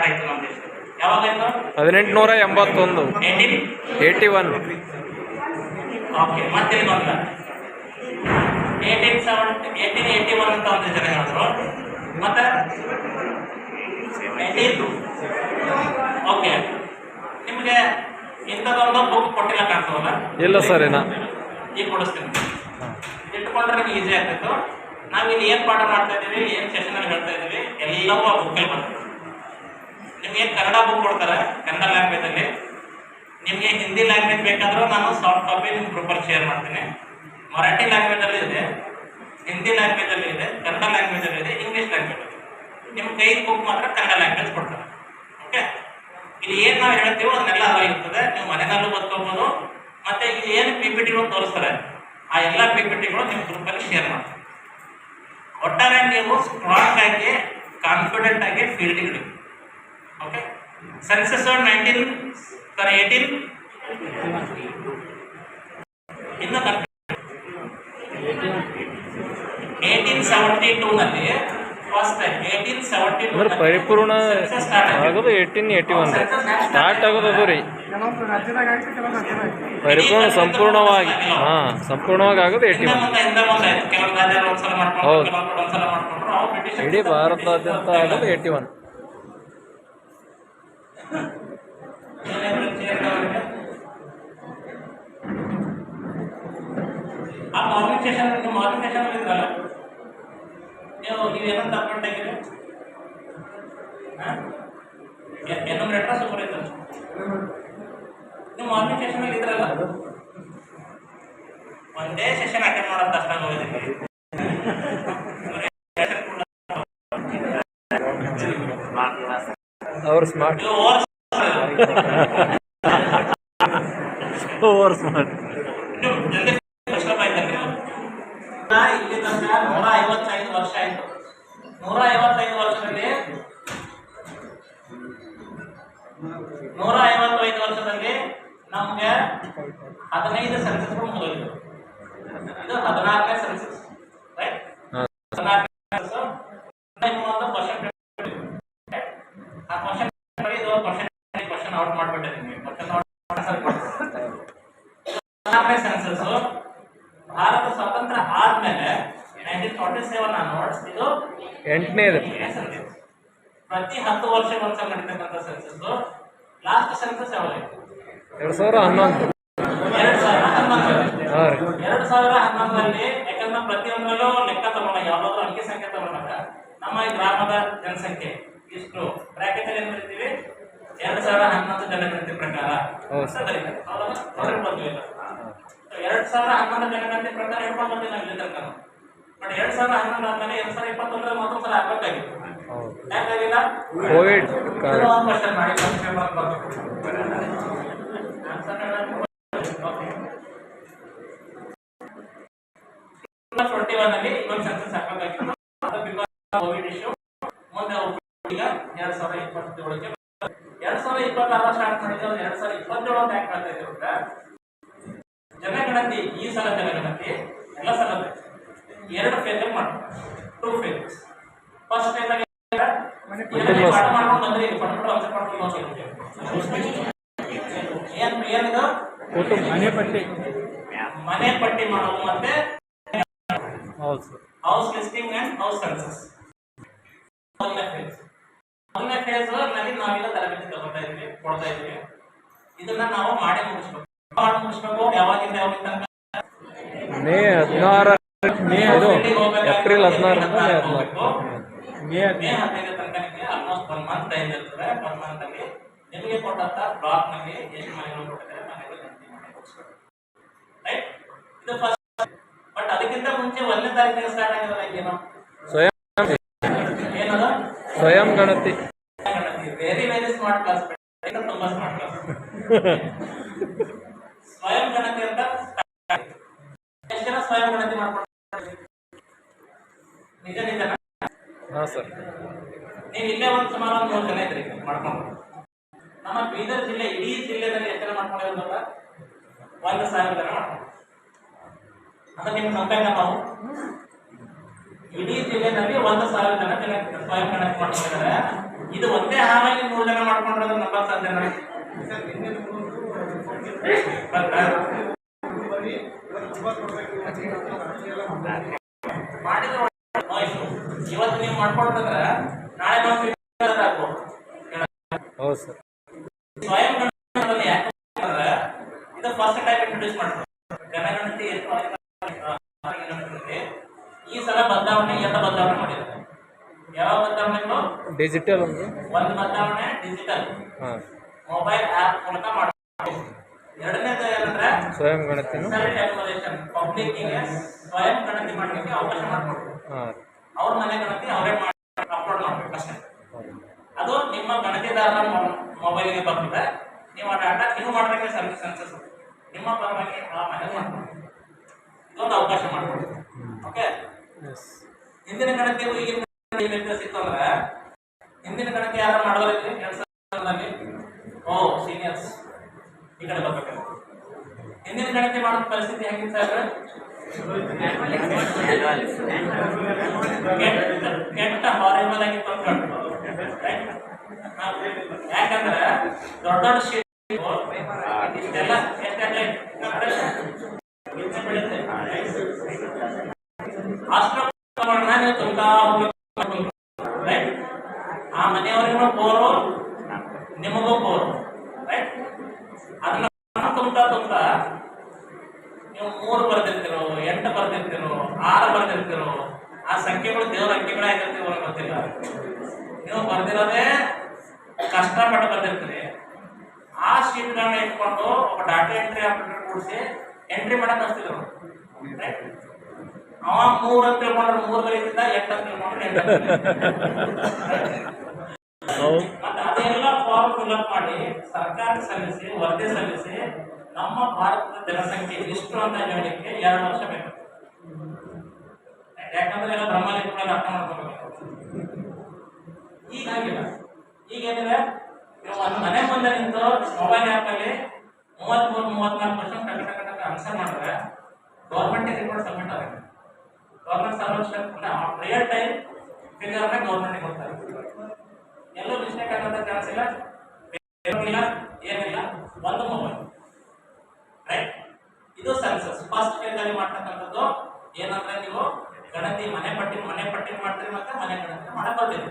Start ಆಯಿತು ನಮ್ಮ ದೇಶ. ಯಾವಾಗಾಯಿತು? 1881. 81. ಓಕೆ, ಮತ್ತೆ ಇನ್ನೊಂದು 1881 ಅಂತ ಒಂದು ಜನ ಹೇಳಿದ್ರು. ಮತ್ತೆ 18. ಓಕೆ, ನಿಮಗೆ ಇಂಥದ್ದೊಂದು ಬುಕ್ ಕೊಟ್ಟಿಲ್ಲ ಕಾಣ್ತದಲ್ಲ? ಇಲ್ಲ ಸರ್, ಏನ ಈಗ ಕೊಡಿಸ್ತೀನಿ, ಇಟ್ಕೊಂಡ್ರೆ ನಿಮ್ಗೆ ಈಸಿ ಆಗ್ತಿತ್ತು. ನಾವಿಲ್ಲಿ ಏನು ಪಾಠ ಮಾಡ್ತಾ ಇದ್ದೀವಿ, ಏನು ಸೆಷನಲ್ಲಿ ಹೇಳ್ತಾ ಇದ್ದೀವಿ, ಎಲ್ಲವೂ ಆ ಬುಕ್ಕಲ್ಲಿ ಬರ್ತದೆ. ನಿಮಗೆ ಕನ್ನಡ ಬುಕ್ ಕೊಡ್ತಾರೆ ಕನ್ನಡ ಲ್ಯಾಂಗ್ವೇಜಲ್ಲಿ. ನಿಮಗೆ ಹಿಂದಿ ಲ್ಯಾಂಗ್ವೇಜ್ ಬೇಕಾದರೂ ನಾನು ಸಾಫ್ಟ್ ಕಾಪಿ ನಿಮ್ಮ ಗ್ರೂಪಲ್ಲಿ ಶೇರ್ ಮಾಡ್ತೀನಿ. ಮರಾಠಿ ಲ್ಯಾಂಗ್ವೇಜಲ್ಲಿ ಇದೆ, ಹಿಂದಿ ಲ್ಯಾಂಗ್ವೇಜಲ್ಲಿ ಇದೆ, ಕನ್ನಡ ಲ್ಯಾಂಗ್ವೇಜಲ್ಲಿ ಇದೆ, ಇಂಗ್ಲೀಷ್ ಲ್ಯಾಂಗ್ವೇಜಲ್ಲಿ ಇದೆ. ನಿಮ್ಮ ಕೈಗೆ ಬುಕ್ ಮಾತ್ರ ಕನ್ನಡ ಲ್ಯಾಂಗ್ವೇಜ್ ಕೊಡ್ತಾರೆ. ಓಕೆ, ಇಲ್ಲಿ ಏನು ನಾವು ಹೇಳ್ತೀವೋ ಅದನ್ನೆಲ್ಲ ಅದಾಗಿರ್ತದೆ. ನೀವು ಮನೆಯಲ್ಲೂ ಓದ್ಕೋಬೋದು. ಮತ್ತು ಇಲ್ಲಿ ಏನು ಪಿ ಪಿ ಟಿಗಳು ತೋರಿಸ್ತಾರೆ ಆ ಎಲ್ಲ ಪಿ ಪಿ ಟಿಗಳು ನಿಮ್ಮ ಗ್ರೂಪಲ್ಲಿ ಶೇರ್ ಮಾಡ್ತಾರೆ. ಒಟ್ಟಾರೆ ನೀವು ಸ್ಟ್ರಾಂಗ್ ಆಗಿ ಕಾನ್ಫಿಡೆಂಟ್ ಆಗಿ ಫೀಲ್ಡಿಗೆ. ಓಕೆ, ಸೆನ್ಸಸ್ 18 ಇನ್ನು 1872 ನಲ್ಲಿ ಫಸ್ಟ್ ಟೈಮ್ 1872 ಅಂದ್ರೆ ಪರಿಪೂರ್ಣ ಆಗೋದು 1881 ಸ್ಟಾರ್ಟ್ ಆಗೋದು ಅದು ರೀ. ಪರಿಪೂರ್ಣ ಸಂಪೂರ್ಣವಾಗಿ ಸಂಪೂರ್ಣವಾಗಿ ಆಗೋದು 81. ಹೌದು, ಇಡೀ ಭಾರತಾದ್ಯಂತ ಆಗೋದು 81. ಮಾರ್ನಿಂಗ್ ಸೆಷನ್ ಇದ್ರಲ್ಲ, ನೀವೇನೋ ತಗೊಂಡಾಗಿದೆ ಎನ್ನುಮರೇಟರ್ ಸೂಪರ್ವೈಸರ್. ನೀವು ಮಾರ್ನಿಂಗ್ ಸೆಷನ್ ಇದ್ರಲ್ಲ, ಒಂದೇ ಸೆಷನ್ ಅಟೆಂಡ್ ಮಾಡೋದು ಕಷ್ಟ ಆಗೋದಿಲ್ಲ. ಅವ್ರು ಸ್ಮಾರ್ಟ್, ಓವರ್ ಸ್ಮಾರ್ಟ್. ಇಲ್ಲಿ ತನಕ 155 ವರ್ಷ ಆಯಿತು. 155 ವರ್ಷದಲ್ಲಿ 155 ವರ್ಷದಲ್ಲಿ ನಮ್ಗೆ 15 ಸೆನ್ಸಸ್ಗಳು ಮುಗಿದೋಯ್ತು. ಇದು 14ನೇ ಸೆನ್ಸಸ್, ರೈಟ್? 14ನೇ ಸೆನ್ಸಸ್. ಇನ್ನೊಂದು ಕ್ವಶನ್ ಆ ಕ್ವಶನ್ ಇದು ಕ್ವಶನ್ ಔಟ್ ಮಾಡ್ಬಿಟ್ಟಿದ್ದೀನಿ. ಕ್ವಶನ್ ಔಟ್ ಸೆನ್ಸಸ್ ಭಾರತ ಸ್ವಾತಂತ್ರ್ಯ ಆದ್ಮೇಲೆ 1947 ಅನ್ವರ್ಡ್ಸ್ ಇದು 8ನೇದು. ಪ್ರತಿ 10 ವರ್ಷ ಒಂದ್ಸಲ ನಡೀತಕ್ಕಂಥ ಸೆನ್ಸಸ್. ಲಾಸ್ಟ್ ಸೆನ್ಸಸ್ ಯಾವಾಗ? 2011. 2011ರಲ್ಲಿ. ಯಾಕಂದ್ರೆ ಪ್ರತಿಯೊಂದರಲ್ಲೂ ಲೆಕ್ಕ ತಗೊಂಡಾಗ ಯಾವ್ದಾದ್ರು ಅಂಕಿ ಸಂಖ್ಯೆ ತಗೊಂಡಾಗ ನಮ್ಮ ಈ ಗ್ರಾಮದ ಜನಸಂಖ್ಯೆ ಇಷ್ಟು ಬ್ರಾಕೆಟ್ ಅಲ್ಲಿ ಏನ್ ಬರೀತೀವಿ? 2011 ಜನಗಣತಿ ಪ್ರಕಾರ ಬರೀತಾರೆ. 2011 ಜನಗಣತಿ ಪ್ರಕಾರ ಹೇಳ್ಕೊಂಡು ಬಂದಿಲ್ಲ ಇಲ್ಲಿ ತನಕ. ಬಟ್ 2011 ಆದ್ಮೇಲೆ 2021 ಮತ್ತೊಂದ್ಸಲ ಆಗ್ಬೇಕಾಗಿತ್ತು. ಯಾಕಾಗಿಲ್ಲ? ಕೋವಿಡ್ ಕ್ವಶನ್ ಮಾಡಿ 21 ನಲ್ಲಿ ಇನ್ನೊಂದು ಸೆನ್ಸಸ್ ಹಾಕಬೇಕಾಗಿತ್ತು. ಕೋವಿಡ್ ಇಶ್ಯೂ ಮುಂದೆ ಈಗ 2027ಕ್ಕೆ 2026 ಸ್ಟಾರ್ಟ್ ಮಾಡಿದ್ರೆ 2027 ಯಾಕೆ ಮಾಡ್ತಾ ಇದ್ರು ಅಂತ ಜನಗಣತಿ. ಈ ಸಲ ಜನಗಣತಿ ಎಲ್ಲ ಸಲ 2 ಫೇಸ್ ಮಾಡ್ತಾರೆ, 2 ಫೇಸ್. ಫಸ್ಟ್ ಫೇಸ್ ಆಗಿ ಪಾಠ ಮಾಡ್ಕೊಂಡು ಬಂದ್ರೆ ಇದು ಪಟ್ಬಿಟ್ಟು ಆನ್ಸರ್ ಮಾಡ್ಕೊಂಡು ಹೋಗ್ತೀವಿ. ಏನಿದು? ಮನೆ ಪಟ್ಟಿ ಮಾಡೋದು ಮತ್ತೆ house listing and house census. ಮೊದಲನೇ ಫೇಸ್ ನಲ್ಲಿ ನಾವೆಲ್ಲ ತರಬೇತಿ ತಗೊಳ್ತಾ ಇದ್ವಿ, ಕೊಡ್ತಾ ಇದ್ವಿ. ಇದನ್ನ ನಾವು ಮಾಡಿ ಮುಗಿಸ್ಬೇಕು. ಯಾವಾಗಿಂದ ಯಾವಾಗ ತನಕ? ಮೇ 16 ಏಪ್ರಿಲ್ 16 ಮೇ 15 ತನಕ ನಿಮಗೆ ಆಲ್ಮೋಸ್ಟ್ 1 ಮಂತ್ ಟೈಮ್ ಇರ್ತದೆ. 1 ಮಂತ್ ಅಲ್ಲಿ ನಿಮಗೆ ಕೊಟ್ಟಂತ ಬ್ಲಾಕ್ ನಲ್ಲಿ ಎಷ್ಟು ಮನೆಗಳು ಕೊಟ್ಟಿದ್ದಾರೆ ಮನೆಗಳು ಗಣತಿ ಮಾಡಿ ಮುಗಿಸ್ಬೇಕು, ರೈಟ್? ಇದು ಫಸ್ಟ್. ಬಟ್ ಅದಕ್ಕಿಂತ ಮುಂಚೆ 1ನೇ ತಾರೀಕಿಗೆ ಸ್ಟಾರ್ಟ್ ಆಗಿರೋದು ಏನೋ ಏನದು? ಸ್ವಯಂ ಗಣತಿ. ವೆರಿ ಸ್ಮಾರ್ಟ್ ಕ್ಲಾಸ್, ತುಂಬಾ ಸ್ಮಾರ್ಟ್ ಕ್ಲಾಸ್. ಸ್ವಯಂ ಗಣತಿ ಅಂತ ಎಷ್ಟು ಜನ ಸ್ವಯಂ ಗಣತಿ ಮಾಡ್ಕೊಂಡು ನಿಜ ನಿಜನ? ಹಾಂ ಸರ್. ನೀವು ಇಲ್ಲೇ ಒಂದು ಸುಮಾರು 3 ಜನ ಇದ್ರಿ ಮಾಡ್ಕೊಂಡು. ನಮ್ಮ ಬೀದರ್ ಜಿಲ್ಲೆ ಇಡೀ ಜಿಲ್ಲೆಯಲ್ಲಿ ಎಷ್ಟು ಜನ ಮಾಡ್ಕೊಂಡಿರೋದಲ್ಲ? 1,000 ಜನ ಮಾಡ್ಕೊಂಡು. ಅಂದ್ರೆ ನಿಮ್ಗೆ ನಂಬಕ ನಾವು ಇಡೀ ಜಿಲ್ಲೆಯಲ್ಲಿ 1,000 ಜನ ಸ್ವಯಂ ಗಣತಿ ಮಾಡ್ಕೊಂಡಿದ್ದಾರೆ. ಇದು ಒಂದೇ ಹಾಲಲ್ಲಿ 3 ಜನ ಮಾಡ್ಕೊಂಡ್ರೆ ಅದು ನಂಬರ್ ಸಾಧ್ಯನಾ? ಮಾಡಿದ್ರೆ ಇವತ್ತು ನೀವು ಮಾಡ್ಕೊಳ್ತಂದ್ರೆ ನಾಳೆ ನಾವು ಹೌದು ಸರ್. ಸ್ವಯಂ ಗಣತಿ ಯಾಕೆ ಇದು ಫಸ್ಟ್ ಟೈಮ್ ಇಂಟ್ರೊಡ್ಯೂಸ್ ಮಾಡ್ತಾರೆ. ಜನಗಣತಿ ಈ ಸಲ ಬದಲಾವಣೆ ಎಲ್ಲ ಬದಲಾವಣೆ ಮಾಡಿದ್ದಾರೆ. ಯಾವ ಬದಲಾವಣೆಗಳು? ಡಿಜಿಟಲ್ ಒಂದು ಬದಲಾವಣೆ ಡಿಜಿಟಲ್ ಮೊಬೈಲ್ ಆಪ್ ಮೂಲಕ ಮಾಡಬಹುದು. ಎರಡನೇದು ಏನಂದ್ರೆ ಸ್ವಯಂ ಗಣತಿ ಪಬ್ಲಿಕ್ಕಿಗೆ ಸ್ವಯಂ ಗಣತಿ ಮಾಡಲಿಕ್ಕೆ ಅವಕಾಶ ಮಾಡಿಕೊಡ್ಬೋದು. ಅವ್ರ ಮನೆ ಗಣತಿ ಅವರೇ ಮಾಡಿ ಅಪ್ಲೋಡ್ ಮಾಡಬೇಕು ಅಷ್ಟೇ. ಅದು ನಿಮ್ಮ ಗಣತಿದಾರರ ಮೊಬೈಲ್ಗೆ ಬರ್ತದೆ. ನೀವು ಆ ಡಾಟಾ ನೀವು ಮಾಡಬೇಕೆ ಸೆನ್ಸಸ್ ನಿಮ್ಮ ಪರವಾಗಿ ಆ ಮನೆ ಮಾಡ್ಬೋದು. ಇದೊಂದು ಅವಕಾಶ ಮಾಡ್ಕೊಡ್ತೀವಿ. ಓಕೆ, ಹಿಂದಿನ ಗಣತಿಗೂ ಈಗಿನ ವ್ಯತ್ಯಾಸ ಇತ್ತು ಅಂದ್ರೆ ಹಿಂದಿನ ಗಣತಿ ಯಾರು ಮಾಡೋದ್ರಲ್ಲಿ 2000ರಲ್ಲಿ ಸೀನಿಯರ್ಸ್ ಈ ಕಡೆ ಬರ್ಬೇಕು. ಹಿಂದಿನ ಗಣತಿ ಮಾಡೋ ಪರಿಸ್ಥಿತಿ ಹೆಂಗಿತ್ತು ಸರ್? ಕೆಟ್ಟ ಹಾರಿಬಲ್ ಆಗಿತ್ತು ಅಂತ ಯಾಕಂದ್ರೆ ದೊಡ್ಡ ದೊಡ್ಡ ಶೀಟ್ ಇಷ್ಟೆಲ್ಲ ಅಷ್ಟು ನೀವು ತುಂಬಾ ರೈಟ್. ಆ ಮನೆಯವರಿಗೂ ಬೋರು ನಿಮಗೂ ಬೋರು ರೈಟ್. ಅದನ್ನ ತುಂಬಾ ನೀವು 3 ಬರ್ದಿರ್ತಿರೋ 8 ಬರ್ದಿರ್ತಿರೋ 6 ಬರ್ದಿರ್ತಿರೋ ಆ ಸಂಖ್ಯೆಗಳು ದೇವರ ಅಂಕೆಗಳೇ ಆಗಿರ್ತೀವೋ ಗೊತ್ತಿಲ್ಲ. ನೀವು ಬರ್ದಿರೋದೇ ಕಷ್ಟಪಟ್ಟು ಬರ್ದಿರ್ತೀರಿ. ಆ ಶೀಟ್ಗಳನ್ನ ಇಟ್ಕೊಂಡು ಒಬ್ಬ ಡಾಟಾ ಎಂಟ್ರಿ ಆಪರೇಟರ್ ಕೂಡಿಸಿ ಎಂಟ್ರಿ ಮಾಡಕ್ ಕಳಿಸ್ತಿದ್ರು ರೈಟ್. ಅವ 3 ಅಂತ ತಿಳ್ಕೊಂಡ್ರೆ 3 ಬರೀತಿದ್ದ, 8 ಅಂತ ತಿಳ್ಕೊಂಡ್ರೆ 8. ಮತ್ತೆ ಅದೆಲ್ಲ ಫಾರ್ಮ್ ಫಿಲ್ಅಪ್ ಮಾಡಿ ಸರ್ಕಾರಕ್ಕೆ ಸಲ್ಲಿಸಿ ವರದಿ ಸಲ್ಲಿಸಿ ನಮ್ಮ ಭಾರತದ ಜನಸಂಖ್ಯೆ ಇಷ್ಟು ಅಂತ ಹೇಳಲಿಕ್ಕೆ 2 ವರ್ಷ ಬೇಕು. ಯಾಕಂದ್ರೆ ಎಲ್ಲ ಬ್ರಹ್ಮಲಿಂಗಗಳಲ್ಲಿ ಅರ್ಥ ಮಾಡ್ಕೋಬೇಕು. ಈಗಾಗಿಲ್ಲ. ಈಗೇನಿದೆ, ನೀವು ಒಂದು ಮನೆ ಮುಂದೆ ನಿಂತು ಮೊಬೈಲ್ ಆ್ಯಪಲ್ಲಿ 33-34% ಕಟ್ಟಕ ಆನ್ಸರ್ ಮಾಡಿದ್ರೆ ಗೌರ್ಮೆಂಟಿಗೆ ರಿಪೋರ್ಟ್ ಸಬ್ಮಿಟ್ ಆಗುತ್ತೆ. ಗೌರ್ಮೆಂಟ್ ಸರ್ವಿಸ್ ರಿಯಲ್ ಟೈಮ್ ಫಿಗರ್ನ ಗೌರ್ಮೆಂಟಿಗೆ ಕೊಡ್ತಾರೆ. ಎಲ್ಲೂ ಮಿಸ್ಟೇಕ್ ಆಗಂತ ಚಾನ್ಸ್ ಇಲ್ಲ, ಏನಿಲ್ಲ. ಒಂದು ಮೊಬೈಲ್ ರೈಟ್. ಇದು ಸೆನ್ಸಸ್ ಫಸ್ಟ್ ಫೇಜಲ್ಲಿ ಮಾಡ್ತಕ್ಕಂಥದ್ದು. ಏನಂದ್ರೆ ನೀವು ಗಣತಿ ಮನೆ ಪಟ್ಟಿ ಮಾಡ್ತೀರಿ ಮತ್ತೆ ಮನೆ ಗಣತಿ ಮಾಡಕೊಂಡಿದ್ದೀರಿ.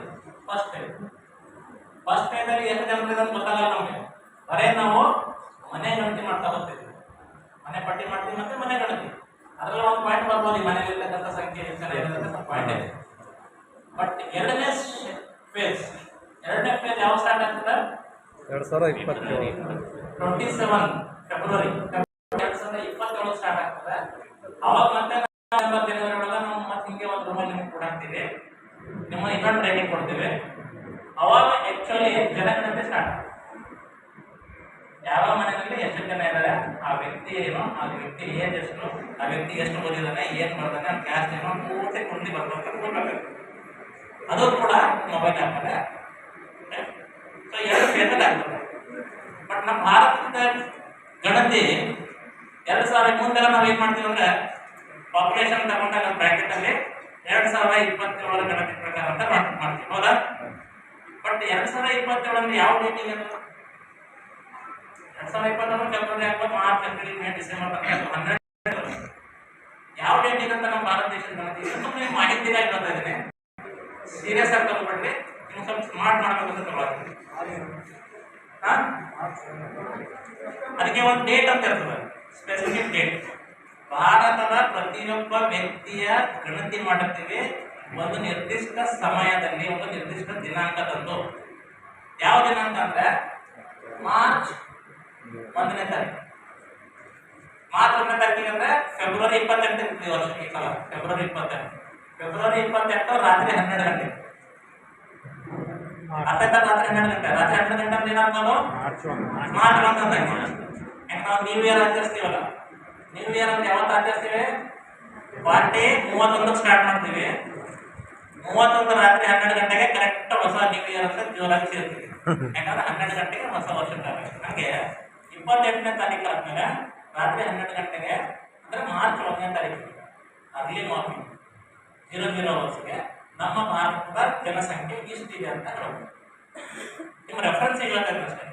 ಫಸ್ಟ್ ಫೇಜಲ್ಲಿ ಎಷ್ಟು ಜನರು ಅಂತ ಗೊತ್ತಾಗಲ್ಲ ನಮಗೆ. ಬರೇ ನಾವು ಮನೆ ಗಣತಿ ಮಾಡ್ತಾ ಹೋಗ್ತೀವಿ. ಮನೆ ಪಟ್ಟಿ ಮಾಡ್ತೀವಿ ಮತ್ತೆ ಮನೆ ಗಣತಿ. ಅದರಲ್ಲಿ ಒಂದು ಪಾಯಿಂಟ್ ಬರ್ಬೋದು, ಈ ಮನೆಯಲ್ಲಿ ಇರ್ತಕ್ಕಂಥ ಸಂಖ್ಯೆ ಇರ್ತಕ್ಕಂಥ ಪಾಯಿಂಟ್ ಇದೆ. ಬಟ್ ಎರಡನೇ ಫೇಜ್ ಯಾವ ಸ್ಟಾರ್ಟ್ ಆಗ್ತದೆ? 2027 ಫೆಬ್ರವರಿ 2027 ಸ್ಟಾರ್ಟ್ ಆಗ್ತದೆ. ಅವಾಗ ಮತ್ತೆ ನಾವು ಮತ್ತೆ ಹಿಂಗೆ ಒಂದು ರೂಮಲ್ಲಿ ನಿಮಗೆ ಕೊಡ್ತೀವಿ, ನಿಮ್ಮ ಇನ್ನೊಂದು ಟ್ರೈನಿಂಗ್ ಕೊಡ್ತೀವಿ. ಅವಾಗ ಆಕ್ಚುಲಿ ಜನಗಣತಿ ಸ್ಟಾರ್ಟ್. ಯಾವ ಮನೆಯಲ್ಲಿ ಎಷ್ಟು ಜನ ಇದ್ದಾರೆ, ಆ ವ್ಯಕ್ತಿ ಏನು, ಆ ವ್ಯಕ್ತಿ ಏಜ್ ಎಷ್ಟು, ಆ ವ್ಯಕ್ತಿ ಎಷ್ಟು ಓದಿದಾನೆ, ಏನು ಬರ್ತಾನೆ, ಕ್ಯಾಸ್ಟ್ ಏನೋ ಪೂರ್ತಿ ಕುಂಡಿ ಬರ್ಬೇಕು. ಅದು ಕೂಡ ಮೊಬೈಲ್ ಆ್ಯಪಲ್ಲೇ. ಸೊ 2 ಫೇಜಲ್ಲಿ ಆಗ್ತದೆ. ಬಟ್ ನಮ್ಮ ಭಾರತದ ಗಣತಿ 2003 ನಾವು ಏನು ಮಾಡ್ತೀವಿ ಅಂದ್ರೆ ಪಾಪ್ಯುಲೇಷನ್ ತಗೊಂಡಾಗ ಬ್ರ್ಯಾಕೆಟಲ್ಲಿ 2027 ಗಣತಿ ಪ್ರಕಾರ ಅಂತ ಮಾಡ್ತೀವಿ, ಹೌದಾ? ಬಟ್ 2027 ಯಾವ ಡೇಟಿಗೆ? 2027 ಫೆಬ್ರವರಿ ಆಗ್ಬೋದು, ಮಾರ್ಚ್, ಏಪ್ರಿಲ್, ಮೇ, ಡಿಸೆಂಬರ್ ತನಕ 12 ಯಾವ ಡೇಟಿಗೆ ಅಂತ ನಮ್ಮ ಭಾರತ ದೇಶದ ಗಣತಿ. ಸುಮ್ಮನೆ ಮಾಹಿತಿ ಹೇಳ್ತಾ ಇದ್ದೀನಿ, ಸೀರಿಯಸ್ ಆಗಿ ತಗೊಳ್ಬೇಡ್ರಿ. ನೀವು ಸ್ವಲ್ಪ ಸ್ಮಾರ್ಟ್ ಮಾಡ್ಬೇಕಂತ ತಗೊಳ್ತೀವಿ. ಅದಕ್ಕೆ ಒಂದು ಡೇಟ್ ಅಂತ ಇರ್ತದೆ, ಸ್ಪೆಸಿಫಿಕ್ ಡೇಟ್. ಭಾರತದ ಪ್ರತಿಯೊಬ್ಬ ವ್ಯಕ್ತಿಯ ಗಣತಿ ಮಾಡುತ್ತೀವಿ ಒಂದು ನಿರ್ದಿಷ್ಟ ಸಮಯದಲ್ಲಿ, ಒಂದು ನಿರ್ದಿಷ್ಟ ದಿನಾಂಕದಂದು. ಯಾವ ದಿನಾಂಕ ಅಂದ್ರೆ ಮಾರ್ಚ್ 1ನೇ ತಾರೀಕು. ಮಾರ್ಚ್ 1ನೇ ತಾರೀಕಿಗೆ ಅಂದ್ರೆ ಫೆಬ್ರವರಿ 28 ಈ ವರ್ಷ. ಈ ಸಲ ಫೆಬ್ರವರಿ 28 ರಾತ್ರಿ 12 ಗಂಟೆ. ರಾತ್ರಿ 12 ಗಂಟೆ. ರಾತ್ರಿ 12 ಗಂಟೆ ಅಂದ್ರೆ ಏನಾಗ್ತದೆ? ಮಾರ್ಚ್ 1 ಅಂತ. ಯಾಕೆ ನಾವು ನ್ಯೂ ಇಯರ್ ಆಚರಿಸ್ತೀವಲ್ಲ, ನ್ಯೂ ಇಯರ್ ಅಂತ ಯಾವತ್ತು ಆಚರಿಸ್ತೀವಿ? ಪಾರ್ಟಿ 31 ಸ್ಟಾರ್ಟ್ ಮಾಡ್ತೀವಿ. 31 ರಾತ್ರಿ 12 ಗಂಟೆಗೆ ಕರೆಕ್ಟ್ ಹೊಸ ನ್ಯೂ ಇಯರ್ ಅಂತ ಜೋರಾಗಿ ಸೇರ್ತೀವಿ. ಯಾಕಂದ್ರೆ 12 ಗಂಟೆಗೆ ಹೊಸ ವರ್ಷ ಹಂಗೆ 28ನೇ ತಾರೀಕು ಆದ್ಮೇಲೆ ರಾತ್ರಿ 12 ಗಂಟೆಗೆ ಅಂದ್ರೆ ಮಾರ್ಚ್ 1ನೇ ತಾರೀಕು ಅರ್ಲಿ ಮಾರ್ನಿಂಗ್ 00 ಅವರ್ಸ್ಗೆ ನಮ್ಮ ಭಾರತದ ಜನಸಂಖ್ಯೆ ಇಷ್ಟಿದೆ ಅಂತ ಹೇಳ್ಬೋದು. ನಿಮ್ಮ ರೆಫರೆನ್ಸ್ ಹೇಳ್ತಾರೆ ಅಷ್ಟೇ.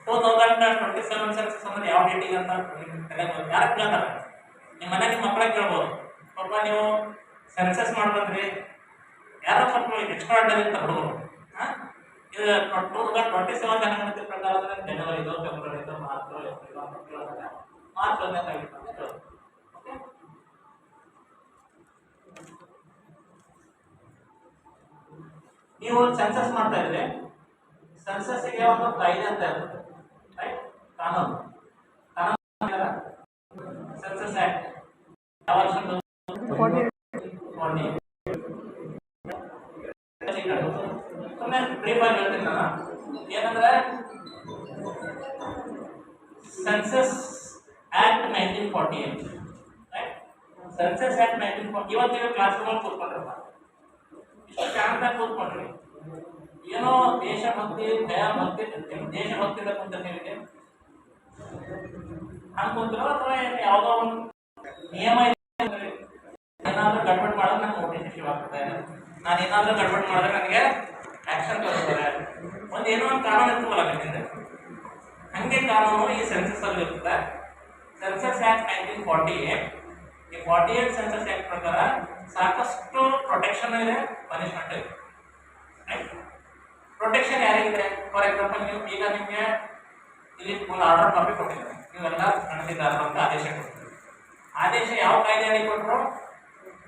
2027 ಸೆನ್ಸಸ್ ಅಂದ್ರೆ ಯಾವ ಡೇಟಿಗೆ ಅಂತ ಯಾರು ಕೇಳ್ತಾರೆ? ನಿಮ್ಮ ಮನೆ ನಿಮ್ಮ ಮಕ್ಕಳಿಗೆ ಕೇಳ್ಬೋದು. ಪಾಪ ನೀವು ಸೆನ್ಸಸ್ ಮಾಡ್ಬಂದ್ರಿ, ಯಾರೋ ಸ್ವಲ್ಪ ಎಕ್ಸ್ಟ್ರಾ ಆರ್ಡರ್ ಅಂತ ಹುಡುಗರು. ಇದು 2027 ಜನಗಣತಿ ಪ್ರಕಾರ ಜನವರಿದೋ ಫೆಬ್ರವರಿದೋ ಮಾರ್ಚೋ ಏಪ್ರಿಲ್ ಮಾರ್ಚ್ 1ನೇ ತಾರೀಕು ಅಂತ ಹೇಳೋದು. ನೀವು ಸೆನ್ಸಸ್ ಮಾಡ್ತಾ ಇದ್ರೆ ಸೆನ್ಸಸ್ಗೆ ಒಂದು ಕಾಯ್ದೆ ಅಂತ ಇರುತ್ತೆ, ರೈಟ್? ಕಾನೂನು ಸೆನ್ಸಸ್ ಆಕ್ಟ್ ಯಾವ ವರ್ಷದ್ದು? 40. ಸುಮ್ಮನೆ ಬ್ರೀಫ್ ಆಗಿ ಹೇಳ್ತೀನಿ ನಾನು. ಏನಂದ್ರೆ census act 1948, right? Census act 1940. ಇವತ್ತಿನ ಕ್ಲಾಸ್ ರೂಮಲ್ಲಿ ಕೂತ್ಕೊಂಡ್ರಪ್ಪ, ಇಷ್ಟು ಶಾಂತಾಗಿ ಕೂತ್ಕೊಂಡ್ರಿ, ಏನೋ ದೇಶಭಕ್ತಿ ಭಯಭಕ್ತಿ ದೇಶಭಕ್ತಿಯಿಂದ ಕುಂತಿರ್ತೀವಿ ಹಂಗೆ ಕುಂತಿರೋ ಅಥವಾ ಯಾವುದೋ ಒಂದು ನಿಯಮ ಇದೆ, ಏನಾದರೂ ಗಡ್ಬಡ್ ಮಾಡಿದ್ರೆ ನಂಗೆ ನೋಟಿಸ್ ಇಶ್ಯೂ ಆಗ್ತದೆ, ನಾನು ಏನಾದರೂ ಗಡ್ಬಡ್ ಮಾಡಿದ್ರೆ ನನಗೆ ಆಕ್ಷನ್ ತಗೋತಾರೆ, ಒಂದು ಏನೋ ಒಂದು ಕಾನೂನು ಇರ್ತವಲ್ಲ ನಿಮ್ಮಿಂದ. ಹಂಗೆ ಕಾನೂನು ಈ ಸೆನ್ಸಸ್ ಅಲ್ಲಿ ಇರ್ತದೆ. ಸೆನ್ಸಸ್ ಆಕ್ಟ್ 1948, ಈ 48 ಸೆನ್ಸಸ್ ಆಕ್ಟ್ ಪ್ರಕಾರ ಸಾಕಷ್ಟು ಪ್ರೊಟೆಕ್ಷನ್ ಇದೆ, ಪನಿಷ್ಮೆಂಟ್ ಇದೆ. ಪ್ರೊಟೆಕ್ಷನ್ ಯಾರಿಗಿದೆ? ಫಾರ್ ಎಕ್ಸಾಂಪಲ್ ನೀವು ಈಗ ನಿಮಗೆ ಇಲ್ಲಿ ಒಂದು ಆರ್ಡರ್ ಕಾಪಿ ಕೊಟ್ಟಿದ್ದಾರೆ, ನೀವೆಲ್ಲ ಗಣತಿದಾರರು ಅಂತ ಆದೇಶ ಕೊಡ್ತೀವಿ. ಆದೇಶ ಯಾವ ಕಾಯ್ದೆ ಅಡಿ ಕೊಟ್ಟರು?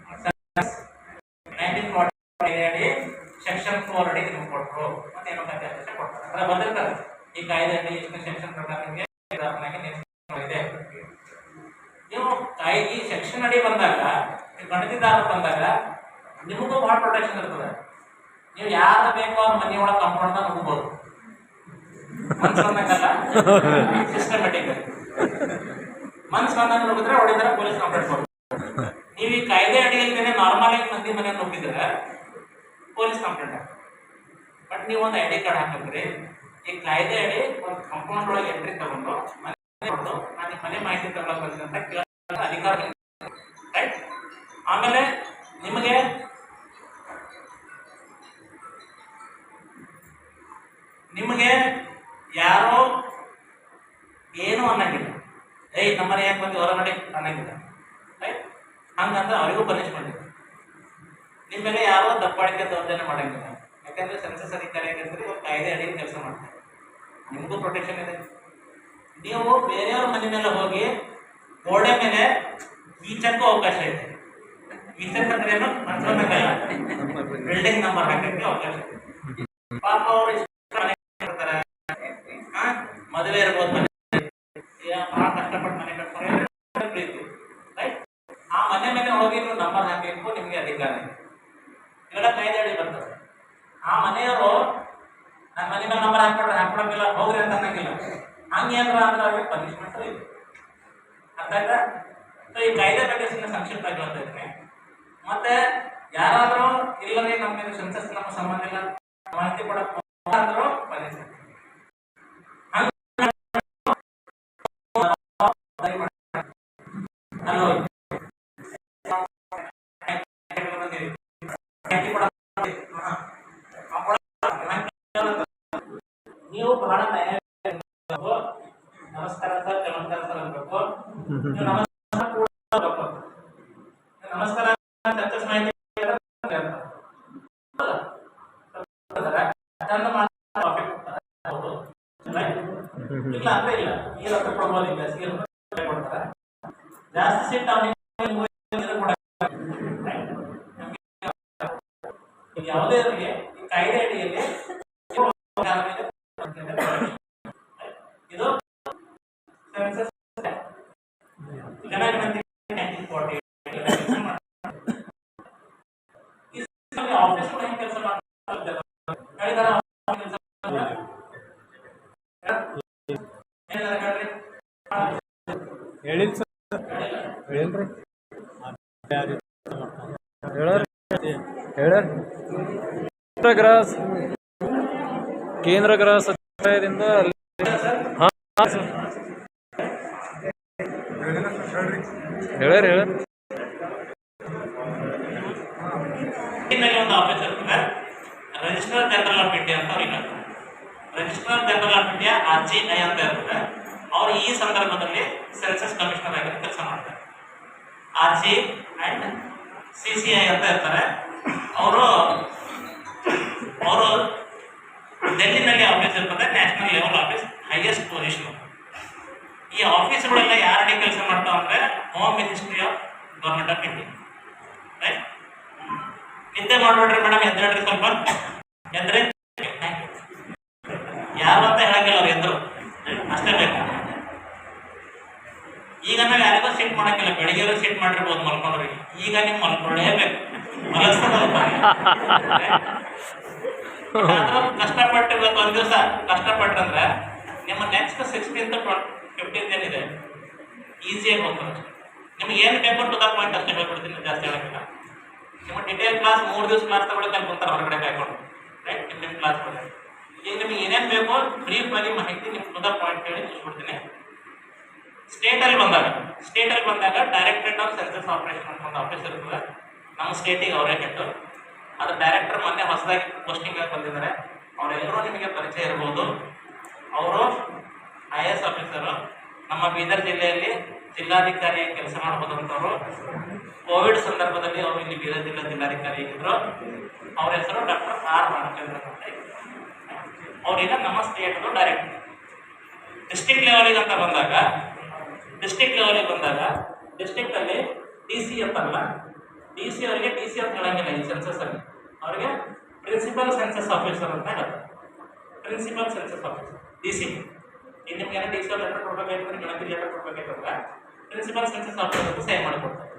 1940 ಅಡಿ ಸೆಕ್ಷನ್ 4 ಅಡಿ ನಿಮ್ಗೆ ಕೊಟ್ಟರು. ಮತ್ತೆ ಏನೋ ಕಾಯ್ದೆ ಆದೇಶ ಕೊಡ್ತಾರೆ, ಅದ್ರ ಬಂದಿರ್ತಾರೆ ಈ ಕಾಯ್ದೆ ಅಡಿ ಇಷ್ಟು ಸೆಕ್ಷನ್ ಪ್ರಕಾರ ನಿಮಗೆ ಇದೆ. ನೀವು ಕಾಯ್ದೆ ಸೆಕ್ಷನ್ ಅಡಿ ಬಂದಾಗ, ಗಣತಿದಾರರು ಬಂದಾಗ ನಿಮಗೂ ಭಾಳ ಪ್ರೊಟೆಕ್ಷನ್ ಇರ್ತದೆ. ನೀವು ಯಾರು ಬೇಕೋ ಅವ್ರ ಮನೆ ಒಳಗೆ ಕಂಪೌಂಡ್ ನುಗ್ಬೋದು, ಮನ್ಸು ಬಂದಂಗಲ್ಲ, ಸಿಸ್ಟಮೆಟಿಕ್. ಮನ್ಸು ಬಂದಂಗ ನುಗ್ಗಿದ್ರೆ ಹೊಡಿದ್ರೆ ಪೊಲೀಸ್ ಕಂಪ್ಲೇಂಟ್ ಕೊಡ್ಬೋದು. ನೀವು ಈ ಕಾಯ್ದೆ ಅಡಿಯಲ್ಲಿ ನಾರ್ಮಲ್ ಆಗಿ ಮಂದಿ ಮನೆ ನುಗ್ಗಿದ್ರೆ ಪೊಲೀಸ್ ಕಂಪ್ಲೇಂಟ್ ಆಗ್ತದೆ. ಬಟ್ ನೀವು ಒಂದು ID ಕಾರ್ಡ್ ಹಾಕಿದ್ರಿ, ಈ ಕಾಯ್ದೆ ಅಡಿ ಒಂದು ಕಂಪೌಂಡ್ ಒಳಗೆ ಎಂಟ್ರಿ ತಗೊಂಡು ಮನೆ ನಾನು ನಿಮ್ಮ ಮನೆ ಮಾಹಿತಿ ತಗೊಳಕ್ ಬಂದಿದೆ ಅಂತ ಕೇಳೋ ಅಧಿಕಾರ, ರೈಟ್? ಆಮೇಲೆ ನಿಮಗೆ ಯಾರೋ ಏನು ಅನ್ನಂಗಿಲ್ಲ, ಏಯ್ ನಮ್ಮನೆ ಯಾಕೆ ಬಂದು ಹೊರಗಡೆ ಅನ್ನಂಗಿಲ್ಲ, ರೈಟ್? ಹಂಗಂದ್ರೆ ಅವರಿಗೂ ಪನಿಷ್ಮೆಂಟ್ ಇದೆ. ನಿಮ್ಮ ಮೇಲೆ ಯಾರೋ ದಬ್ಬಾಳಿಕೆ ದೌರ್ಜನ್ಯ ಮಾಡಂಗಿಲ್ಲ, ಯಾಕಂದ್ರೆ ಸೆನ್ಸಸ್ ಅಧಿಕಾರಿ ಆಗಿರ್ತಾರೆ, ಇವಾಗ ಕಾಯ್ದೆ ಅಡಿ ಕೆಲಸ ಮಾಡ್ತಾರೆ, ನಿಮಗೂ ಪ್ರೊಟೆಕ್ಷನ್ ಇದೆ. ನೀವು ಬೇರೆಯವ್ರ ಮನೆ ಮೇಲೆ ಹೋಗಿ ಗೋಡೆ ಮೇಲೆ ಈಚಕ್ಕೂ ಅವಕಾಶ ಇದೆ. ಈಚಕ್ ಅಂದ್ರೆ ಏನು? ಮನ್ಸೋನಂಗಲ್ಲ, ಬಿಲ್ಡಿಂಗ್ ನಂಬರ್ ಹಾಕಕ್ಕೆ ಅವಕಾಶ ಇದೆ. ಪಾಪ ಅವರು ಮದುವೆ ಇರ್ಬೋದು, ಮನೆ ಬಹಳ ಕಷ್ಟಪಟ್ಟು ಮನೆ ಕಟ್ಕೊಂಡು ಪ್ರೀತಿ, ರೈಟ್? ಆ ಮನೆ ಮೇಲೆ ಹೋಗಿ ನೀವು ನಂಬರ್ ಹಾಕಬೇಕು, ನಿಮಗೆ ಅಧಿಕಾರ ಇದೆ. ಇವೆಲ್ಲ ಕಾಯ್ದೆ ಅಡಿ ಬರ್ತದೆ. ಆ ಮನೆಯವರು ನನ್ನ ಮನೆ ಮೇಲೆ ನಂಬರ್ ಹಾಕೊಳಂಗಿಲ್ಲ, ಹೋಗ್ರಿ ಅಂತ ಅನ್ನಂಗಿಲ್ಲ. ಹಂಗೇನಾರ ಅಂದ್ರೆ ಅವ್ರಿಗೆ ಪನಿಷ್ಮೆಂಟ್ ಇದೆ. ಅರ್ಥ ಆಯ್ತಾ? ಸೊ ಈ ಕಾಯ್ದೆ ಬಗ್ಗೆ ಸುಮ್ಮನೆ ಸಂಕ್ಷಿಪ್ತವಾಗಿ ಹೇಳ್ತಾ ಇದ್ದೀನಿ. ಮತ್ತೆ ಯಾರಾದರೂ ಇಲ್ಲರಿ ನಮಗೆ ಸೆನ್ಸಸ್ ನಮ್ಮ ಸಂಬಂಧ ಇಲ್ಲ ಮಾಹಿತಿ ಕೊಡಕ್ಕೆ ಅಂದ್ರೂ ಪನಿಷ್ಮೆಂಟ್. ನೀವು ಬಹಳ ನಮಸ್ಕಾರ ಸರ್, ಚಮತ್ಕಾರ ಸರ್ ಅನ್ಬೇಕು. ನಮಸ್ಕಾರ ಸೆನ್ಸಸ್ ಮಾಹಿತಿ ಇಲ್ಲ ಅಂದ್ರೆ ಇಲ್ಲ, ಈ ರೊಕ್ಕ ಕೊಡ್ಬೋದಿಲ್ಲ, ಕೊಡ್ತಾರೆ ಜಾಸ್ತಿ ಸಿಟ್ಟು ಅವನಿಗೆ. ಯಾವುದೇ ಈ ಕಾಯ್ದೆ ಅಡಿಯಲ್ಲಿ ಇದು ಸೆನ್ಸಸ್ ಜನಗಣತಿ 1948 ಆಫೀಸ್ ಕೂಡ ಹೆಂಗೆ ಕೆಲಸ ಮಾಡ್ತಾರೆ ಹೇಳಿಲ್ಲ ಸರ್, ಹೇಳಿಲ್ರಿ, ಕೇಂದ್ರ ಗೃಹ ಸಚಿವಾಲಯದಿಂದ ಹೇಳ್ಯಾರ ಒಂದು ಆಫೀಸ್ ಇರ್ತದೆ, ರಿಜಿಸ್ಟ್ರಾರ್ ಜನರಲ್ ಆಫ್ ಇಂಡಿಯಾ ಅಂತ ಅವ್ರಿಗೆ registrar general of India RGI ಅಂತ ಇರ್ತಾರೆ. ಅವರು ಈ ಸಂದರ್ಭದಲ್ಲಿ ಸೆನ್ಸಸ್ ಕಮಿಷನರ್ ಆಗಿ ಕೆಲಸ ಮಾಡ್ತಾರೆ. RGI ಅಂಡ್ CCI ಅಂತ ಇರ್ತಾರೆ. ಅವರು ಡೆಲ್ಲಿನಲ್ಲಿ ಆಫೀಸ್ ಇರ್ತದೆ, national level office, highest position. ಈ ಆಫೀಸ್ಗಳೆಲ್ಲ ಯಾರಿಗೆ ಕೆಲಸ ಮಾಡ್ತಾವ ಅಂದ್ರೆ home ministry of government of India. Right? ನಿದ್ದೆ ಮಾಡ್ಬೇಡ್ರಿ ಮೇಡಮ್, ಎದ್ದೇಳ್ರಿ ಸ್ವಲ್ಪ, ಎದ್ರೆ ಯಾರು ಅಂತ ಹೇಳಂಗಿಲ್ಲ, ಅವ್ರು ಎದ್ರು ಅಷ್ಟೇ ಬೇಕು. ಈಗ ನಾವು ಯಾರಿಗೂ ಸೀಟ್ ಮಾಡಂಗಿಲ್ಲ, ಬೆಳಿಗ್ಗೆ ಸೀಟ್ ಮಾಡಿರ್ಬೋದು ಮಲ್ಕೊಂಡ್ರಿ, ಈಗ ನೀವು ಮಲ್ಕೊಳ್ಳೇಬೇಕು, ಮಲಗಿಸ್ತದಪ್ಪ. ಕಷ್ಟಪಟ್ಟು ಇವತ್ತು ಒಂದು ದಿವಸ ಕಷ್ಟಪಟ್ರಂದ್ರೆ ನಿಮ್ಮ ನೆಕ್ಸ್ಟ್ 16th to 15th ಏನಿದೆ ಈಸಿಯಾಗಿ ಹೋಗ್ತಾರೆ. ನಿಮ್ಗೆ ಏನು ಬೇಕು ಟು ದ ಪಾಯಿಂಟ್ ಅಷ್ಟೇ ಹೇಳ್ಬಿಡ್ತೀನಿ, ಜಾಸ್ತಿ ಹೇಳೋಕ್ಕಿಲ್ಲ. ನಿಮ್ಮ ಡಿಟೇಲ್ ಕ್ಲಾಸ್ 3 ದಿವಸ ಕ್ಲಾಸ್ ತಗೊಳ್ಳೋಕೆ ಅಲ್ಲಿ ಕುಂತಾರೆ ಹೊರಗಡೆ ಕಾಯ್ಕೊಂಡು. ರೈಟ್? ನಿಮ್ಮ ಕ್ಲಾಸ್ ಈಗ ನಿಮ್ಗೆ ಏನೇನು ಬೇಕೋ ಬ್ರೀಫ್ ಆಗಿ ಮಾಹಿತಿ ನಿಮ್ಮ ಟು ದ ಪಾಯಿಂಟ್ ಹೇಳಿ ಮುಗಿಸ್ಬಿಡ್ತೀನಿ. ಸ್ಟೇಟಲ್ಲಿ ಬಂದಾಗ ಡೈರೆಕ್ಟರೇಟ್ ಆಫ್ ಸೆನ್ಸಸ್ ಆಪರೇಷನ್ ಅಂತ ಒಂದು ಆಫೀಸ್ ಇರ್ತದೆ. ನಮ್ಮ ಸ್ಟೇಟಿಗೆ ಅವರೇ ಕೆಟ್ಟು ಅದು ಡೈರೆಕ್ಟರ್ ಮೊನ್ನೆ ಹೊಸದಾಗಿ ಪೋಸ್ಟಿಂಗ್ ಆಗಿ ಬಂದಿದ್ದಾರೆ. ಅವರೆಲ್ಲರೂ ನಿಮಗೆ ಪರಿಚಯ ಇರ್ಬೋದು. ಅವರು IAS ಆಫೀಸರು, ನಮ್ಮ ಬೀದರ್ ಜಿಲ್ಲೆಯಲ್ಲಿ ಜಿಲ್ಲಾಧಿಕಾರಿಯಾಗಿ ಕೆಲಸ ಮಾಡಬಹುದಂಥವ್ರು. ಕೋವಿಡ್ ಸಂದರ್ಭದಲ್ಲಿ ಅವರು ಇಲ್ಲಿ ಬೀದರ್ ಜಿಲ್ಲಾಧಿಕಾರಿ ಆಗಿದ್ರು. ಅವ್ರ ಹೆಸರು ಡಾಕ್ಟರ್ R ರಾಮಚಂದ್ರ ಅಂತ. ಅವ್ರೀಗ ನಮ್ಮ ಸ್ಟೇಟ್ದು ಡೈರೆಕ್ಟರ್. ಡಿಸ್ಟ್ರಿಕ್ಟ್ ಲೆವೆಲಿಗೆ ಬಂದಾಗ ಡಿಸ್ಟ್ರಿಕ್ಟಲ್ಲಿ DC ಅಂತಲ್ಲ, DC ಅವರಿಗೆ DC ಅಂತ ಹೇಳಂಗಿಲ್ಲ ಈ ಸೆನ್ಸಸ್ ಅಲ್ಲಿ. ಅವರಿಗೆ ಪ್ರಿನ್ಸಿಪಲ್ ಸೆನ್ಸಸ್ ಆಫೀಸರ್ ಅಂತ ಹೇಳ್ತಾರೆ. Principal census officer DC. ಈಗ ನಿಮ್ಗೆ ಏನೋ DC ಲೆಟರ್ ಕೊಡ್ಬೇಕಾಯ್ತಂದ್ರೆ, ಗಣತಿ ಲೆಟರ್ ಕೊಡ್ಬೇಕಾಯ್ತಂದ್ರೆ ಪ್ರಿನ್ಸಿಪಲ್ ಸೆನ್ಸಸ್ ಆಫೀಸರ್ ಅಂತ ಸಹಿ ಮಾಡಿಕೊಡ್ತಾರೆ.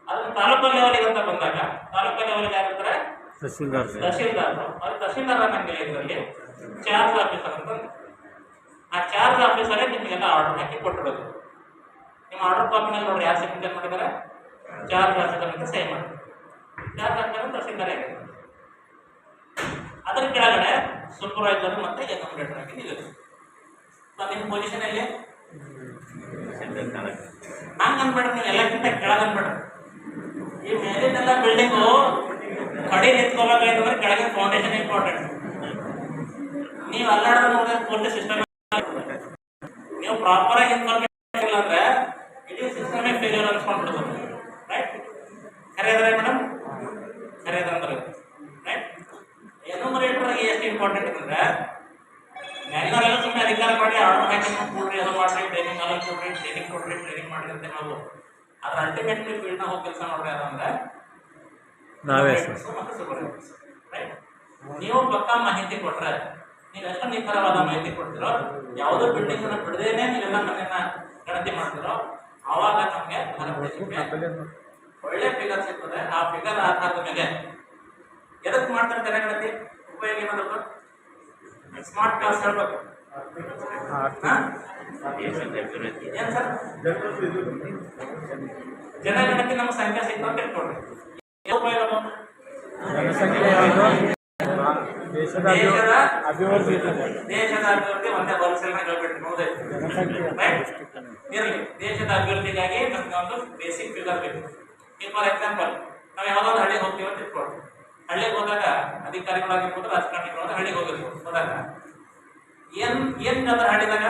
ಅದನ್ನು ತಾಲೂಕು ಲೆವೆಲಿಗೆ ಅಂತ ಬಂದಾಗ ತಾಲೂಕು ಲೆವೆಲಿಗೆ ಯಾರಿರ್ತಾರೆ? ತಹಶೀಲ್ದಾರ್. ಅವ್ರು ತಹಶೀಲ್ದಾರ್ ಅನ್ನಂಗಿಲ್ಲ, ಇದರಲ್ಲಿ ಚಾರ್ಜ್ ಆಫೀಸರ್ ಅಂತ. ಆ ಚಾರ್ಜ್ ಆಫೀಸರೇ ನಿಮಗೆಲ್ಲ ಆರ್ಡರ್ ಹಾಕಿ ಕೊಟ್ಟಿರೋದು. ನಿಮ್ಮ ಆರ್ಡರ್ ಕಾಪಿನಲ್ಲಿ ನೋಡ್ರಿ ಯಾರು ಸಿಗ್ನೇಚರ್ ಮಾಡಿದ್ದಾರೆ? ಚಾರ್ಜ್ ಆಫೀಸರ್ ಅಂತ ಸಹಿ ಮಾಡಿ. ಚಾರ್ಜ್ ಆಫೀಸರ್ ತಹಶೀಲ್ದಾರ್ ಆಗಿದೆ. ಅದರ ಕೆಳಗಡೆ ಸೂಪರ್ವೈಸರ್ ಮತ್ತೆ ಎನ್ಯುಮರೇಟರ್ ಆಗಿ ನಿಲ್ಲಿದೆ. ನಿಮ್ಮ ಪೊಸಿಷನ್ ಅಲ್ಲಿ ಹಂಗೆ ಅನ್ಬೇಡ್ರಿ, ನೀವು ಎಲ್ಲಕ್ಕಿಂತ ಕೆಳಗೆ ಅನ್ಬೇಡ್ರಿ. ಈ ಮೇಲಿನೆಲ್ಲ ಬಿಲ್ಡಿಂಗು ಕಡೆ ನಿಂತ್ಕೋಬೇಕಾಯ್ತಂದ್ರೆ ಕೆಳಗಿನ ಫೌಂಡೇಶನ್ ಇಂಪಾರ್ಟೆಂಟ್. ನೀವು ಅಲ್ಲಾಡೋದು ನೋಡಿದ್ರೆ ಪೂರ್ತಿ ಸಿಸ್ಟಮ್ ನೀವು ಪ್ರಾಪರ್ ಆಗಿ ಇನ್ಫಾರ್ಮೇಶನ್ ಇಲ್ಲ ಅಂದ್ರೆ ಇಡೀ ಸಿಸ್ಟಮೇ ಫೇಲ್ಯೂರ್ ಅನ್ಸ್ಕೊಂಡ್ಬಿಡ್ತದೆ. ರೈಟ್? ಖರೇದ್ರೆ ಮೇಡಮ್, ಖರೇದಂದ್ರೆ ರೈಟ್. ಎನ್ಯುಮರೇಟರ್ ಎಷ್ಟು ಇಂಪಾರ್ಟೆಂಟ್ ಅಂದ್ರೆ ನಾವೆಲ್ಲ ಸುಮ್ಮನೆ ಅಧಿಕಾರ ಮಾಡಿ ಆರ್ಡರ್ ಹಾಕಿ ಕೊಡ್ರಿ, ಅದು ಮಾಡ್ರಿ, ಟ್ರೈನಿಂಗ್ ಅಲ್ಲ ಕೊಡ್ರಿ, ಟ್ರೈನಿಂಗ್ ಮಾಡ್ರಿ ಅಂತ ನಾವು. ಅದ್ರ ಅಲ್ಟಿಮೇಟ್ಲಿ ಫೀಲ್ಡ್ನ ಹೋಗಿ ಕೆಲಸ ನೋಡ್ರಿ ಅದಂದ್ರೆ ನಾವೇ ಮತ್ತೆ ಸೂಪರ್ವೈಸರ್ಸ್. ರೈಟ್? ನೀವು ಪಕ್ಕಾ ಮಾಹಿತಿ ಕೊಟ್ರೆ, ನೀವು ಎಷ್ಟು ನಿಖರವಾದ ಮಾಹಿತಿ ಕೊಡ್ತಿರೋ, ಯಾವುದೋ ಬಿಲ್ಡಿಂಗ್ ಅನ್ನ ಬಿಡದೇನೆ ನೀವೆಲ್ಲ ಮನೆಯನ್ನ ಗಣತಿ ಮಾಡ್ತಿರೋ, ಆವಾಗ ನಮಗೆ ಒಳ್ಳೆ ಫಿಗರ್ ಸಿಗ್ತದೆ. ಆ ಫಿಗರ್ ಆಧಾರದ ಮೇಲೆ ಎದಕ್ಕೆ ಮಾಡ್ತಾರೆ ಜನಗಣತಿ? ಉಪಯೋಗ ಏನಾದ್ರು ಸ್ಮಾರ್ಟ್ ಕ್ಲಾಸ್ ಹೇಳ್ಬೇಕು. ಏನ್ ಸರ್? ಜನಗಣತಿ ನಮ್ಮ ಸಂಖ್ಯೆ ಸಿಗ್ತದೆ ಇಟ್ಕೊಡ್ರಿ. ಉಪಯೋಗ ದೇಶದ ಅಭಿವೃದ್ಧಿ ಒಂದೇ ಬಲ್ಸೆಲ್ಲ ಹೇಳ್ಬಿಟ್ಟು ಇರಲಿ. ದೇಶದ ಅಭಿವೃದ್ಧಿಗಾಗಿ ನಮ್ಗೆ ಒಂದು ಬೇಸಿಕ್ ಫಿಗರ್ ಬೇಕು. ಈಗ ಫಾರ್ ಎಕ್ಸಾಂಪಲ್ ನಾವು ಯಾವುದಾದ್ರು ಹಳ್ಳಿಗೆ ಹೋಗ್ತೀವಿ ಅಂತ ಇಟ್ಕೊಳ್ಳಿ. ಹಳ್ಳಿಗೆ ಹೋದಾಗ ಅಧಿಕಾರಿಗಳಾಗಿರ್ಬೋದು, ರಾಜಕಾರಣಿಗಳಾಗ ಹಳ್ಳಿಗೆ ಹೋದಾಗ ಏನ್ ಹಳ್ಳಿದಾಗ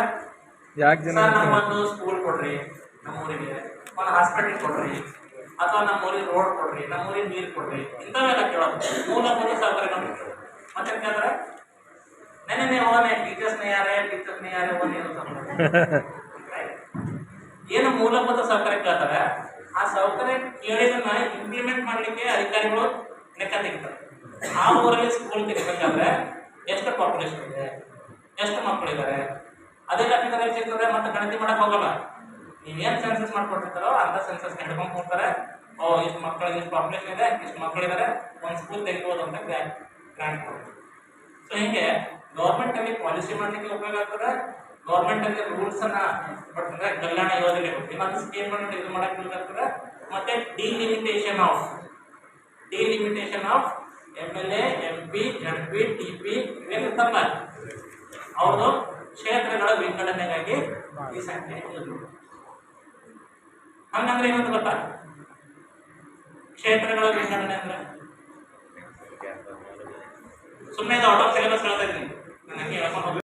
ನಮ್ಮೊಂದು ಸ್ಕೂಲ್ ಕೊಡ್ರಿ, ನಮ್ಮೂರಿಗೆ ಒಂದು ಹಾಸ್ಪಿಟಲ್ ಕೊಡ್ರಿ, ಅಥವಾ ನಮ್ಮೂರಿಗೆ ರೋಡ್ ಕೊಡ್ರಿ, ನಮ್ಮೂರಿಗೆ ನೀರು ಕೊಡ್ರಿ, ಇಂಥವೆಲ್ಲ ಕೇಳೋದು ಮೂಲಭೂತ ಸೌಕರ್ಯಗಳು. ಮತ್ತೆ ಕೇಳಿದ್ರೆ ನೆನೆ ಹೋಗನೆ ಟೀಚರ್ಸ್ನೇ ಯಾರೇ ಏನು ಮೂಲಭೂತ ಸೌಕರ್ಯ ಕೇಳ್ತಾರೆ. ಆ ಸೌಕರ್ಯ ಕೇಳಿದನ್ನ ಇಂಪ್ಲಿಮೆಂಟ್ ಮಾಡಲಿಕ್ಕೆ ಅಧಿಕಾರಿಗಳು ಲೆಕ್ಕ ತೆಗಿತಾರೆ. ಆ ಊರಲ್ಲಿ ಸ್ಕೂಲ್ ತೆಗಿಬೇಕಾದ್ರೆ ಎಷ್ಟು ಪಾಪ್ಯುಲೇಷನ್ ಇದೆ, ಎಷ್ಟು ಮಕ್ಕಳಿದ್ದಾರೆ, ಅದೆಲ್ಲ ಫಿಗರ್ ಸಿಗ್ತದೆ. ಮತ್ತೆ ಗಣತಿ ಮಾಡಕ್ ಹೋಗಲ್ಲ. ನೀವೇನು ಸೆನ್ಸಸ್ ಮಾಡ್ಕೊಟ್ಟಿರ್ತಾರೋ ಅಂತ ಸೆನ್ಸಸ್ ಹಿಡ್ಕೊಂಡು ಹೋಗ್ತಾರೆ. ಇಷ್ಟು ಮಕ್ಕಳಿಗೆ ಇಷ್ಟು ಪಾಪ್ಯುಲೇಷನ್ ಇದೆ, ಇಷ್ಟು ಮಕ್ಕಳಿದ್ದಾರೆ, ಒಂದು ಸ್ಕೂಲ್ ತೆಗಿಬೋದು ಅಂತ ಗ್ರಾಂಟ್ ಕೊಡ್ತಾರೆ. ಸೊ ಹೀಗೆ ಗೌರ್ಮೆಂಟ್ ಅಲ್ಲಿ ಪಾಲಿಸಿ ಮಾಡಲಿಕ್ಕೆ ಉಪಯೋಗ ಆಗ್ತದೆ. ಗೌರ್ಮೆಂಟ್ ಅಲ್ಲಿ ರೂಲ್ಸ್ ಅನ್ನ ಕೊಡ್ತದೆ. ಕಲ್ಯಾಣ ಯೋಜನೆ ಏನಾದ್ರು ಸ್ಕೀಮ್ಗಳನ್ನ ಇದು ಮಾಡಕ್ಕೆ ಬೇಕಾಗ್ತದೆ. ಮತ್ತೆ delimitation of MLA, MP, MP, TP ಇವೇನಿರ್ತಲ್ಲ ಅವ್ರದ್ದು ಕ್ಷೇತ್ರಗಳ ವಿಂಗಡಣೆಗಾಗಿ ಈ ಸಂಖ್ಯೆ. ಹಂಗಂದ್ರೆ ಏನಂತ ಗೊತ್ತಾ? ಕ್ಷೇತ್ರಗಳ ವಿಂಗಡಣೆ ಅಂದ್ರೆ ಸುಮ್ಮನೆ ಔಟ್ ಆಫ್ ಸಿಲೆಬಸ್ ಹೇಳ್ತಾ ಇದ್ದೀನಿ. ನನಗೆ ಹೇಳ್ಕೊಂಡು ಹೋಗ್ಬೇಕು.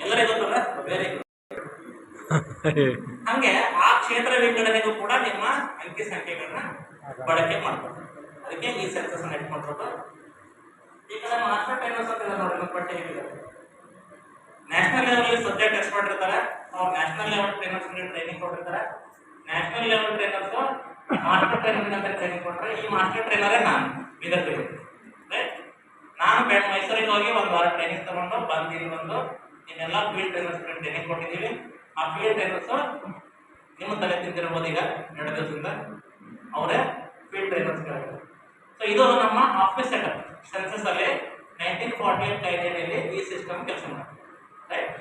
ಎಲ್ಲರಿಗೂ ಗೊತ್ತಲ್ಲ ವೆರಿ ಗುಡ್. ಹಂಗೆ ಆ ಕ್ಷೇತ್ರ ವಿಂಗಡಣೆಗೂ ಕೂಡ ನಿಮ್ಮ ಅಂಕಿ ಸಂಖ್ಯೆಗಳನ್ನ ಬಳಕೆ ಮಾಡ್ಬೋದು. ಅದಕ್ಕೆ ಈ ಸೆನ್ಸಸ್ ಅನ್ನು ಇಟ್ಕೊಂಡ್ರು. ಈಗ ನಮ್ಮ ಮಾಸ್ಟರ್ ಟ್ರೈನರ್ಸ್ ಅಂತ ನೋಡಿ ನಮ್ಮ ಪಟ್ಟಿಗೆ ನ್ಯಾಷನಲ್ ಲೆವೆಲ್ ಸಬ್ಜೆಕ್ಟ್ ಎಕ್ಸ್ಪರ್ಟ್ ಇರ್ತಾರೆ. ಅವ್ರು ನ್ಯಾಷನಲ್ ಲೆವೆಲ್ ಟ್ರೈನರ್ಸ್ ಟ್ರೈನಿಂಗ್ ಕೊಟ್ಟಿರ್ತಾರೆ. National level trainers master trainer ಅಂತ ಟ್ರೈನಿಂಗ್ ಕೊಟ್ಟರೆ ಈ ಮಾಸ್ಟರ್ ಟ್ರೈನರೇ ನಾನು ಬೀದರ್ಗೆ. ನಾನು ಮೈಸೂರಿಗೆ ಹೋಗಿ ಒಂದು ವಾರ ಟ್ರೈನಿಂಗ್ ತಗೊಂಡು ಇಲ್ಲಿ ಬಂದು ಇನ್ನೆಲ್ಲ ಫೀಲ್ಡ್ ಟ್ರೈನರ್ಸ್ ಟ್ರೈನಿಂಗ್ ಕೊಟ್ಟಿದ್ದೀವಿ. ಆ ಫೀಲ್ಡ್ ಟ್ರೈನರ್ಸ್ ನಿಮ್ಮ ತಲೆ ತಿಂದಿರ್ಬೋದು ಈಗ 2 ದಿವಸದಿಂದ ಅವರೇ ಫೀಲ್ಡ್ ಟ್ರೈನರ್ಸ್. ಸೊ ಇದು ನಮ್ಮ ಆಫೀಸ್ ಸೆಟಪ್. ಸೆನ್ಸಸ್ ಅಲ್ಲಿ 1948 ಕಾಯ್ದೆಯಲ್ಲಿ ಈ ಸಿಸ್ಟಮ್ ಕೆಲಸ ಮಾಡುತ್ತೆ. ರೈಟ್.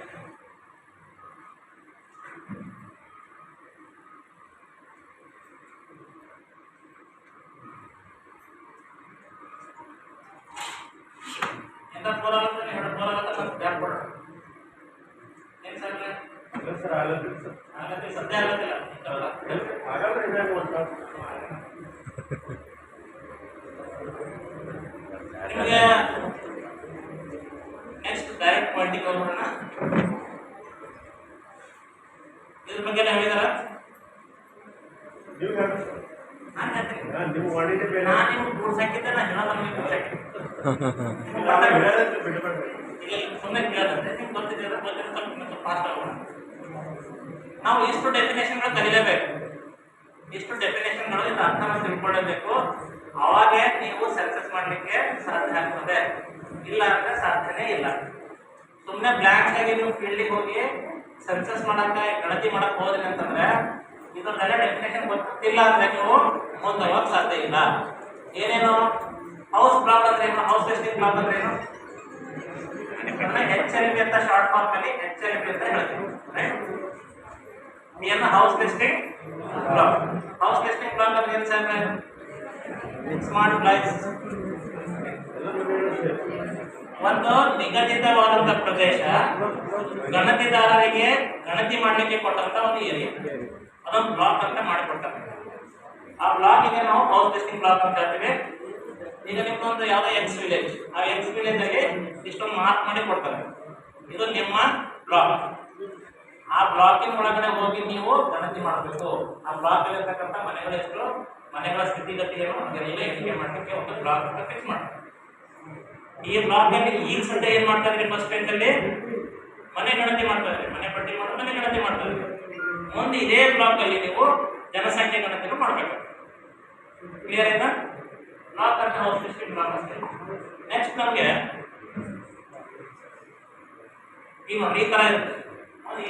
ಎಂತ ಪೋರಾಗುತ್ತೆ 2 ಪೋರಾಗುತ್ತೆ ಮತ್ತೆ ಬ್ಯಾಕ್ ಕೊಡ ಏನು ಸರ್ ಆಗತ್ತೆ ಸದ್ಯ ಆಗತ್ತಿಲ್ಲ ನಿಮಗೆ ನೆಕ್ಸ್ಟ್ ಡೈರೆಕ್ಟ್ ಪಾಯಿಂಟಿಗೆ ಹೋಗೋಣ. ಇದ್ರ ಬಗ್ಗೆ ಹೇಳಿದಾರ ನಾನು ನಿಮ್ಗೆ ಕೂಡ್ಸಾಕಿದ್ದೆ ನಾನು ಹೇಳೋದನ್ನ ಕೂಡ್ಸಾಕಿದ್ದೆ ಸುಮ್ಮನೆ ಕೇಳದಂತೆ ನಿಮ್ಗೆ ಗೊತ್ತಿದ್ದೀರ ಸ್ವಲ್ಪ ಫಾಸ್ಟ್ ಆಗೋಣ. ನಾವು ಇಷ್ಟು ಡೆಫಿನೇಷನ್ಗಳು ಕಲಿಲೇಬೇಕು. ಇಷ್ಟು ಡೆಫಿನೇಷನ್ಗಳು ಇದು ಅರ್ಥವನ್ನು ತಿಳ್ಕೊಳ್ಳೇಬೇಕು. ಅವಾಗೇ ನೀವು ಸಕ್ಸಸ್ ಮಾಡಲಿಕ್ಕೆ ಸಾಧ್ಯ ಆಗ್ತದೆ. ಇಲ್ಲ ಅಂದ್ರೆ ಸಾಧ್ಯನೇ ಇಲ್ಲ. ಸುಮ್ಮನೆ ಬ್ಲ್ಯಾಂಕ್ ಆಗಿ ನೀವು ಫೀಲ್ಡಿಗೆ ಹೋಗಿ ಸಕ್ಸಸ್ ಮಾಡಕ್ಕೆ ಗಣತಿ ಮಾಡಕ್ ಹೋದ್ರಿ ಅಂತಂದ್ರೆ ಇದನ್ನೆಲ್ಲ ಡೆಫಿನೇಷನ್ ಗೊತ್ತಿಲ್ಲ ಅಂದ್ರೆ ನೀವು ಮುಂದೆ ಹೋಗಕ್ಕೆ ಸಾಧ್ಯ ಇಲ್ಲ. ಏನೇನು ಹೌಸ್ ಬ್ಲಾಕ್ ಅಂದ್ರೆ ಏನು, ಹೌಸ್ ಲಿಸ್ಟಿಂಗ್ ಬ್ಲಾಕ್ ಅಂದ್ರೆ ಏನು, HLB ಅಂತ ಶಾರ್ಟ್ ಫಾರ್ಮ್ ಅಲ್ಲಿ HLB ಅಂತ ಹೇಳ್ತೀವಿ. ರೈಟ್. ಏನು house listing block. House listing block ಅಂದ್ರೆ ಏನು ಸರ್? ಸ್ಮಾರ್ಟ್ ಪ್ಲೈಸ್. ಒಂದು ನಿಗದಿತವಾದಂತ ಪ್ರದೇಶ ಗಣತಿದಾರರಿಗೆ ಗಣತಿ ಮಾಡಲಿಕ್ಕೆ ಕೊಟ್ಟಂತ ಒಂದು ಏರಿಯಾ, ಅದೊಂದು ಬ್ಲಾಕ್ ಅಂತ ಮಾಡಿಕೊಡ್ತಾರೆ. ಆ ಬ್ಲಾಕಿಗೆ ನಾವು ಹೌಸ್ ಲಿಸ್ಟಿಂಗ್ ಬ್ಲಾಕ್ ಅಂತ ಹೇಳ್ತೀವಿ. ಈಗ ನಿಮ್ದೊಂದು ಯಾವುದೋ ಎಕ್ಸ್ ವಿಲೇಜ್, ಆ ಎಕ್ಸ್ ವಿಲೇಜ್ ಅಲ್ಲಿ ಇಷ್ಟೊಂದು ಮಾರ್ಕ್ ಮಾಡಿ ಕೊಡ್ತಾರೆ. ಇದು ನಿಮ್ಮ ಬ್ಲಾಕ್. ಆ ಬ್ಲಾಕಿನ ಒಳಗಡೆ ಹೋಗಿ ನೀವು ಗಣತಿ ಮಾಡಬೇಕು. ಆ ಬ್ಲಾಕ್ ಇರತಕ್ಕಂಥ ಮನೆಗಳೆಷ್ಟು, ಮನೆಗಳ ಸ್ಥಿತಿಗತಿ ಏನು ಅದೆಲ್ಲ ಎಣಿಕೆ ಮಾಡಲಿಕ್ಕೆ ಒಂದು ಬ್ಲಾಕ್ ಅಂತ ಫಿಕ್ಸ್ ಮಾಡ್ತಾರೆ. ಈ ಬ್ಲಾಕ್ ಅಲ್ಲಿ ಈಗ ಸದ್ಯ ಏನ್ ಮಾಡ್ತಾ ಇದ್ರಿ, ಫಸ್ಟ್ ಸ್ಟೇಜ್ ಅಲ್ಲಿ ಮನೆ ಗಣತಿ ಮಾಡ್ತಾ ಇದ್ರಿ, ಮನೆ ಪಟ್ಟಿ ಮಾಡಿ ಮನೆ ಗಣತಿ ಮಾಡ್ತಾ ಇದ್ರಿ. ಮುಂದೆ ಇದೇ ಬ್ಲಾಕ್ ಅಲ್ಲಿ ನೀವು ಜನಸಂಖ್ಯೆ ಗಣತಿನೂ ಮಾಡ್ಬೇಕು. ಕ್ಲಿಯರ್ ಆಯ್ತಾ? ಬ್ಲಾಕ್ ಅಂತ ಹೌಸ್ ಲಿಸ್ಟಿಂಗ್ ಬ್ಲಾಕ್ ಅಷ್ಟೇ. ನೆಕ್ಸ್ಟ್ ನಮಗೆ ಈಗ ನೋಡಿ ಈ ತರ ಇರುತ್ತೆ. ಅದು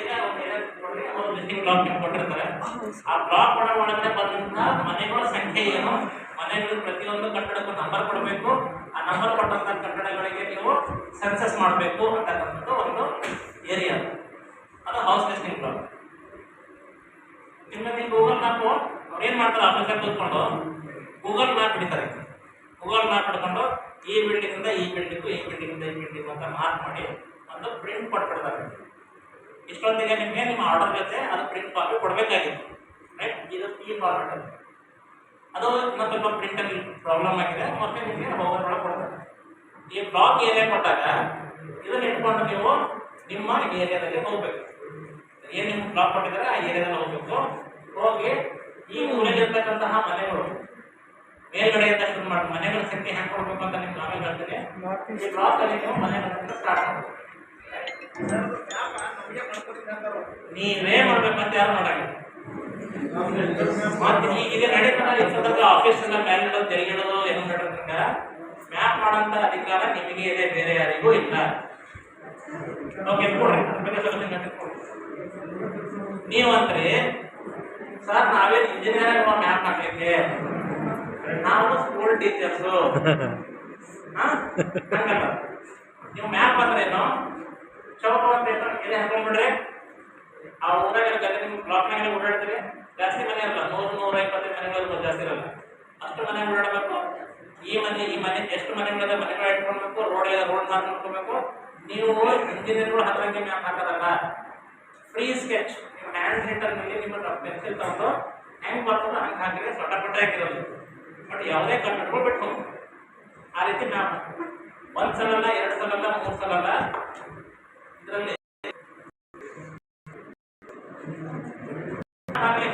ಹೌಸ್ ಲಿಸ್ಟಿಂಗ್ ಬ್ಲಾಕ್ ಕೊಟ್ಟಿರ್ತಾರೆ. ಆ ಬ್ಲಾಕ್ ಒಳಗಡೆ ಬಂದಂತಹ ಮನೆಗಳ ಸಂಖ್ಯೆ ಏನು, ಮನೆಗಳು ಪ್ರತಿಯೊಂದು ಕಟ್ಟಡಕ್ಕೂ ನಂಬರ್ ಕೊಡಬೇಕು. ಆ ನಂಬರ್ ಕೊಟ್ಟಂತ ಕಟ್ಟಡಗಳಿಗೆ ನೀವು ಸೆನ್ಸಸ್ ಮಾಡಬೇಕು ಅಂತಕ್ಕಂಥದ್ದು ಒಂದು ಏರಿಯಾ. ಅದು ಹೌಸ್ ಲಿಸ್ಟಿಂಗ್ ಬ್ಲಾಕ್. ನಿಮ್ಮಲ್ಲಿ ಗೂಗಲ್ ಮ್ಯಾಪ್ ಅವ್ರು ಏನ್ ಮಾಡ್ತಾರೆ, ಆಫೀಸರ್ ಕೂತ್ಕೊಂಡು ಗೂಗಲ್ ಮ್ಯಾಪ್ ಹಿಡಿತಾರೆ. ಗೂಗಲ್ ಮ್ಯಾಪ್ ಹಿಡ್ಕೊಂಡು ಈ ಬಿಲ್ಡಿಂಗ್ ಇಂದ ಈ ಬಿಲ್ಡಿಂಗು, ಈ ಬಿಲ್ಡಿಂಗ್ ಇಂದ ಈ ಬಿಲ್ಡಿಂಗ್ ಅಂತ ಮಾರ್ಕ್ ಮಾಡಿ ಒಂದು ಪ್ರಿಂಟ್ ಕೊಟ್ಬಿಡ್ತಾರೆ. ಇಷ್ಟೊಂದಿಗೆ ನಿಮಗೆ ನಿಮ್ಮ ಆರ್ಡರ್ ಜೊತೆ ಅದು ಪ್ರಿಂಟ್ ಕಾಪಿ ಕೊಡಬೇಕಾಗಿತ್ತು. ರೈಟ್. ಇದು ಈ ಫಾರ್ಮೆಟ್ ಅದು. ಅದು ಇನ್ನೊಂದು ಸ್ವಲ್ಪ ಪ್ರಿಂಟಲ್ಲಿ ಪ್ರಾಬ್ಲಮ್ ಆಗಿದೆ, ಮತ್ತೆ ನಿಮಗೆ ಹೋಗೋದ್ರೊಳಗೆ ಕೊಡ್ತಾರೆ. ಈ ಬ್ಲಾಕ್ ಏರಿಯಾ ಕೊಟ್ಟಾಗ ಇದನ್ನ ಇಟ್ಕೊಂಡು ನೀವು ನಿಮ್ಮ ಏರಿಯಾದಲ್ಲಿ ಹೋಗ್ಬೇಕು. ಏನು ನಿಮ್ಗೆ ಬ್ಲಾಕ್ ಕೊಟ್ಟಿದ್ದಾರೆ ಆ ಏರಿಯಾದಲ್ಲಿ ಹೋಗ್ಬೇಕು. ಹೋಗಿ ಈ ಊರಲ್ಲಿ ಇರ್ತಕ್ಕಂತಹ ಮನೆಗಳು ಮೇಲ್ಗಡೆಯಿಂದ ಶುರು ಮಾಡಿ ಮನೆಗಳ ಸಂಖ್ಯೆ ಹೆಂಗೆ ಕೊಡ್ಬೇಕು ಅಂತ ನಿಮ್ಗೆ ಆಮೇಲೆ ಹೇಳ್ತೀನಿ. ಈ ಬ್ಲಾಕ್ ಅಲ್ಲಿ ನೀವು ಮನೆಗಳಿಂದ ಸ್ಟಾರ್ಟ್ ಮಾಡಬೇಕು. ನೀವೇ ಮಾಡ್ಬೇಕಂತ ಯಾರು ಮಾಡಾಗ ಮತ್ತೆ ಈಗ ನಡೀತದ ಆಫೀಸ್ ಮೇಲೆ ತೆರಿಗಿಡೋದು ಏನು ನಡೆದ್ರೆ ಮ್ಯಾಪ್ ಮಾಡೋಂಥ ಅಧಿಕಾರ ನಿಮಗೆ ಇದೆ, ಬೇರೆ ಯಾರಿಗೂ ಇಲ್ಲ. ನೀವಂತ್ರಿ ಸರ್ ನಾವೇನು ಇಂಜಿನಿಯರ್ ಮ್ಯಾಪ್ ಹಾಕ್ಲಿಕ್ಕೆ, ನಾವು ಸ್ಕೂಲ್ ಟೀಚರ್ಸು. ಹಂಗಲ್ಲ, ನೀವು ಮ್ಯಾಪ್ ಅಂದ್ರೆ ಏನು, ಚೌಕ ಅಂತ ಎಲ್ಲಿ ಹಾಕೊಂಡ್ಬಿಡ್ರಿ. ಆ ಊರಾಗ ನಿಮ್ಗೆ ಬ್ಲಾಕ್ನಾಗ ಓಡಾಡ್ತೀರಿ. ಜಾಸ್ತಿ ಮನೆ ಇರಲ್ಲ, 100-125 ಮನೆಗಳು ಜಾಸ್ತಿ ಇರಲ್ಲ. ಅಷ್ಟು ಮನೆ ಓಡಾಡಬೇಕು. ಈ ಮನೆ ಎಷ್ಟು ಮನೆಗಳಿದೆ ಮನೆಗಳು ಇಟ್ಕೊಳ್ಬೇಕು. ರೋಡ್ ಮಾರ್ಕ್ ಮಾಡ್ಕೋಬೇಕು. ನೀವು ಇಂಜಿನಿಯರ್ಗಳು ಹತ್ತರಂಗೆ ಮ್ಯಾಪ್ ಹಾಕೋದಲ್ಲ, ಫ್ರೀ ಸ್ಕೆಚ್ ನಿಮ್ಮ ಹ್ಯಾಂಡ್ ರೈಟರ್ನಲ್ಲಿ ನಿಮ್ಮ ಪೆನ್ಸಿಲ್ ತಗೊಂಡು ಹೆಂಗೆ ಬರ್ತದೋ ಹಂಗೆ ಹಾಕಿದ್ರೆ ಸೊಟ್ಟ ಪಟ್ಟ ಹಾಕಿರೋದು. ಬಟ್ ಯಾವುದೇ ಕಟ್ಟಡಗಳು ಬಿಟ್ಟು ಆ ರೀತಿ ಮ್ಯಾಪ್ ಒಂದ್ ಸಲ ಅಲ್ಲ, ಎರಡು ಸಲ ಅಲ್ಲ, ಮೂರು ಸಲ ಅಲ್ಲ. ಇದರಲ್ಲಿ